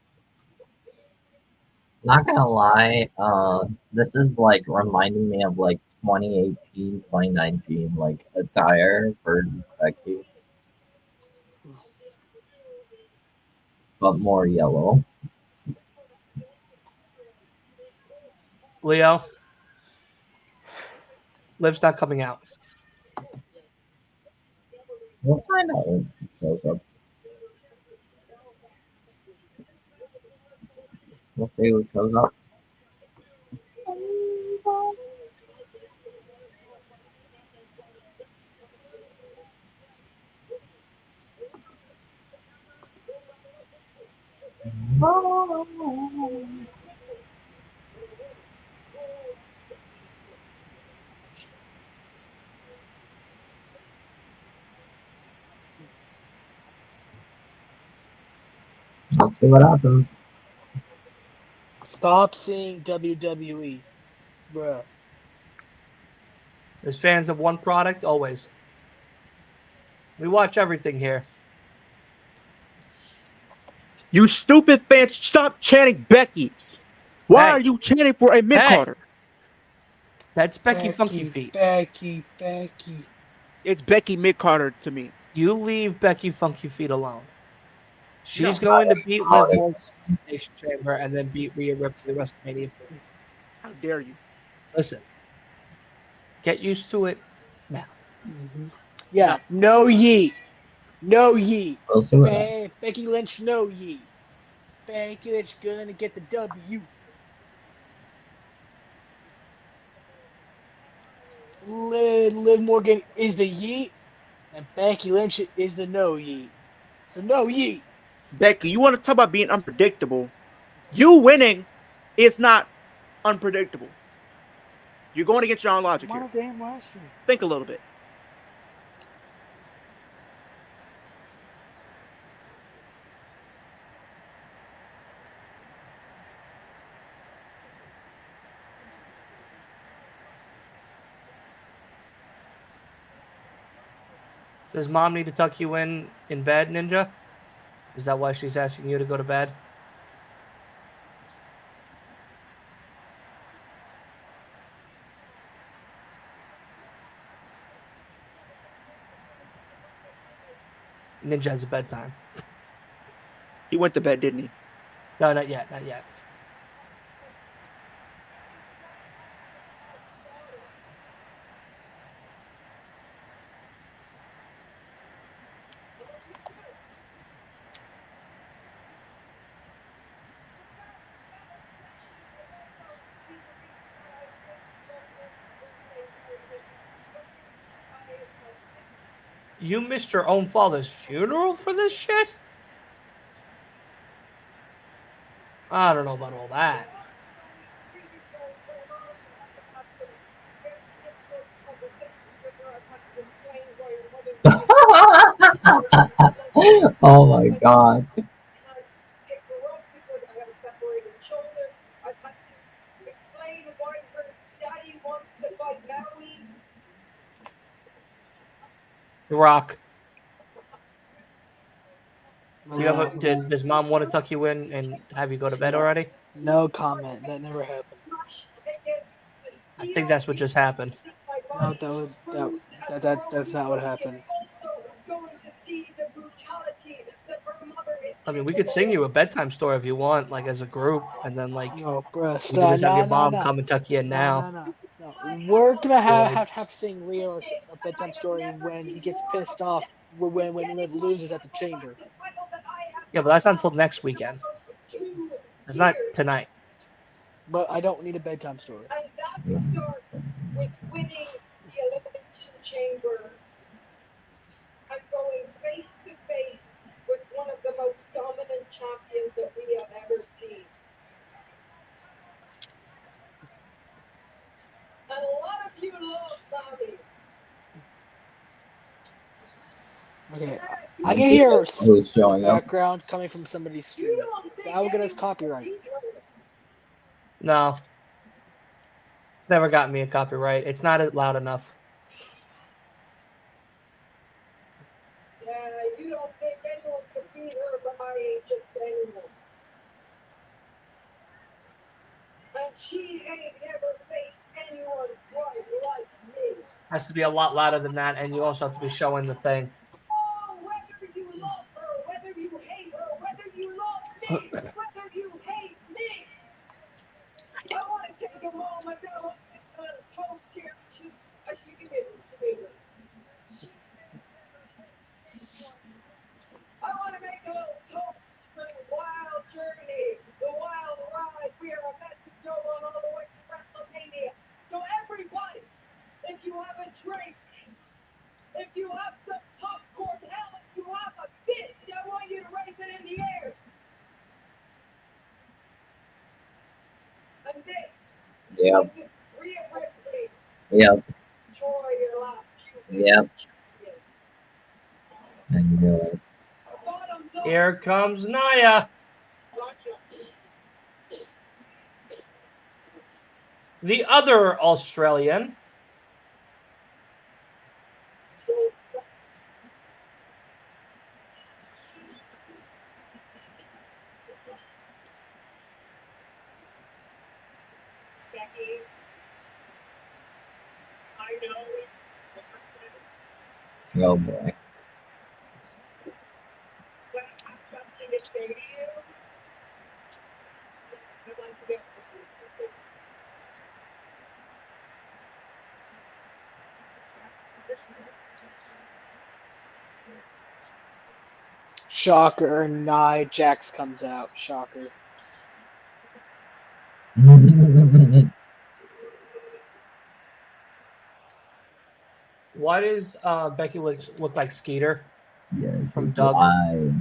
Not gonna lie, this is like reminding me of like 2018, 2019, like attire for Becky, but more yellow. Leo, Liv's not coming out. We'll find out when he shows up. We'll see who shows up. We'll see what happens. Stop seeing WWE, bruh. As fans of one product, always. We watch everything here. You stupid fans, stop chanting Becky. Why Hey. are you chanting for a mid-carder? That's Becky Funky Feet. Becky. It's Becky mid-carder to me. You leave Becky Funky Feet alone. She's No. going to beat Liv Alex. Morgan in the Elimination Chamber and then beat Rhea Ripley the WrestleMania. How dare you? Listen, get used to it now. Yeah, no yeet. No yeet. We'll see what happens. Becky Lynch, no yeet. Becky Lynch gonna get the W. Liv Morgan is the yeet, and Becky Lynch is the no yeet. So no yeet. Becky, you want to talk about being unpredictable? You winning is not unpredictable. You're going against your own logic I'm on here. a damn live stream. Think a little bit. Does mom need to tuck you in bed, Ninja? Is that why she's asking you to go to bed? Ninja has a bedtime. He went to bed, didn't he? No, not yet. Not yet. You missed your own father's funeral for this shit? I don't know about all that. Oh my god. The Rock. Do you have a, does mom want to tuck you in and have you go to bed already? No comment. That never happened. I think that's what just happened. No, that's not what happened. I mean, we could sing you a bedtime story if you want, like as a group, and then like No, bruh, you can stop. just have your No. mom come and tuck you in now. No. We're gonna have to sing Leo a bedtime story when he gets pissed off when Liv loses at the chamber. Yeah, but that's not until next weekend. It's not tonight. But I don't need a bedtime story. And that starts with winning the Elimination Chamber and going face to face with one of the most dominant champions that we have ever seen. And a lot of you love Bobby. Okay, I can hear Who's showing up? background coming from somebody's stream. That will get us copyright. No. Never got me a copyright. It's not loud enough. Yeah, you don't think anyone could beat her by just anyone. And she ain't ever faced anyone quite like me. Has to be a lot louder than that, and you also have to be showing the thing. Oh, whether you love her, whether you hate her, whether you love me, whether you hate me. I want to take a moment now and toast here to a Yep. Yep. Yep. And, Here comes Naya. The other Australian. oh boy. Shocker, Nia Jax comes out. Shocker. Why does Becky look like Skeeter Yeah, from Doug? why?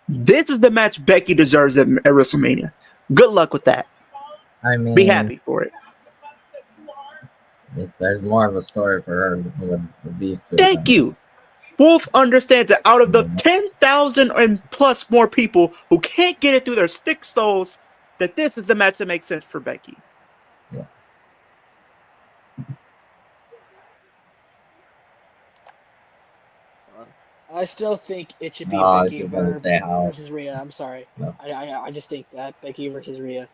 This is the match Becky deserves at WrestleMania. Good luck with that. I mean, Be happy for it. There's more of a story for her with these two. Thank you. Wolf understands that out of the 10,000 and plus more people who can't get it through their stick stalls, that this is the match that makes sense for Becky. Yeah. I still think it should be Oh, I Becky was gonna say how. versus Rhea. I'm sorry. No. I just think that Becky versus Rhea.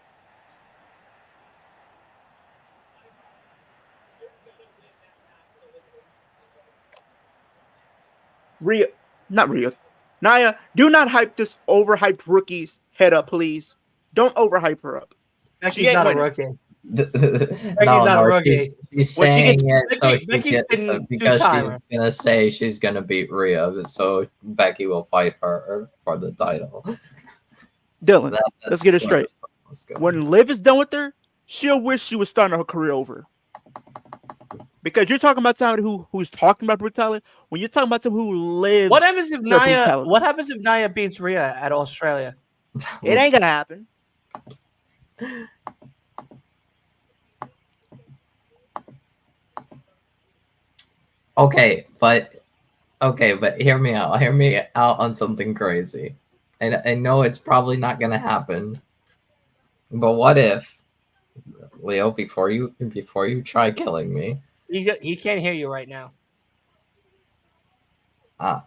Nia, do not hype this overhyped rookie's head up, please. Don't overhype her up. Becky's not a rookie. Becky's not a rookie. She's When she saying gets- it so Becky's been because two-timer. she's gonna say she's gonna beat Rhea, so Becky will fight her for the title. Dylan, let's get it straight. Let's go. When Liv is done with her, she'll wish she was starting her career over. Because you're talking about somebody who's talking about brutality. When you're talking about someone who lives, What happens if their Nia? brutality. What happens if Nia beats Rhea at Australia? It ain't gonna happen. Okay, but hear me out. Hear me out on something crazy. And I know it's probably not gonna happen. But what if, Leo, before you try killing me? He can't hear you right now.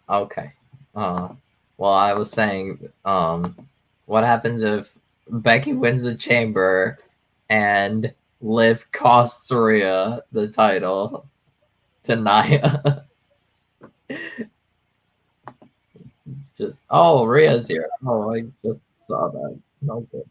Okay. Well, I was saying, what happens if Becky wins the chamber and Liv costs Rhea the title to Nia? Just Rhea's here. Oh, I just saw that. Okay.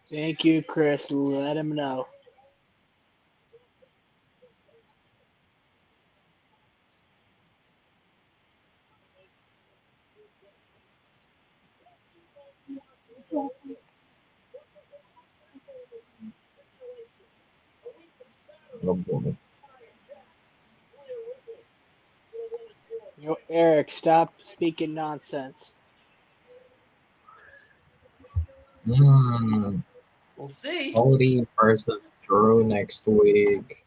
Thank you, Chris. Let him know. Oh, boy. Yo, Eric, stop speaking nonsense. We'll see. Cody versus Drew next week.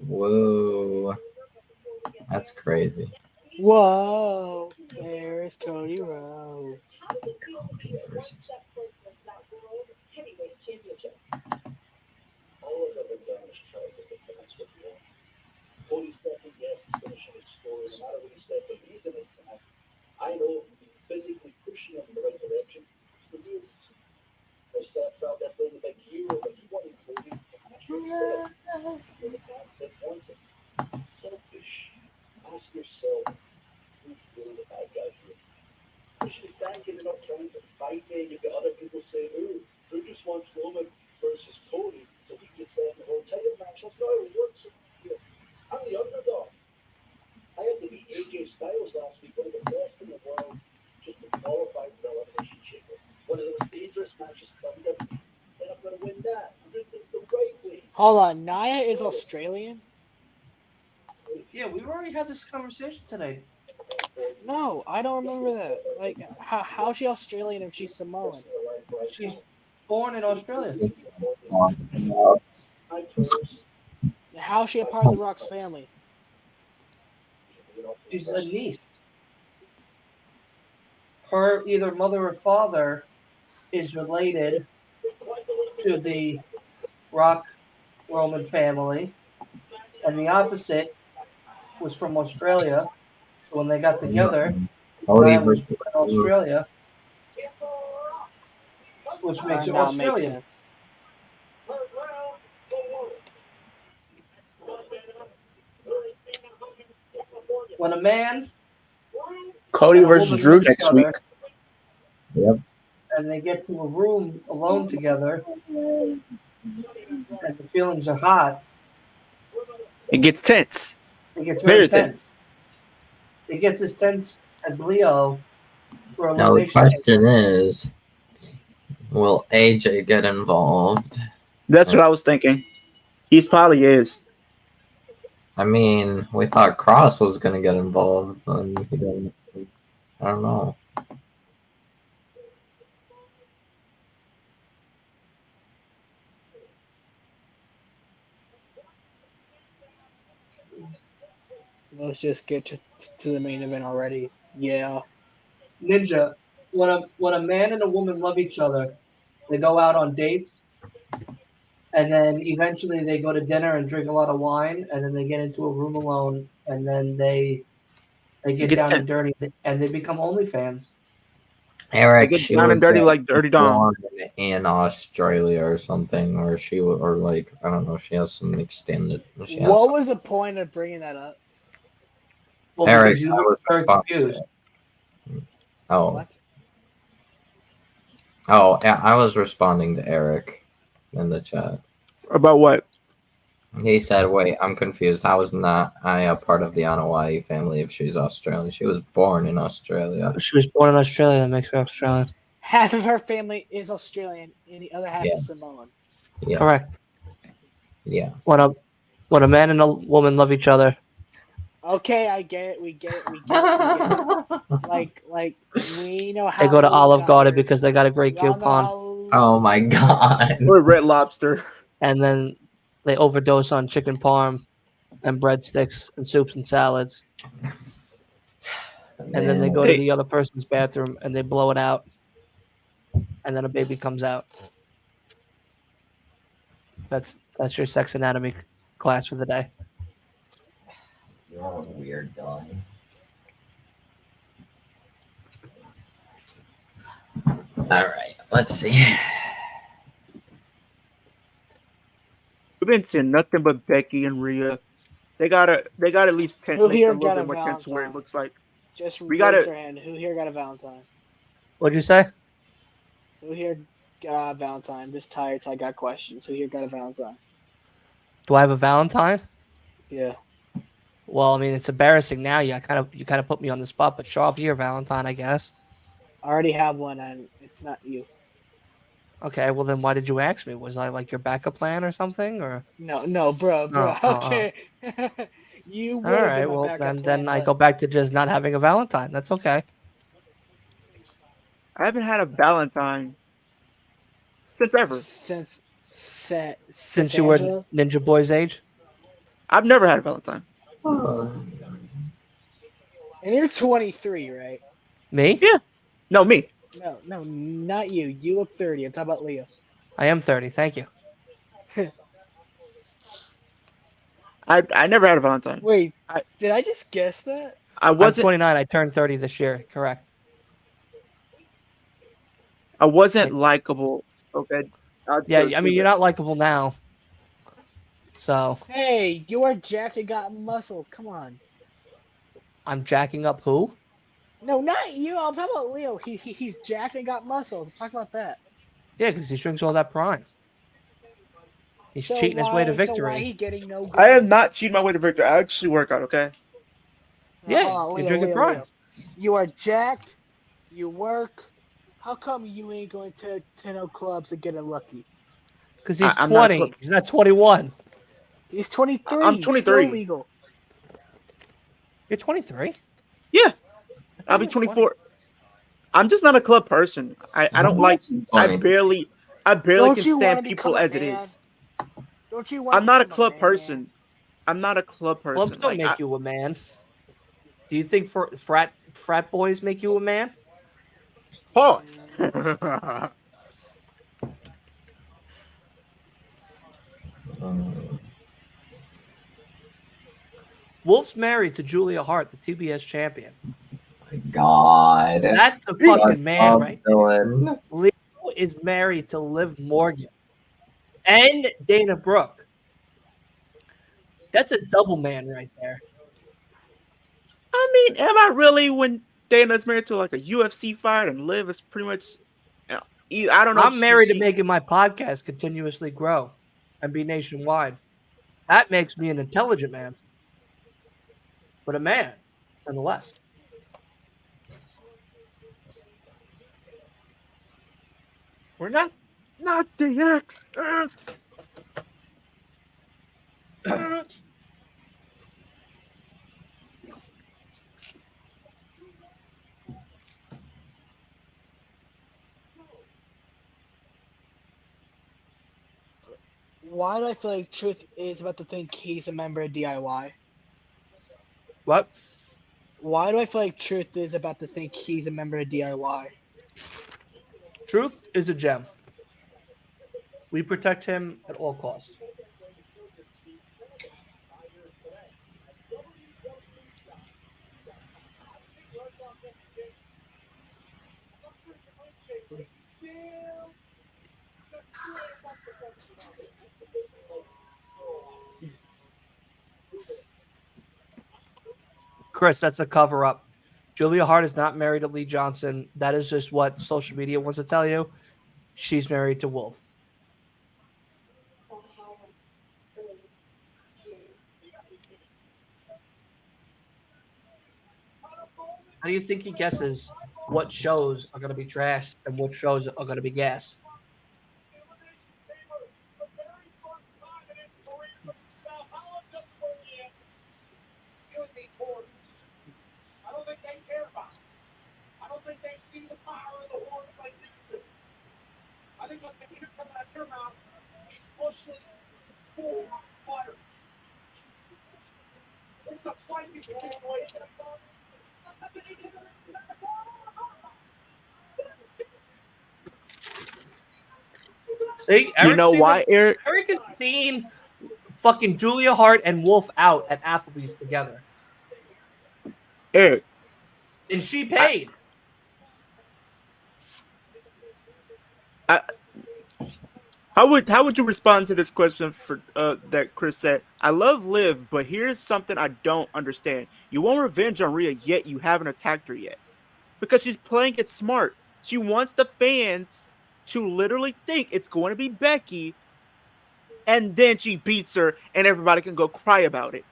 Whoa. That's crazy. Whoa, there's Cody Rhodes. Cody versus. All I've ever done is try to get the fans what they want. Cody said that yes, he's finishing his story. No matter what he said, the reason is tonight. I know physically pushing him in the right direction is the real reason. The sets out that build a big hero, but he wanted Cody to actually sell for the fans that want him. selfish. Ask yourself, who's really the bad guy here? You should be thanking you're not trying to fight me. You've got other people saying, "Oh, Drew just wants Roman versus Cody, so he can set the whole title match." That's not how it works. I'm the underdog. I had to beat AJ Styles last week, one of the best in the world, just to qualify for the Elimination Chamber. One of those dangerous matches coming up, and I'm going to win that. I'm doing things the right way. Hold on, Nia is Australian? Yeah, we've already had this conversation today. No, I don't remember that. Like, how is she Australian if she's Samoan? She's born in Australia. How is she a part of the Rock's family? She's a niece. Her either mother or father is related to the Rock Roman family, and the opposite was from Australia. So when they got together, Nia was born in Australia, which makes her Now Australian. makes sense. When a man Cody and a versus woman Drew love each next week. other, Yep. and they get to a room alone together, and the feelings are hot, It gets tense. it gets Very very tense. It gets as tense as Leo for Now the elimination. question is, will AJ get involved? That's what I was thinking. He probably is. I mean, we thought Cross was gonna get involved, and he didn't. I don't know. Let's just get to the main event already. Yeah. Ninja, when a man and a woman love each other, they go out on dates, and then eventually they go to dinner and drink a lot of wine, and then they get into a room alone, and then they get Get down tense. and dirty, and they become OnlyFans. Eric, They get she down and was dirty like Dirty Dom. born in Australia or something, or like I don't know. She has some extended. She has What was the point of bringing that up? Well, Eric, because you I look was very responding. confused. Oh, What? oh, yeah, I was responding to Eric in the chat. About what? He said, "Wait, I'm confused. How is not I a part of the Anawai family if she's Australian? She was born in Australia." She was born in Australia. That makes her Australian. Half of her family is Australian, and the other half Yeah. is Samoan. Yeah, Correct. yeah. When a man and a woman love each other, Okay, I get it. We get it. We get it. Like we know how they go to Olive that Garden works. because they got a great We all know coupon, how- Oh my god. Or Red Lobster. and then they overdose on chicken parm and breadsticks and soups and salads, and then they go to Hey. the other person's bathroom and they blow it out, and then a baby comes out. That's your sex anatomy class for the day. You're a weird guy. All right, let's see. We've been seeing nothing but Becky and Rhea. They got at least 10. Who Make it here a little got bit a more tense where it Valentine? looks like. Just We raise gotta- their hand. Who here got a Valentine? What'd you say? Who here got a Valentine? I'm just tired, so I got questions. Who here got a Valentine? Do I have a Valentine? Yeah. Well, I mean, it's embarrassing now. You kind of put me on the spot, but show up here, Valentine, I guess. I already have one, and it's not you. Okay, well then why did you ask me? Was I like your backup plan or something? Or No, bro. Okay. You would all have right, been my well backup then plan, I but go back to just not having a Valentine. That's okay. I haven't had a Valentine since ever. Since you were Angela? Ninja Boy's age. I've never had a Valentine. And you're 23, right? Me? Yeah. No, me. No, not you. You look 30. I'm talking about Leo. I am 30. Thank you. I never had a Valentine. Wait, I- did I just guess that? I I'm wasn't 29. I turned 30 this year. Correct. likable. Okay. Yeah, I mean you're not likable now. So Hey, you are jacked and got muscles. Come on. I'm jacking up who? No, not you. I'm talking about Leo. He's jacked and got muscles. I'm talking about that. Yeah, because he drinks all that prime. He's cheating his way to So why victory. he getting no I am growth? not cheating my way to victory. I actually work out, okay? Yeah, Hold on, you're Leo, drinking Leo, prime. Leo. You are jacked. You work. How come you ain't going to no clubs and getting lucky? Because he's I'm not a 20. club. He's not 21. He's 23. I'm 23. Still legal. You're 23? Yeah, I thought I'll you be were 20. 24. I'm just not a club person. I don't like. I barely Don't can you want to stand become people a as man? it is. Don't you want? I'm not a become club man, person. Man? I'm not a club Clubs person. don't Like make you a man. Do you think frat boys make you a man? pause. Wolf's married to Julia Hart, the TBS champion. My God. That's a Hey, fucking man right there. Dylan. Leo is married to Liv Morgan and Dana Brooke. That's a double man right there. I mean, am I really when Dana's married to like a UFC fight and Liv is pretty much? I don't know. I'm married to making my podcast continuously grow and be nationwide. That makes me an intelligent man, but a man nonetheless. We're not DX. Why do I feel like Truth is about to think he's a member of DIY? What? Why do I feel like Truth is about to think he's a member of DIY? Truth is a gem. We protect him at all costs. Chris, that's a cover up. Julia Hart is not married to Lee Johnson. That is just what social media wants to tell you. She's married to Wolf. How do you think he guesses what shows are going to be trash and what shows are going to be gas? I don't think they care about it. I don't think they see the power of the horns like you do. I think what they hear coming out of your mouth is mostly full water. It's a fight between boys. See, You know why, Eric? Eric has seen fucking Julia Hart and Wolf out at Applebee's together, Eric, and she paid. how would you respond to this question for that Chris said? I love Liv, but here's something I don't understand. You want revenge on Rhea, yet you haven't attacked her yet. Because she's playing it smart. She wants the fans to literally think it's going to be Becky, and then she beats her, and everybody can go cry about it.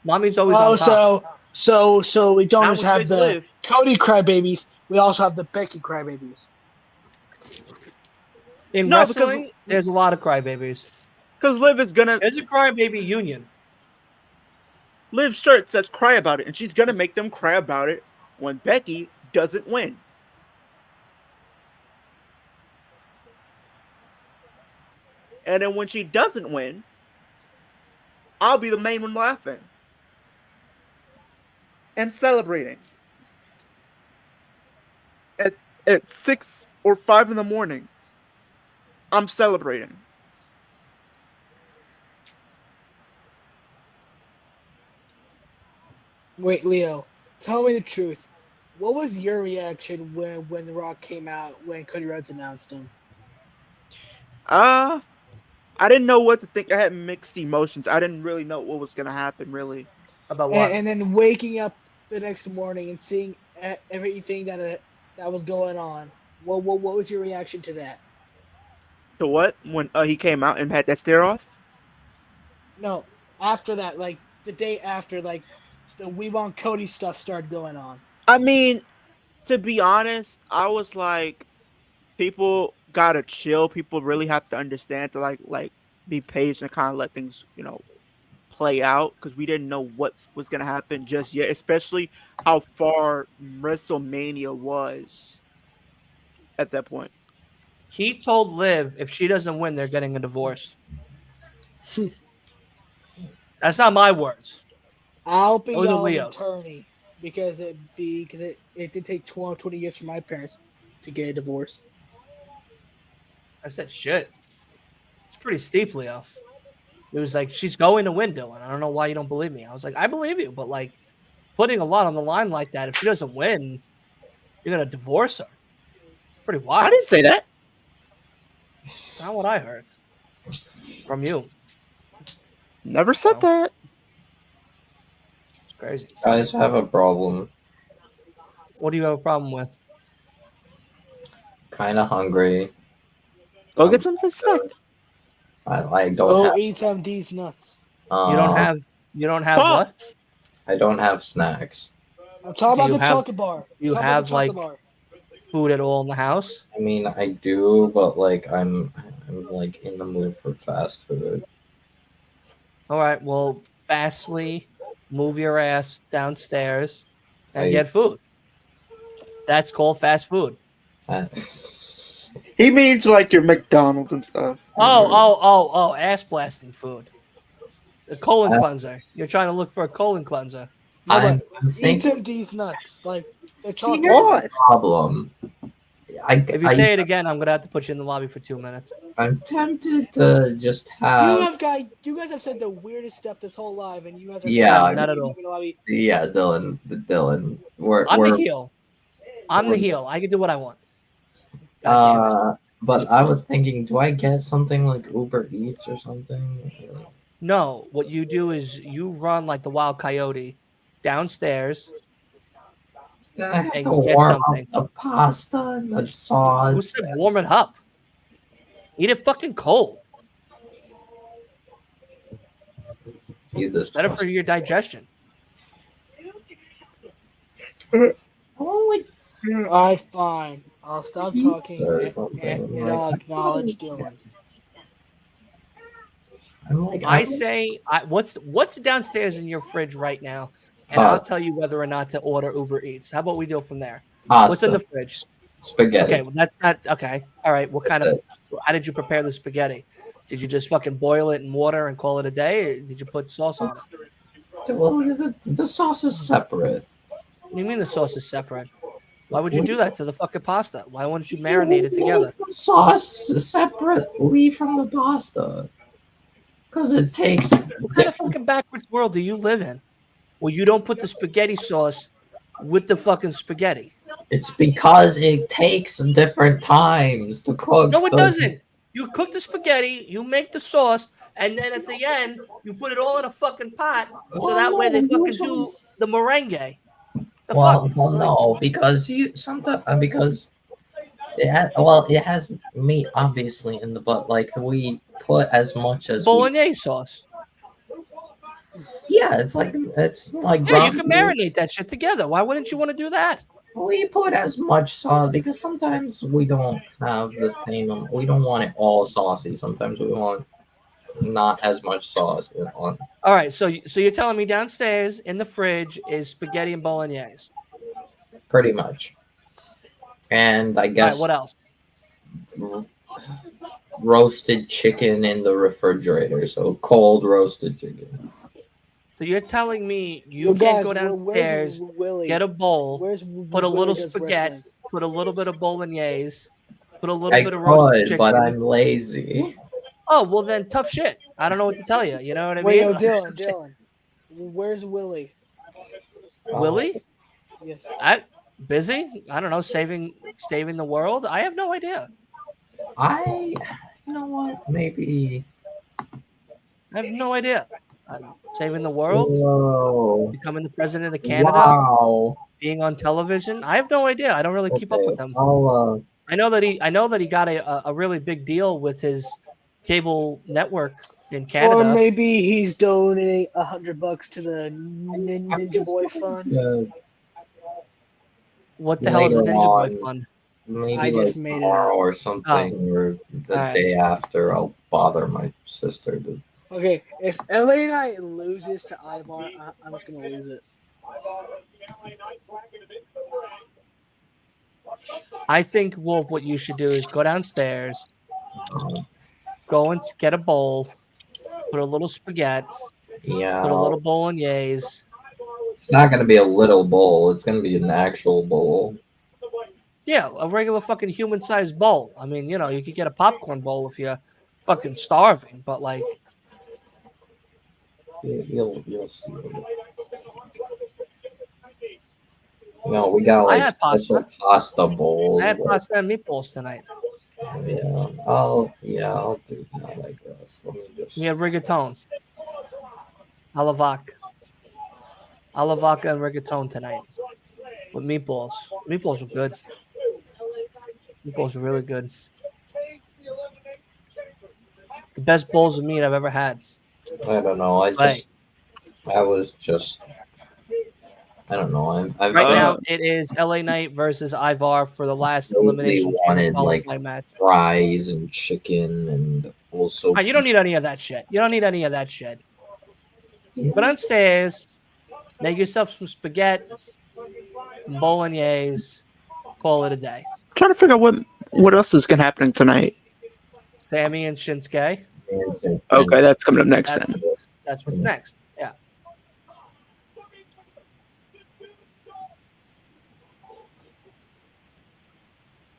Mommy's always on top. So we don't Not just when she have plays the Liv. Cody crybabies. We also have the Becky crybabies. In No, wrestling, there's a lot of crybabies. Because Liv is gonna There's a crybaby union. Liv's shirt says cry about it, and she's gonna make them cry about it when Becky doesn't win. And then when she doesn't win, I'll be the main one laughing and celebrating. At 6 or 5 in the morning, I'm celebrating. Wait, Leo, tell me the truth. What was your reaction when The Rock came out when Cody Rhodes announced him? I didn't know what to think. I had mixed emotions. I didn't really know what was gonna happen. Really. About what? And then waking up the next morning and seeing everything that was going on. What was your reaction to that? To what? When he came out and had that stare off? No, after that, like the day after, like the We Want Cody stuff started going on. I mean, to be honest, I was like, people gotta chill. People really have to understand to like be patient, kind of let things play out because we didn't know what was gonna happen just yet, especially how far WrestleMania was at that point. He told Liv if she doesn't win, they're getting a divorce. That's not my words. I'll be Those are y'all's Leo's. attorney because it did take 20 years for my parents to get a divorce. I said shit. It's pretty steep, Leo. It was like, she's going to win, Dylan. I don't know why you don't believe me. I was like, I believe you, but like putting a lot on the line like that, if she doesn't win, you're gonna divorce her. It's pretty wild. I didn't say that. Not what I heard from you. Never said that. It's crazy. Guys have a problem. What do you have a problem with? Kind of hungry. Go get something snack. I don't Go have. eat some these nuts. You don't have what? Pause. I don't have snacks. I'm talking Do about the you have- chocolate bar. do you Talking about have, the chocolate like- bar. Food at all in the house? I mean, I do, but like I'm like in the mood for fast food. All right. Well, fastly move your ass downstairs and I- get food. That's called fast food. I- He means like your McDonald's and stuff. Oh, ass blasting food. It's a colon Uh, cleanser. You're trying to look for a colon cleanser. No, I'm but eat thinking some these nuts. Like the See, chocolate here's bar. the problem. If you say it again, I'm gonna have to put you in the lobby for 2 minutes. I'm tempted to just You have. you guys have said the weirdest stuff this whole live, and you guys are Yeah, not at all. Yeah, Dylan. We're I'm the heel. I'm the we're- heel. I can do what I want. God damn it. But I was thinking, do I get something like Uber Eats or something? No, what you do is you run like the wild coyote downstairs. Then I have And to get warm something. up the pasta and the Who sauce. said warm it up? Eat it fucking cold. You this Better for your digestion. only Alright, fine. I'll stop Pizza talking or and something, I'll like- acknowledge Dylan. I'm like I say, what's downstairs in your fridge right now, and I'll tell you whether or not to order Uber Eats. How about we go from there? pasta, What's in the fridge? spaghetti. Okay, well that's not okay. All right, what kind of? How did you prepare the spaghetti? Did you just fucking boil it in water and call it a day, or did you put sauce on it? Well, the sauce is separate. What do you mean the sauce is separate? Why would you do that to the fucking pasta? Why wouldn't you marinate it together? The sauce is separately from the pasta. Because it takes. What kind of fucking backwards world do you live in? Well, you don't put the spaghetti sauce with the fucking spaghetti. It's because it takes different times to cook. No, it doesn't. You cook the spaghetti, you make the sauce, and then at the end, you put it all in a fucking pot, so that way they fucking do the merengue. The Well, fuck? no, because you sometimes because it has meat obviously in the but like we put as much as we, Bolognese sauce. yeah, it's like Yeah, you ground can meat. marinate that shit together. Why wouldn't you want to do that? We put as much sauce because sometimes we don't have the same. We don't want it all saucy. Sometimes we want not as much sauce on. All right, so you're telling me downstairs in the fridge is spaghetti and bolognese. Pretty much. And I All right, guess what else? roasted chicken in the refrigerator. So cold roasted chicken. So you're telling me you Well, can't guys, go downstairs, Where's Willie? get a bowl, Where's put a Willie little does spaghetti, wrestling? put a little bit of bolognese, put a little I bit of roasted could, chicken. but I'm lazy. Oh, well then tough shit. I don't know what to tell you. You know what I Wait, mean? no, Dylan. Where's Willie? Willie? Yes. Busy? I don't know, saving the world? I have no idea. You know what? Maybe I have no idea. Saving the world, Whoa. becoming the president of Canada, Wow. being on television. I have no idea. I don't really keep up with him. I'll, I know that he got a really big deal with his cable network in Canada. Or maybe he's donating $100 to the Ninja Boy Fund. What the hell is the later Ninja Boy on, Fund? maybe I like just made it tomorrow up. or something, or the Alright. day after, I'll bother my sister to. Okay, if LA Knight loses to Ivar, I'm just gonna lose it. I think, Wolf, what you should do is go downstairs, go and get a bowl, put a little spaghetti, Yeah. put a little bolognese. It's not gonna be a little bowl. It's gonna be an actual bowl. Yeah, a regular fucking human-sized bowl. I mean, you know, you could get a popcorn bowl if you're fucking starving, but like, You'll see. No, we got I like had special pasta bowls. I had pasta and meatballs tonight. Yeah, I'll do that, I guess. Let me just. We had rigatone, alavak and rigatone tonight with meatballs. Meatballs were good. Meatballs were really good. The best bowls of meat I've ever had. I don't know. I don't know. Right now, it is LA Knight versus Ivar for the last elimination wanted like match. fries and chicken and also. You don't need any of that shit. You don't need any of that shit. Go downstairs, make yourself some spaghetti, some bolognese, call it a day. I'm trying to figure out what else is gonna happen tonight. Sammy and Shinsuke. Okay, that's coming up next then. That's what's next. Yeah.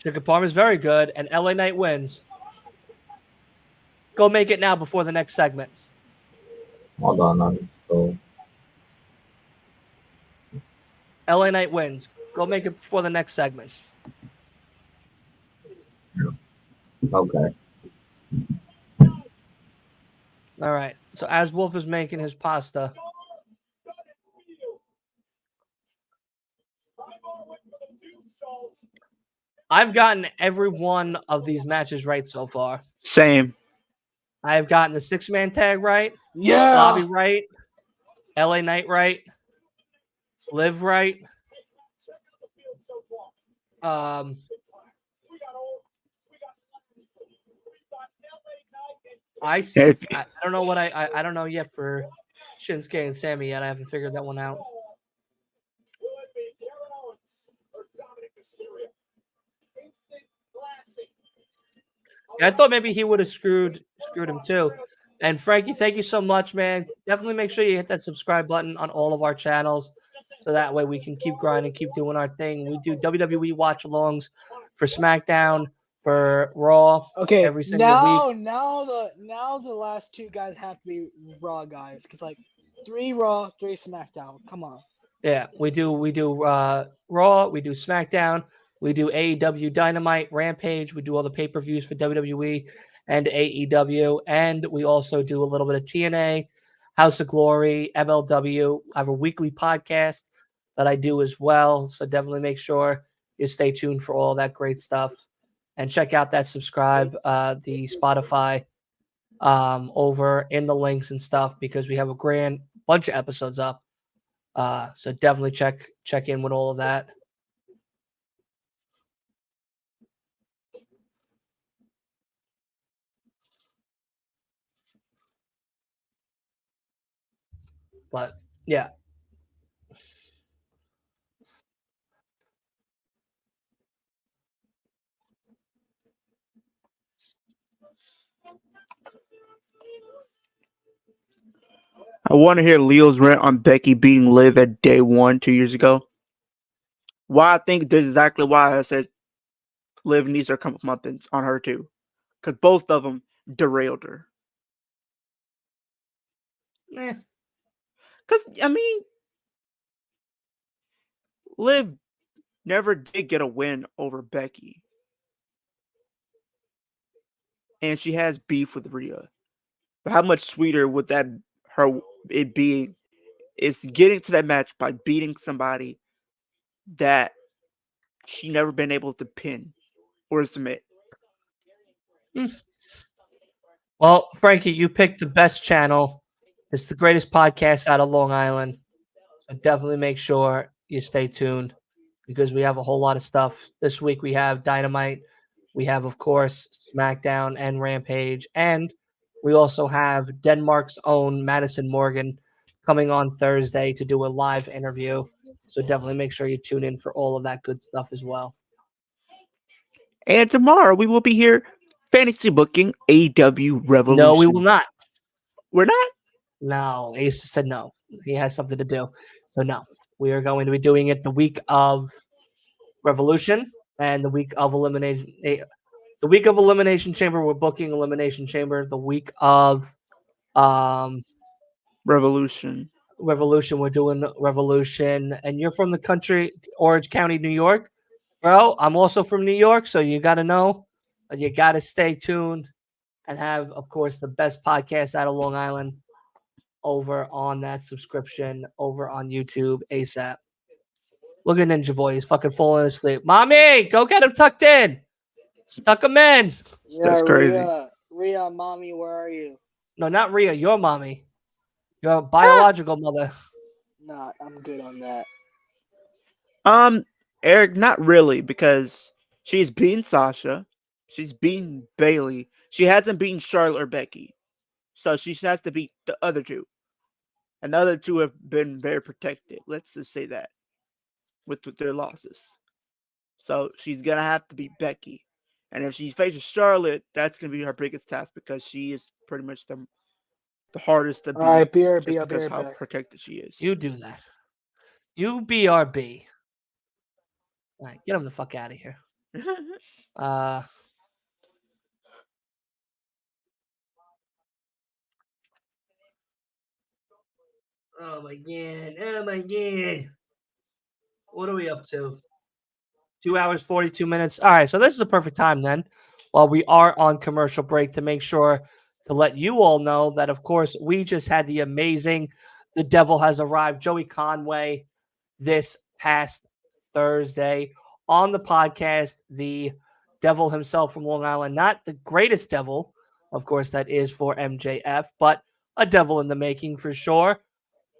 Chicken Parm is very good, and LA Knight wins. Go make it now before the next segment. Hold on, I'm still. LA Knight wins. Go make it before the next segment. Okay. All right. So as Wolf is making his pasta, I've gotten every one of these matches right so far. Same. I have gotten the 6-man tag right. Yeah. Bobby right. LA Knight right. Liv right. I don't know what I don't know yet for Shinsuke and Sammy yet. I haven't figured that one out. Yeah, I thought maybe he would have screwed him too. And Frankie, thank you so much, man. Definitely make sure you hit that subscribe button on all of our channels, so that way we can keep grinding, keep doing our thing. We do WWE watch-alongs for SmackDown, for Raw. Okay, every single week. Now the last two guys have to be Raw guys, because like 3 Raw, 3 SmackDown. Come on. Yeah, we do Raw, we do SmackDown, we do AEW Dynamite, Rampage, we do all the pay-per-views for WWE and AEW, and we also do a little bit of TNA, House of Glory, MLW. I have a weekly podcast that I do as well, so definitely make sure you stay tuned for all that great stuff. And check out that subscribe, the Spotify over in the links and stuff, because we have a grand bunch of episodes up. So definitely check in with all of that. But yeah. I want to hear Leo's rant on Becky beating Liv at day 1 2 years ago. Why I think this is exactly why I said Liv needs her comeuppance on her too, because both of them derailed her. Because I mean, Liv never did get a win over Becky, and she has beef with Rhea. But how much sweeter would it be? Is getting to that match by beating somebody that she never been able to pin or submit. Well, Frankie, you picked the best channel. It's the greatest podcast out of Long Island. So definitely make sure you stay tuned because we have a whole lot of stuff. This week we have Dynamite. We have, of course, SmackDown and Rampage. And we also have Denmark's own Madison Morgan coming on Thursday to do a live interview. So definitely make sure you tune in for all of that good stuff as well. And tomorrow we will be here fantasy booking AEW Revolution. No, we will not. We're not? No, Ace said no. He has something to do. So no, we are going to be doing it the week of Revolution and the week of Elimination. The week of Elimination Chamber, we're booking Elimination Chamber. The week of Revolution, we're doing Revolution. And you're from the country, Orange County, New York, bro. I'm also from New York, so you got to know. You got to stay tuned and have, of course, the best podcast out of Long Island over on that subscription over on YouTube ASAP. Look at Ninja Boy. He's fucking falling asleep. Mommy, go get him tucked in. Tuck him in. Yeah, That's crazy. Rhea, mommy, where are you? No, not Rhea. Your mommy. Your biological mother. Nah, I'm good on that. Eric, not really, because she's beaten Sasha. She's beaten Bailey. She hasn't beaten Charlotte or Becky. So she has to beat the other two. And the other two have been very protected. Let's just say that. With their losses. So she's going to have to beat Becky. And if she faces Charlotte, that's going to be her biggest task because she is pretty much the hardest to beat. All right, just BRB, I'll be because right how back. protected she is. You do that. You BRB. All right, get him the fuck out of here. Oh my god. Oh my god. What are we up to? 2 hours, 42 minutes. All right, so this is a perfect time then, while we are on commercial break, to make sure to let you all know that, of course, we just had the amazing The Devil Has Arrived, Joey Conway, this past Thursday on the podcast. The devil himself from Long Island, not the greatest devil, of course, that is for MJF, but a devil in the making for sure.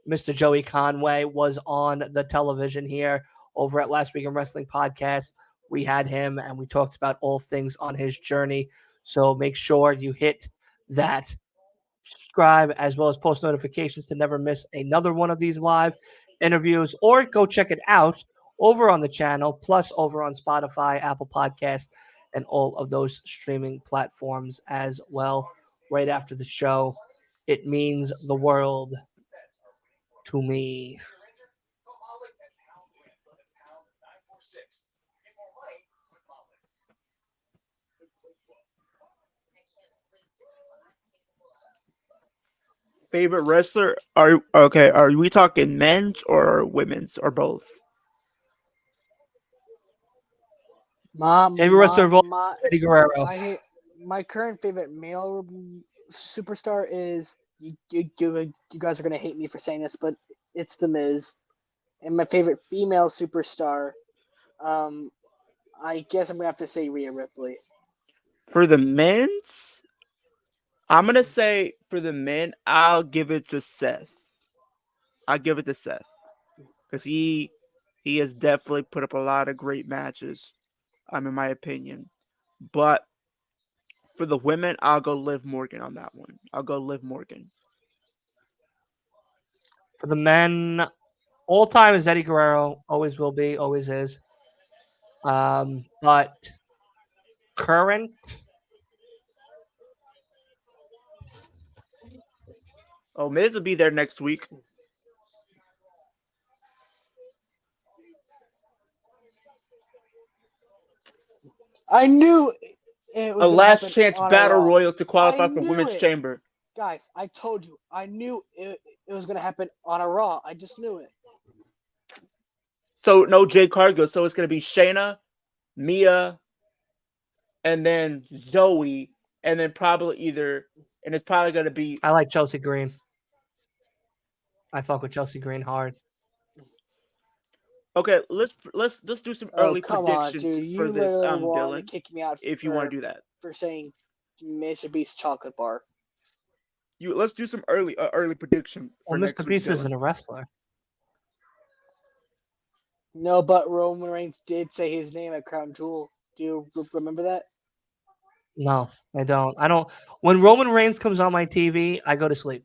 Mr. Joey Conway was on the television here over at Last Week in Wrestling Podcast. We had him and we talked about all things on his journey. So make sure you hit that subscribe as well as post notifications to never miss another one of these live interviews, or go check it out over on the channel, plus over on Spotify, Apple Podcasts, and all of those streaming platforms as well right after the show. It means the world to me. Favorite wrestler? Are we talking men's or women's or both? Favorite wrestler of all, Eddie Guerrero. My current favorite male superstar is you guys are gonna hate me for saying this, but it's The Miz. And my favorite female superstar, I guess I'm gonna have to say Rhea Ripley. For the men's, I'm gonna say for the men, I'll give it to Seth. Because he has definitely put up a lot of great matches. In my opinion. But for the women, I'll go Liv Morgan on that one. For the men, all time is Eddie Guerrero. Always will be. Always is. But current, Miz will be there next week. I knew it was a last chance battle royal to qualify for Women's Chamber. Guys, I told you. I knew it was going to happen on a Raw. I just knew it. So, no Jade Cargill. So, it's going to be Shayna, Mia, and then Zoe, and then probably and it's probably going to be. I like Chelsea Green. I fuck with Chelsea Green hard. Okay, let's do some Oh, early come on, predictions dude. for You this, literally wanted to Dylan. kick me out If you want to do that, for saying Mr. Beast chocolate bar. let's do some early prediction for Well, next Mr. week, Beast Dylan. isn't a wrestler. No, but Roman Reigns did say his name at Crown Jewel. Do you remember that? No, I don't. When Roman Reigns comes on my TV, I go to sleep.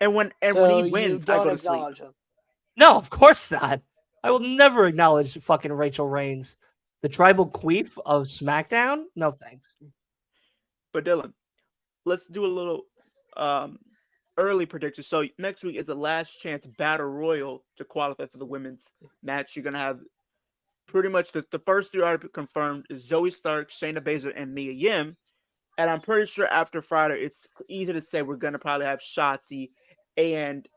And when So he you wins, I don't go to sleep. acknowledge him. No, of course not. I will never acknowledge fucking Rachel Reigns, the tribal queef of SmackDown. No thanks. But Dylan, let's do a little early prediction. So next week is the last chance battle royal to qualify for the women's match. You're gonna have pretty much the first three are confirmed: is Zoe Stark, Shayna Baszler, and Mia Yim. And I'm pretty sure after Friday, it's easy to say we're gonna probably have Shotzi and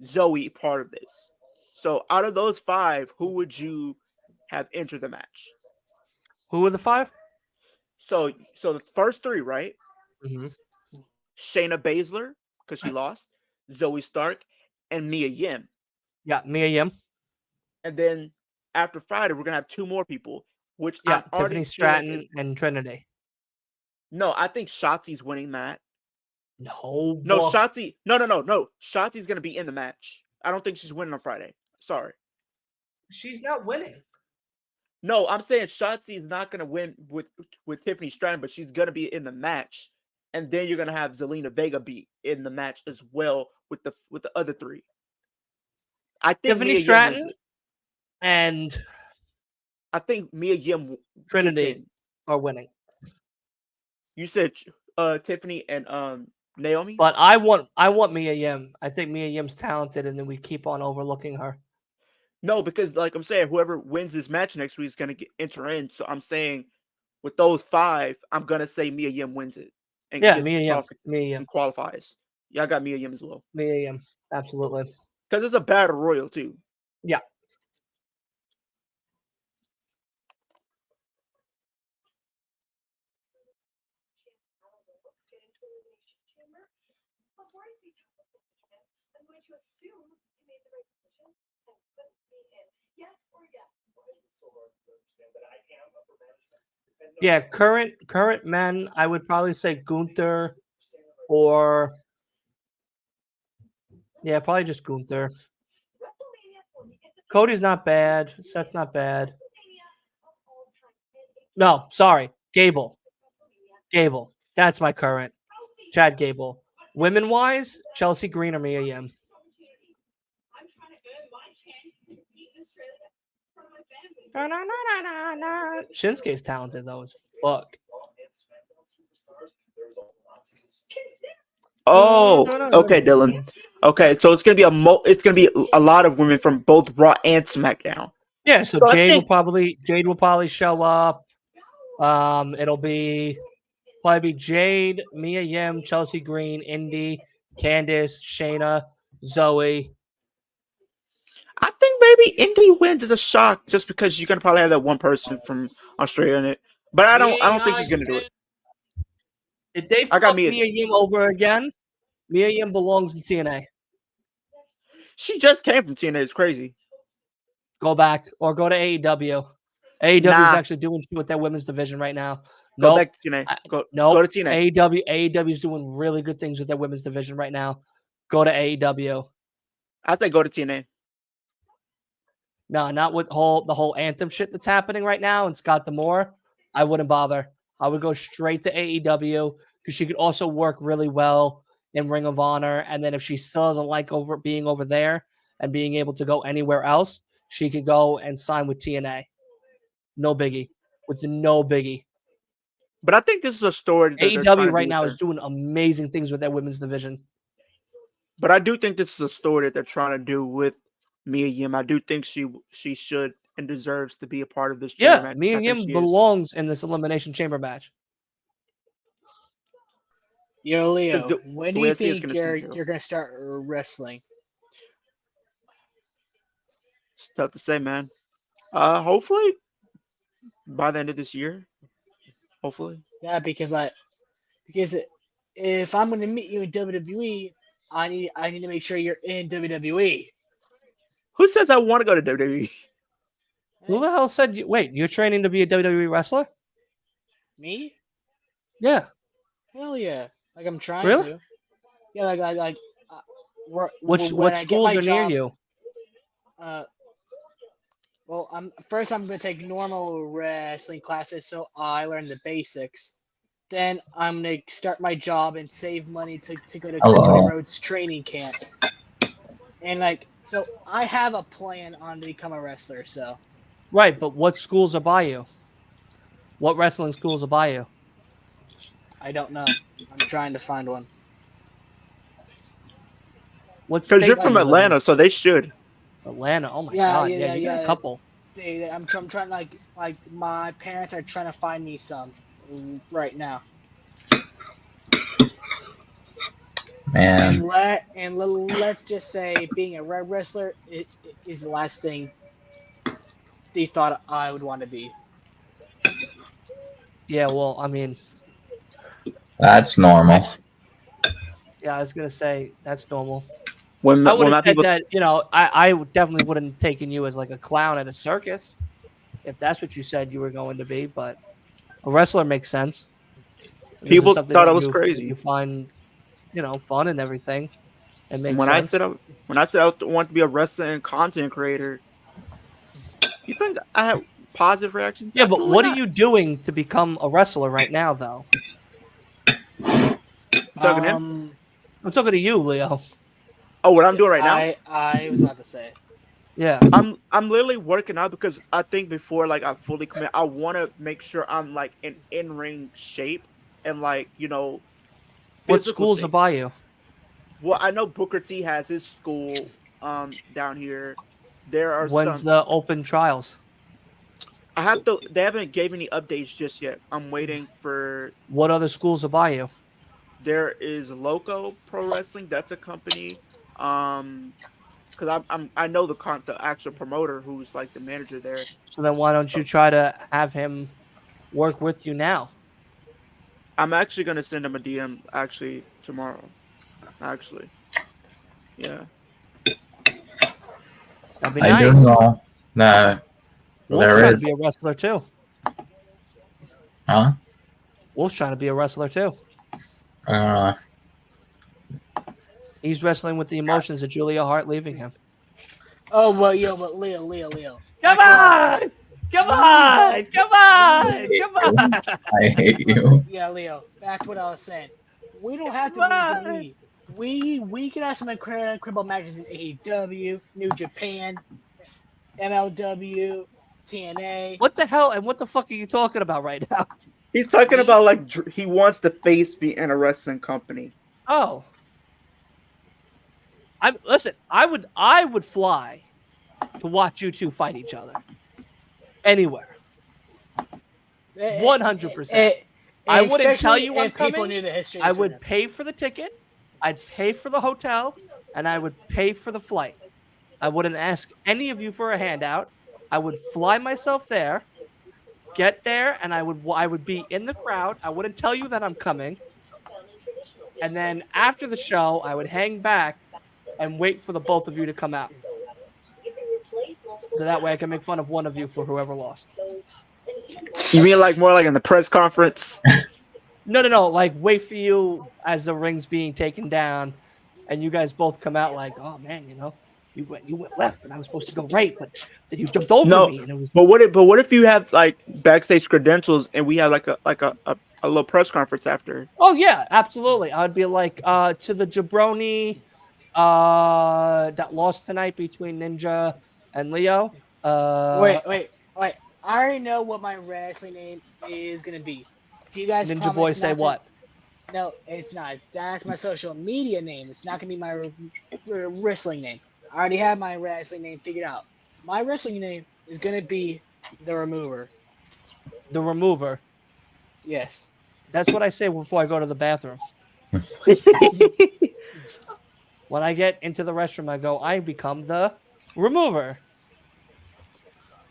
Zoe part of this. So out of those 5, who would you have entered the match? Who were the 5? So the first 3, right? Mm-hmm. Shayna Baszler, because she lost, Zoe Stark, and Mia Yim. Yeah, Mia Yim. And then after Friday, we're gonna have 2 more people, which Yeah, I'm Tiffany Stratton and Trinity. No, I think Shotzi's winning that. No, Shotzi. No. Shotzi's gonna be in the match. I don't think she's winning on Friday. Sorry. She's not winning. No, I'm saying Shotzi is not gonna win with Tiffany Stratton, but she's gonna be in the match, and then you're gonna have Zelina Vega be in the match as well with the other 3. I think Tiffany Mia Yim Stratton wins it. and I think Mia Yim Trinity are winning. You said Tiffany and Naomi, but I want Mia Yim. I think Mia Yim's talented, and then we keep on overlooking her. No, because like I'm saying, whoever wins this match next week is gonna enter in. So I'm saying, with those 5, I'm gonna say Mia Yim wins it. And Mia Yim and qualifies. Yeah, I got Mia Yim as well. Mia Yim, absolutely. Because it's a battle royal too. Yeah. I'm going to assume you made the right decision and couldn't be in. Yes or yes? Why is it so hard to understand that I am upper management? Yeah, current men, I would probably say Gunther or probably just Gunther. Cody's not bad. Seth's not bad. No, sorry. Gable. That's my current. Chad Gable. Women-wise, Chelsea Green or Mia Yim. Shinsuke's talented though as fuck. Oh, okay, Dylan. Okay, so it's gonna be a lot of women from both Raw and SmackDown. Yeah, so Jade will probably show up. It'll probably be Jade, Mia Yim, Chelsea Green, Indy, Candice, Shayna, Zoe. I think maybe Indy wins as a shock just because you're gonna probably have that one person from Australia in it. But I don't think she's gonna do it. If they fuck Mia Yim over again, Mia Yim belongs in TNA. She just came from TNA. It's crazy. Go back or go to AEW. AEW is actually doing shit with their women's division right now. Go back to TNA. Go to TNA. AEW is doing really good things with their women's division right now. Go to AEW. I say go to TNA. No, not with the whole Anthem shit that's happening right now and Scott D'Amore. I wouldn't bother. I would go straight to AEW because she could also work really well in Ring of Honor. And then if she still doesn't like being over there and being able to go anywhere else, she could go and sign with TNA. No biggie. With no biggie. But I think this is a story that AEW right now is doing amazing things with their women's division. But I do think this is a story that they're trying to do with Mia Yim. I do think she should and deserves to be a part of this chamber match. Mia Yim belongs in this Elimination Chamber match. Yo, Leo, when do you think you're going to start wrestling? It's tough to say, man. Hopefully by the end of this year. Hopefully. Yeah, because Because if I'm going to meet you in WWE, I need to make sure you're in WWE. Who says I want to go to WWE? Who the hell said you? Wait, you're training to be a WWE wrestler? Me? Yeah. Hell yeah! Like I'm trying Really? to. Yeah, Which when I get schools my are near job, you? Well, I'm gonna take normal wrestling classes so I learn the basics. Then I'm gonna start my job and save money to go to Hello. Cody Rhodes training camp. And so I have a plan on to become a wrestler. So Right, but what schools are by you? What wrestling schools are by you? I don't know. I'm trying to find one. What Because state you're do from you live in? Atlanta, so they should. Atlanta. Oh my Yeah, God. yeah, Yeah, yeah, you got yeah. a couple. I'm trying like my parents are trying to find me some right now. Man, Let's just say being a red wrestler is the last thing they thought I would want to be. Yeah, well, I mean, that's normal. yeah, I was gonna say that's normal. When I would when have my said people, that, I definitely wouldn't have taken you as like a clown at a circus if that's what you said you were going to be, but a wrestler makes sense. This is people something thought I that was you crazy. find, fun and everything. It And makes sense. when I said I want to be a wrestler and content creator, you think I had positive reactions? Yeah, but Absolutely what are not. you doing to become a wrestler right now, though? You talking to him? I'm talking to you, Leo. Oh, what I'm doing right now? I was about to say. Yeah. I'm literally working out because I think before like I fully commit, I want to make sure I'm like in ring shape and What physical schools are shape. by you? Well, I know Booker T has his school down here. There are When's some. the open trials? I have to. They haven't gave any updates just yet. I'm waiting for. What other schools are by you? There is Loco Pro Wrestling. That's a company. Because I know the actual promoter who's like the manager there. So then why don't you So try to have him work with you now? I'm actually gonna send him a DM actually tomorrow. Actually, yeah. That'd be I do nice. know that Wolf's there trying to is. be a wrestler too. Huh? Wolf's trying to be a wrestler too. Uh, He's wrestling with the emotions of Julia Hart leaving him. Oh well, but Leo. Come back on! Come on! Come on! Come on! I hate you. Yeah, Leo. Back to what I was saying. We don't have to Come leave WWE. We could have some incredible matches in AEW, New Japan, MLW, TNA. What the hell and what the fuck are you talking about right now? He's talking about like he wants to face me in a wrestling company. Oh. Listen, I would fly to watch you two fight each other. Anywhere. 100%. I wouldn't tell you I'm coming. Knew the history I would pay for the ticket, I'd pay for the hotel, and I would pay for the flight. I wouldn't ask any of you for a handout. I would fly myself there, get there, and I would be in the crowd. I wouldn't tell you that I'm coming. And then after the show, I would hang back and wait for the both of you to come out. So that way I can make fun of one of you for whoever lost. You mean like more like in the press conference? No. Like wait for you as the ring's being taken down, and you guys both come out like, oh man, you went left and I was supposed to go right, but then you jumped over me. And it was... But what if you have like backstage credentials and we have like a little press conference after? Oh yeah, absolutely. I would be like to the jabroni that lost tonight between Ninja and Leo. Wait. I already know what my wrestling name is gonna be. Do you guys Ninja Boy say what? No, it's not. That's my social media name. It's not gonna be my wrestling name. I already have my wrestling name figured out. My wrestling name is gonna be The Remover. The Remover. Yes. That's what I say before I go to the bathroom. When I get into the restroom, I go, I become the Remover.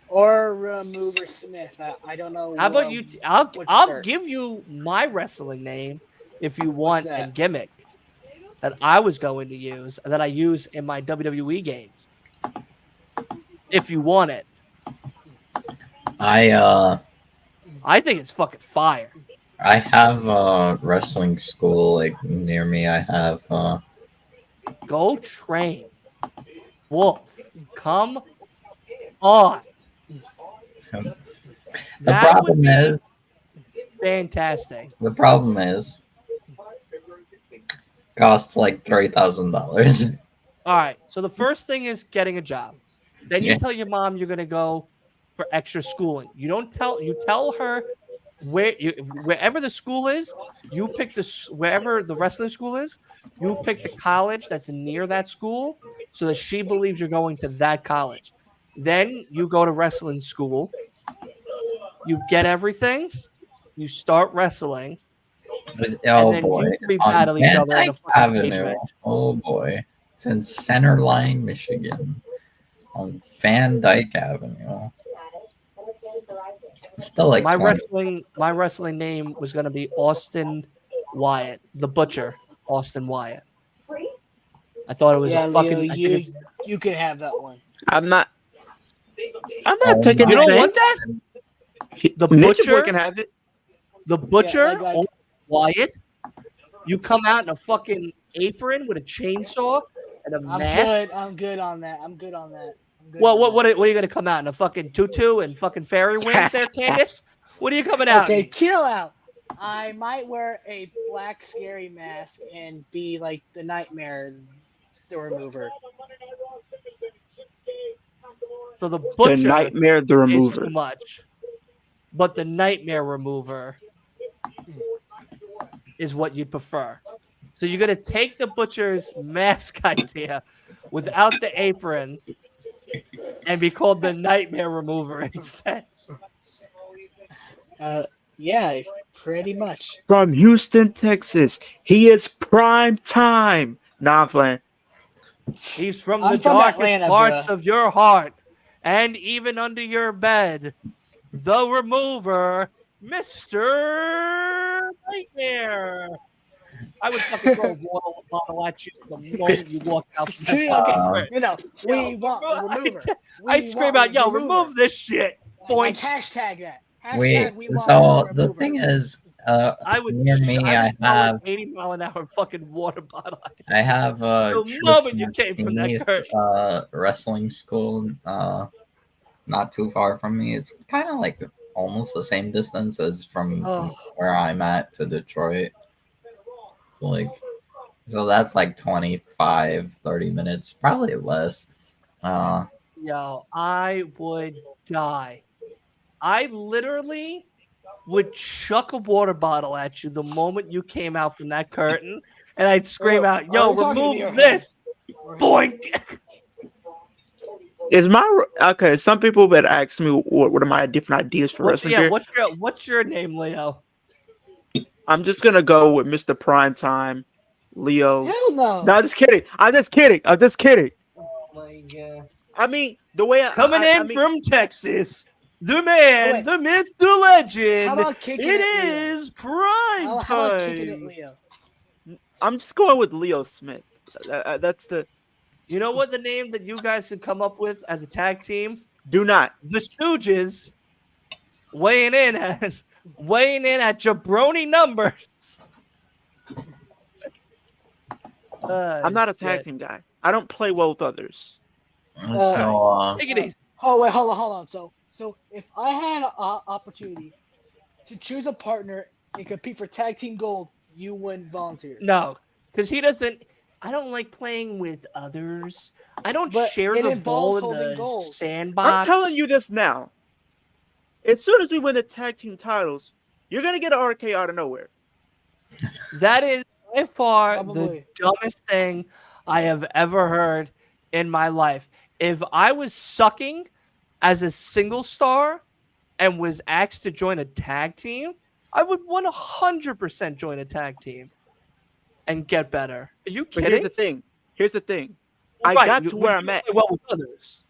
Or Remover Smith. I don't know. How about you? I'll give you my wrestling name, if you want that? a gimmick that I was going to use, that I use in my WWE games. If you want it. I think it's fucking fire. I have a wrestling school like near me. I have Go train. Wolf, come on. the That would problem be is fantastic. the problem is costs like $3,000. All right. So the first thing is getting a job. Then you Yeah. tell your mom you're gonna go for extra schooling. You tell her wherever the school is, you pick wherever the wrestling school is, you pick the college that's near that school so that she believes you're going to that college. Then you go to wrestling school. You get everything. You start wrestling. Oh then boy, you three on battle each Van other in a Dyke fucking cage Avenue. match. Oh boy, it's in Center Line, Michigan, on Van Dyke Avenue. It's still like my 20. wrestling name was gonna be Austin Wyatt, the Butcher, Austin Wyatt. I thought it was Yeah, a fucking. Leo, I think it's, you can have that one. I'm not Oh taking my you his don't name. want that? The Ninja Boy Butcher, can have it. the Butcher, like- Austin Wyatt. You come out in a fucking apron with a chainsaw and a I'm mask. good. I'm good on that. I'm good on that. Well, what are you gonna come out in a fucking tutu and fucking fairy wings there, Candace? What are you coming out? Okay, in? chill out. I might wear a black scary mask and be like the Nightmare, the Remover. So the The Butcher Nightmare, the is Remover. too much, but the Nightmare Remover is what you'd prefer. So you're gonna take the Butcher's mask idea without the apron and be called the Nightmare Remover instead. Yeah, pretty much. From Houston, Texas. He is prime time. Nah, I'm playing. He's from I'm the from darkest Atlanta, parts bruh. of your heart and even under your bed. The Remover, Mr. Nightmare. I would fucking throw a water bottle at you the moment you walk out from that Okay, fucking curtain. you know, we want the Remover. I'd scream out, yo, remove this shit. Like Boink. hashtag that. Hashtag Wait, we want so the the Remover. thing is, I would near me, I throw an have 80-mile-an-hour fucking water bottle at you. I have a The Truth moment you came from that Martinis, curtain. wrestling school, not too far from me. It's kind of like almost the same distance as from Oh. where I'm at to Detroit. So that's like 25, 30 minutes, probably less. Yo, I would die. I literally would chuck a water bottle at you the moment you came out from that curtain, and I'd scream out, Are yo, you talking to me or remove him? this. Boink. Is my okay? Some people would ask me what are my different ideas for wrestling gear. What's your name, Leo? I'm just gonna go with Mr. Primetime, Leo. Hell no. No, I'm just kidding. I'm just kidding. Oh my god. I mean, the way Coming in from Texas, the man, Wait. the myth, the legend. How about kicking It it, Leo? is prime How about kicking it, time. Leo? I'm just going with Leo Smith. That's the You know what the name that you guys should come up with as a tag team? do not. The Stooges weighing in at jabroni numbers. I'm not a tag team guy. I don't play well with others. So Take it easy. Oh wait, hold on. So if I had an opportunity to choose a partner and compete for tag team gold, you wouldn't volunteer. No, because he doesn't. I don't like playing with others. I don't But share it the involves ball in holding the gold. sandbox. I'm telling you this now. As soon as we win the tag team titles, you're gonna get an RK out of nowhere. That is by far Probably. the dumbest thing I have ever heard in my life. If I was sucking as a single star and was asked to join a tag team, I would 100% join a tag team and get better. Are you But kidding? Here's the thing. I Right, got you- to where you I'm at. play well with others.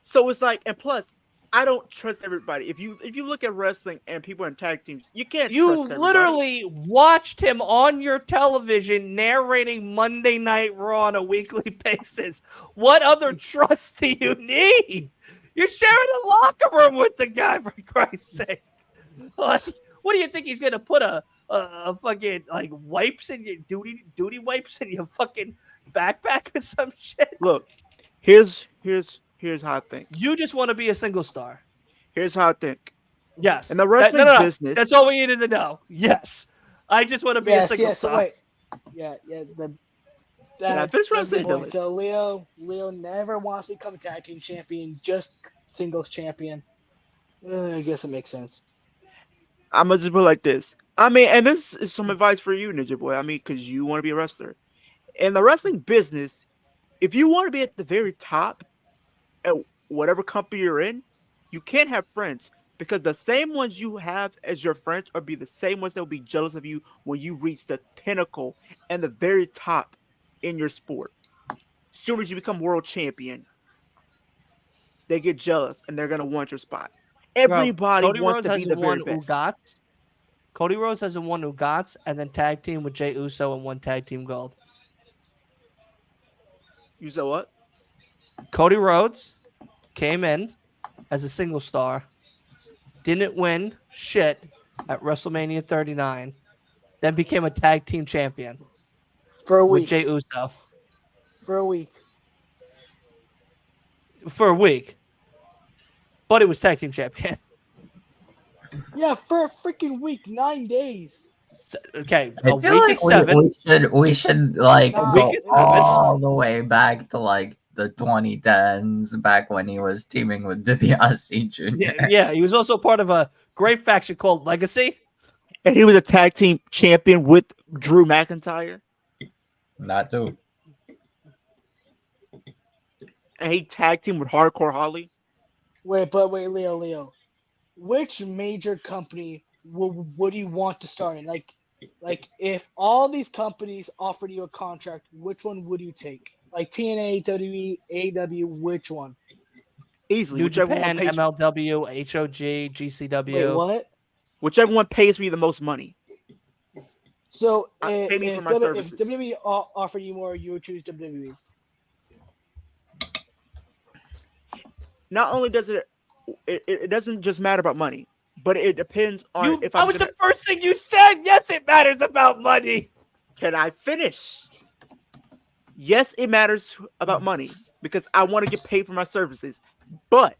So it's like, and plus, I don't trust everybody. If you look at wrestling and people in tag teams, you can't You trust everybody. literally watched him on your television narrating Monday Night Raw on a weekly basis. What other trust do you need? You're sharing a locker room with the guy, for Christ's sake. Like, what do you think he's gonna put a fucking like wipes in your duty wipes in your fucking backpack or some shit? Look, here's how I think. You just want to be a single star. Here's how I think. Yes. In the wrestling business, that's all we needed to know. Yes. I just want to be a single star. So wait. Yeah. That's the point. So Leo never wants to become a tag team champion, just singles champion. I guess it makes sense. I'm gonna just put it like this. I mean, and this is some advice for you, Ninja Boy. I mean, because you want to be a wrestler. In the wrestling business, if you want to be at the very top at whatever company you're in, you can't have friends, because the same ones you have as your friends will be the same ones that will be jealous of you when you reach the pinnacle and the very top in your sport. As soon as you become world champion, they get jealous and they're gonna want your spot. Everybody wants to be the very best. Cody Rhodes hasn't won Ugats and then tag team with Jey Uso and won tag team gold. You said what? Cody Rhodes came in as a single star, didn't win shit at WrestleMania 39, then became a tag team champion for a week with Jey Uso. For a week. But it was tag team champion. Yeah, for a freaking week, 9 days. Okay, I feel like 7. We should like No, go week all the way back to like the 2010s, back when he was teaming with DiBiase Jr. Yeah, he was also part of a great faction called Legacy. And he was a tag team champion with Drew McIntyre. That too. And he tag team with Hardcore Holly. Wait, Leo. Which major company would you want to start in? Like if all these companies offered you a contract, which one would you take? Like TNA, WWE, AEW, which one? Easily. New Japan, MLW, HOG, GCW. Wait, what? Whichever one pays me the most money. So pay me for my services. If WWE offered you more, you would choose WWE. Not only does it doesn't just matter about money, but it depends on if I'm the first thing you said. Yes, it matters about money. Can I finish? Yes, it matters about money because I want to get paid for my services, but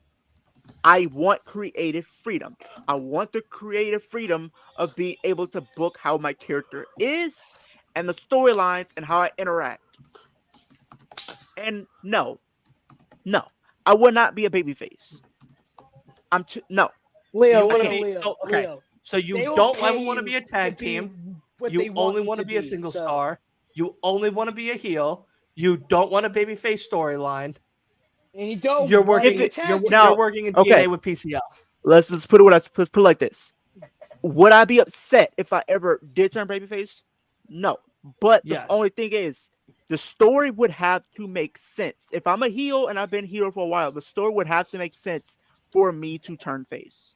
I want creative freedom. I want the creative freedom of being able to book how my character is and the storylines and how I interact. And no, I would not be a babyface. No. Leo. Okay. So you don't ever want to be a tag team. You only want to be a single star. You only want to be a heel. You don't want a babyface storyline. And you don't. You're working. You're working in TNA with PCL. Let's put it like this. Would I be upset if I ever did turn babyface? No. But the only thing is, the story would have to make sense. If I'm a heel and I've been heel for a while, the story would have to make sense for me to turn face.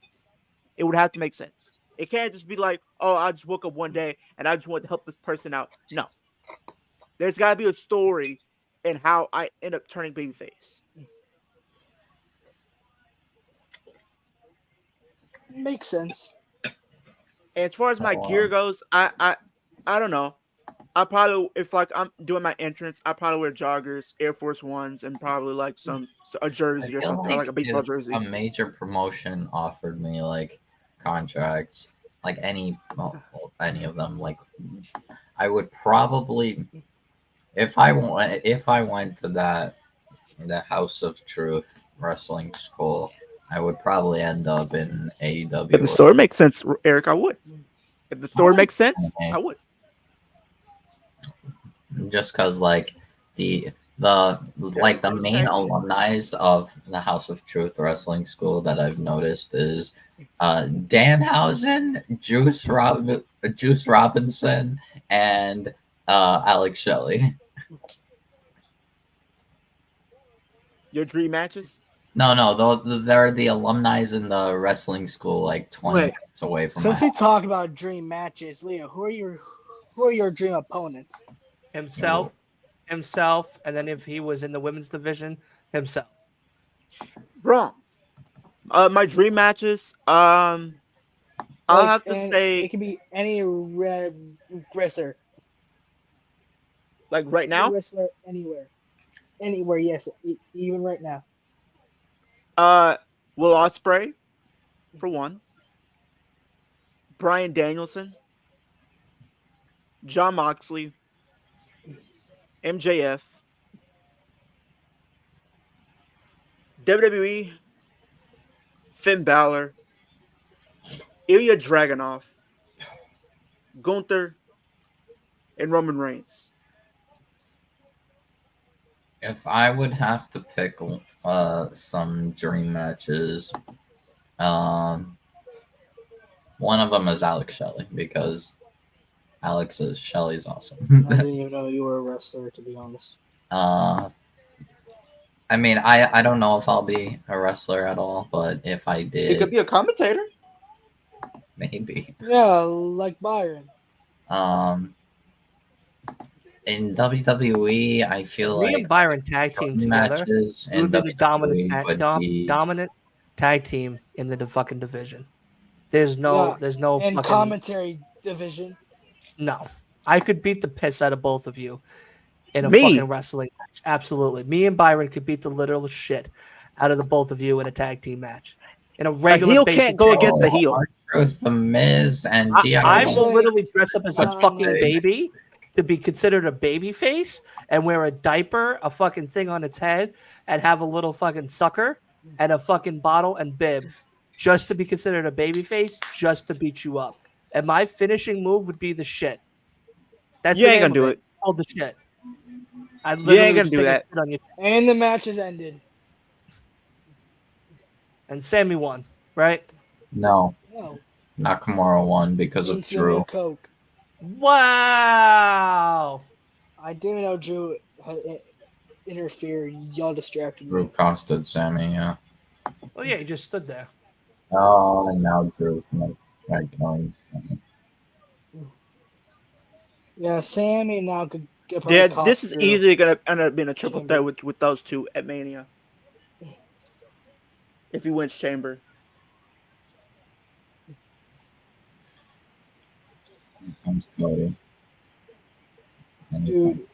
It would have to make sense. It can't just be like, oh, I just woke up one day and I just want to help this person out. No. There's got to be a story in how I end up turning babyface. Makes sense. And as far as my gear goes, I don't know. I probably, if like I'm doing my entrance, I probably wear joggers, Air Force Ones, and probably like a jersey or something, like a baseball jersey. A major promotion offered me like contracts, like any of them, like I would probably, if I went to the House of Truth wrestling school, I would probably end up in AEW. If the story makes sense, Eric, I would. If the story makes sense, I would. Just because like the main alumni of the House of Truth Wrestling School that I've noticed is Danhausen, Juice Robinson, and Alex Shelley. Your dream matches? No. They're the alumni in the wrestling school, like 20 Wait, minutes away from Since my we talked about dream matches, Leo, who are your dream opponents? Himself, and then if he was in the women's division, himself. Bro, my dream matches. I'll have to and say, it can be any wrestler, like right any now, wrestler anywhere. Yes, even right now. Will Ospreay for one, Bryan Danielson, John Moxley, MJF, WWE, Finn Balor, Ilya Dragunov, Gunther, and Roman Reigns. If I would have to pick some dream matches, one of them is Alex Shelley because Shelley's awesome. I didn't even know you were a wrestler, to be honest. I mean, I don't know if I'll be a wrestler at all, but if I did, He could be a commentator. maybe. Yeah, like Byron. In WWE, I feel Me like and Byron tag team together. matches We in would be the WWE would be dominant tag team in the fucking division. There's no Yeah, fucking commentary division. no. I could beat the piss out of both of you in a Me? fucking wrestling match. Absolutely. Me and Byron could beat the literal shit out of the both of you in a tag team match. In a regular heel basic can't go tag against team. the heel. R-Truth, The Miz, and I DIY. will literally dress up as a Actually, fucking like- baby to be considered a baby face and wear a diaper, a fucking thing on its head, and have a little fucking sucker and a fucking bottle and bib just to be considered a baby face, just to beat you up. And my finishing move would be the shit. That's You the ain't name gonna do of it. It's called the shit. I You ain't literally gonna just do take a that. shit on you. And the match has ended. And Sammy won, right? No, No. Nakamura won because of Incident Drew. of Coke. Wow. I didn't know Drew had interfered. Y'all distracted Drew me. costed Sammy, yeah. Oh yeah, he just stood there. Oh, and now Drew can try killing Sammy. Yeah, Sammy now could get Yeah, probably this cost is Drew. easily gonna end up being a triple Chamber. threat with those two at Mania. If he wins Chamber. Here comes Cody. Dude,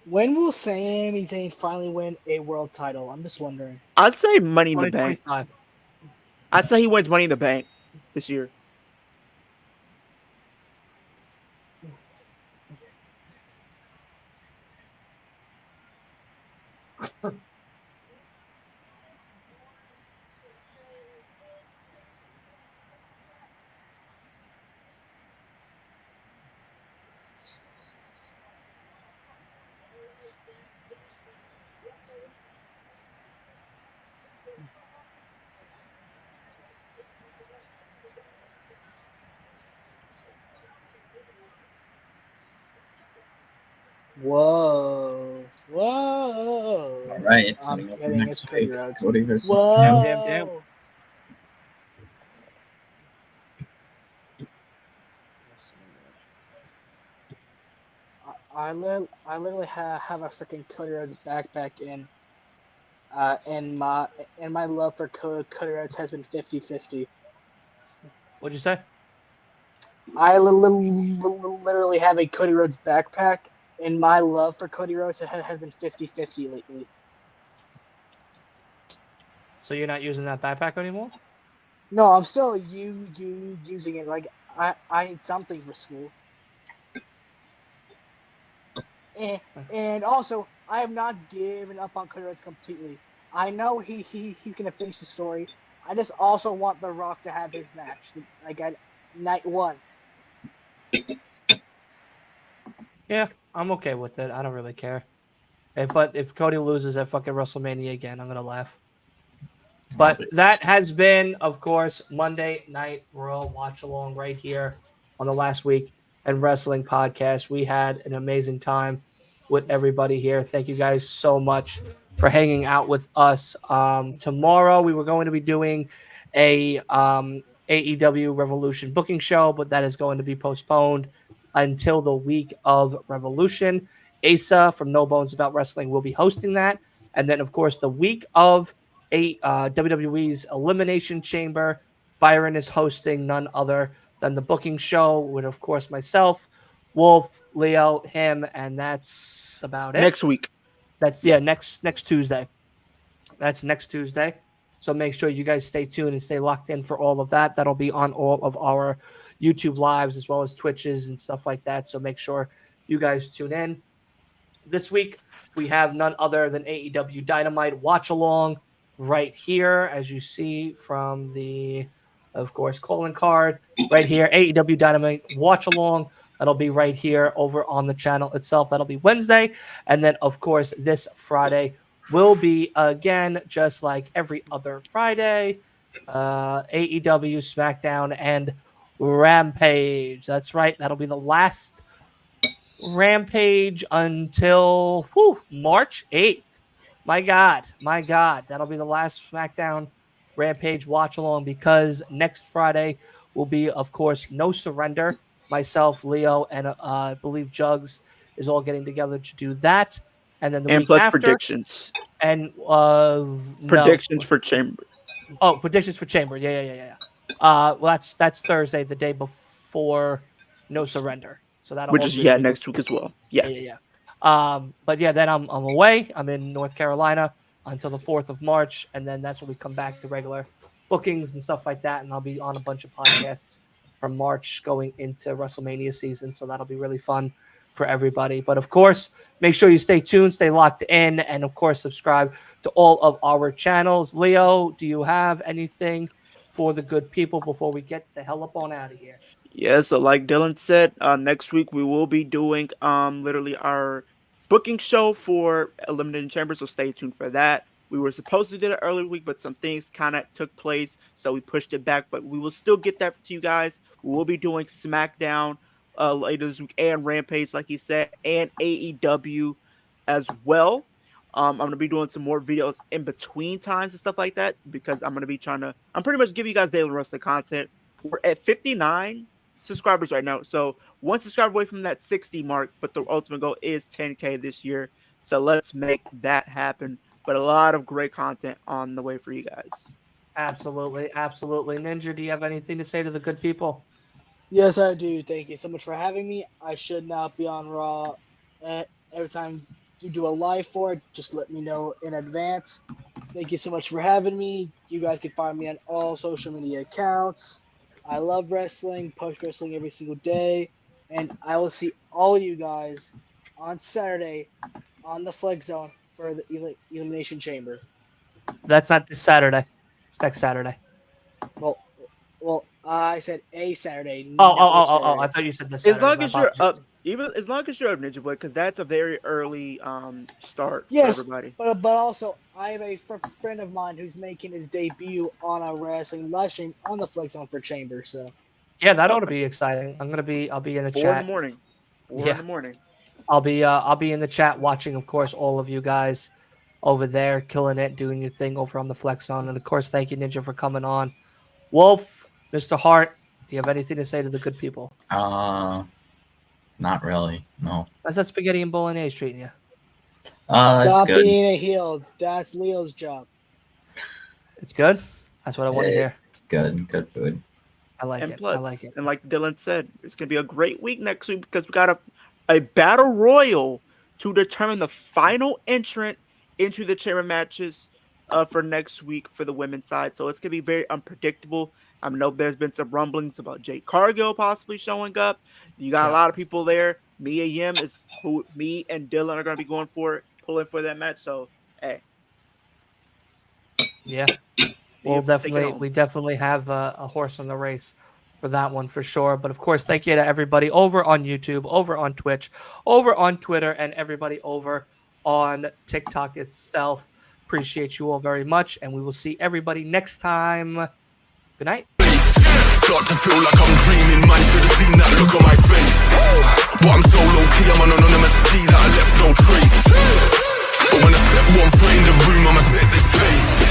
when will Sami Zayn finally win a world title? I'm just wondering. I'd say Money in the Bank. 2025. I'd say he wins Money in the Bank this year. Whoa. Whoa. All right, I'm setting up for kidding. It's next Cody week. Rhodes. Cody versus Whoa. Damn. I literally have a freaking Cody Rhodes backpack in. And my love for Cody Rhodes has been 50-50. What'd you say? I literally have a Cody Rhodes backpack, and my love for Cody Rhodes has been 50-50 lately. So you're not using that backpack anymore? No, I'm still using it. Like I need something for school. And also, I have not given up on Cody Rhodes completely. I know he's gonna finish the story. I just also want The Rock to have his match, like at night 1. Yeah, I'm okay with it. I don't really care. But if Cody loses at fucking WrestleMania again, I'm gonna laugh. But that has been, of course, Monday Night Raw watch along right here on the Last Week and Wrestling podcast. We had an amazing time with everybody here. Thank you guys so much for hanging out with us. Tomorrow we were going to be doing a AEW Revolution booking show, but that is going to be postponed until the week of Revolution. Asa from No Bones About Wrestling will be hosting that. And then, of course, the week of WWE's Elimination Chamber, Byron is hosting none other than the booking show with, of course, myself, Wolf, Leo, him, and that's about it. Next week. That's next Tuesday. That's next Tuesday. So make sure you guys stay tuned and stay locked in for all of that. That'll be on all of our YouTube lives as well as Twitches and stuff like that. So make sure you guys tune in. This week we have none other than AEW Dynamite watch along right here, as you see from the, of course, calling card right here. AEW Dynamite watch along. That'll be right here over on the channel itself. That'll be Wednesday. And then, of course, this Friday will be, again, just like every other Friday, AEW, SmackDown, and Rampage. That's right. That'll be the last Rampage until March 8th. My God. That'll be the last SmackDown Rampage watch-along, because next Friday will be, of course, No Surrender. Myself, Leo, and I believe Jugs is all getting together to do that. And then the week plus after, predictions. And predictions for Chamber. Oh, predictions for Chamber. Yeah. Well, that's Thursday, the day before No Surrender. So that'll which is next week as well. Yeah. But yeah, then I'm away. I'm in North Carolina until the 4th of March, and then that's when we come back to regular bookings and stuff like that. And I'll be on a bunch of podcasts from March going into WrestleMania season. So that'll be really fun for everybody. But of course, make sure you stay tuned, stay locked in, and of course, subscribe to all of our channels. Leo, do you have anything for the good people before we get the hell up on out of here? Yeah, so like Dylan said, next week we will be doing literally our booking show for Eliminating Chamber, so stay tuned for that. We were supposed to do it early week, but some things kind of took place, so we pushed it back. But we will still get that to you guys. We will be doing SmackDown later this week and Rampage, like he said, and AEW as well. I'm going to be doing some more videos in between times and stuff like that, because I'm going to be I'm pretty much giving you guys daily wrestling content. We're at 59 subscribers right now, so one subscriber away from that 60 mark, but the ultimate goal is 10K this year. So let's make that happen. But a lot of great content on the way for you guys. Absolutely. Ninja, do you have anything to say to the good people? Yes, I do. Thank you so much for having me. I should not be on Raw. Every time you do a live for it, just let me know in advance. Thank you so much for having me. You guys can find me on all social media accounts. I love wrestling, post wrestling every single day. And I will see all of you guys on Saturday on the Flex Zone for the Elimination Chamber. That's not this Saturday. It's next Saturday. Well, I said a Saturday. Oh! I thought you said this Saturday. As long as you're up, as long as you're up, Ninja Boy, because that's a very early start for everybody. But also, I have a friend of mine who's making his debut on a wrestling live stream on the Flex Zone for Chamber. So yeah, that ought to be exciting. I'll be in the 4 chat. in the morning. 4 in the morning. I'll be in the chat watching, of course, all of you guys over there, killing it, doing your thing over on the Flex Zone. And of course, thank you, Ninja, for coming on. Wolf, Mr. Hart, do you have anything to say to the good people? Not really, no. How's that spaghetti and bolognese treating you? Stop good. being a heel. That's Leo's job. It's good? That's what I want to hear. Good food. I like it. I like it. And like Dylan said, it's going to be a great week next week, because we got a battle royal to determine the final entrant into the chamber matches for next week for the women's side. So it's going to be very unpredictable. I know there's been some rumblings about Jade Cargill possibly showing up. You got a lot of people there. Mia Yim is who me and Dylan are going to be pulling for that match. So, hey. Yeah. We definitely have a horse in the race for that one for sure. But of course, thank you to everybody over on YouTube, over on Twitch, over on Twitter, and everybody over on TikTok itself. Appreciate you all very much, and we will see everybody next time. Good night. Start to feel like I'm dreaming, man, should've seen that look on my face. But I'm so low key, I'm on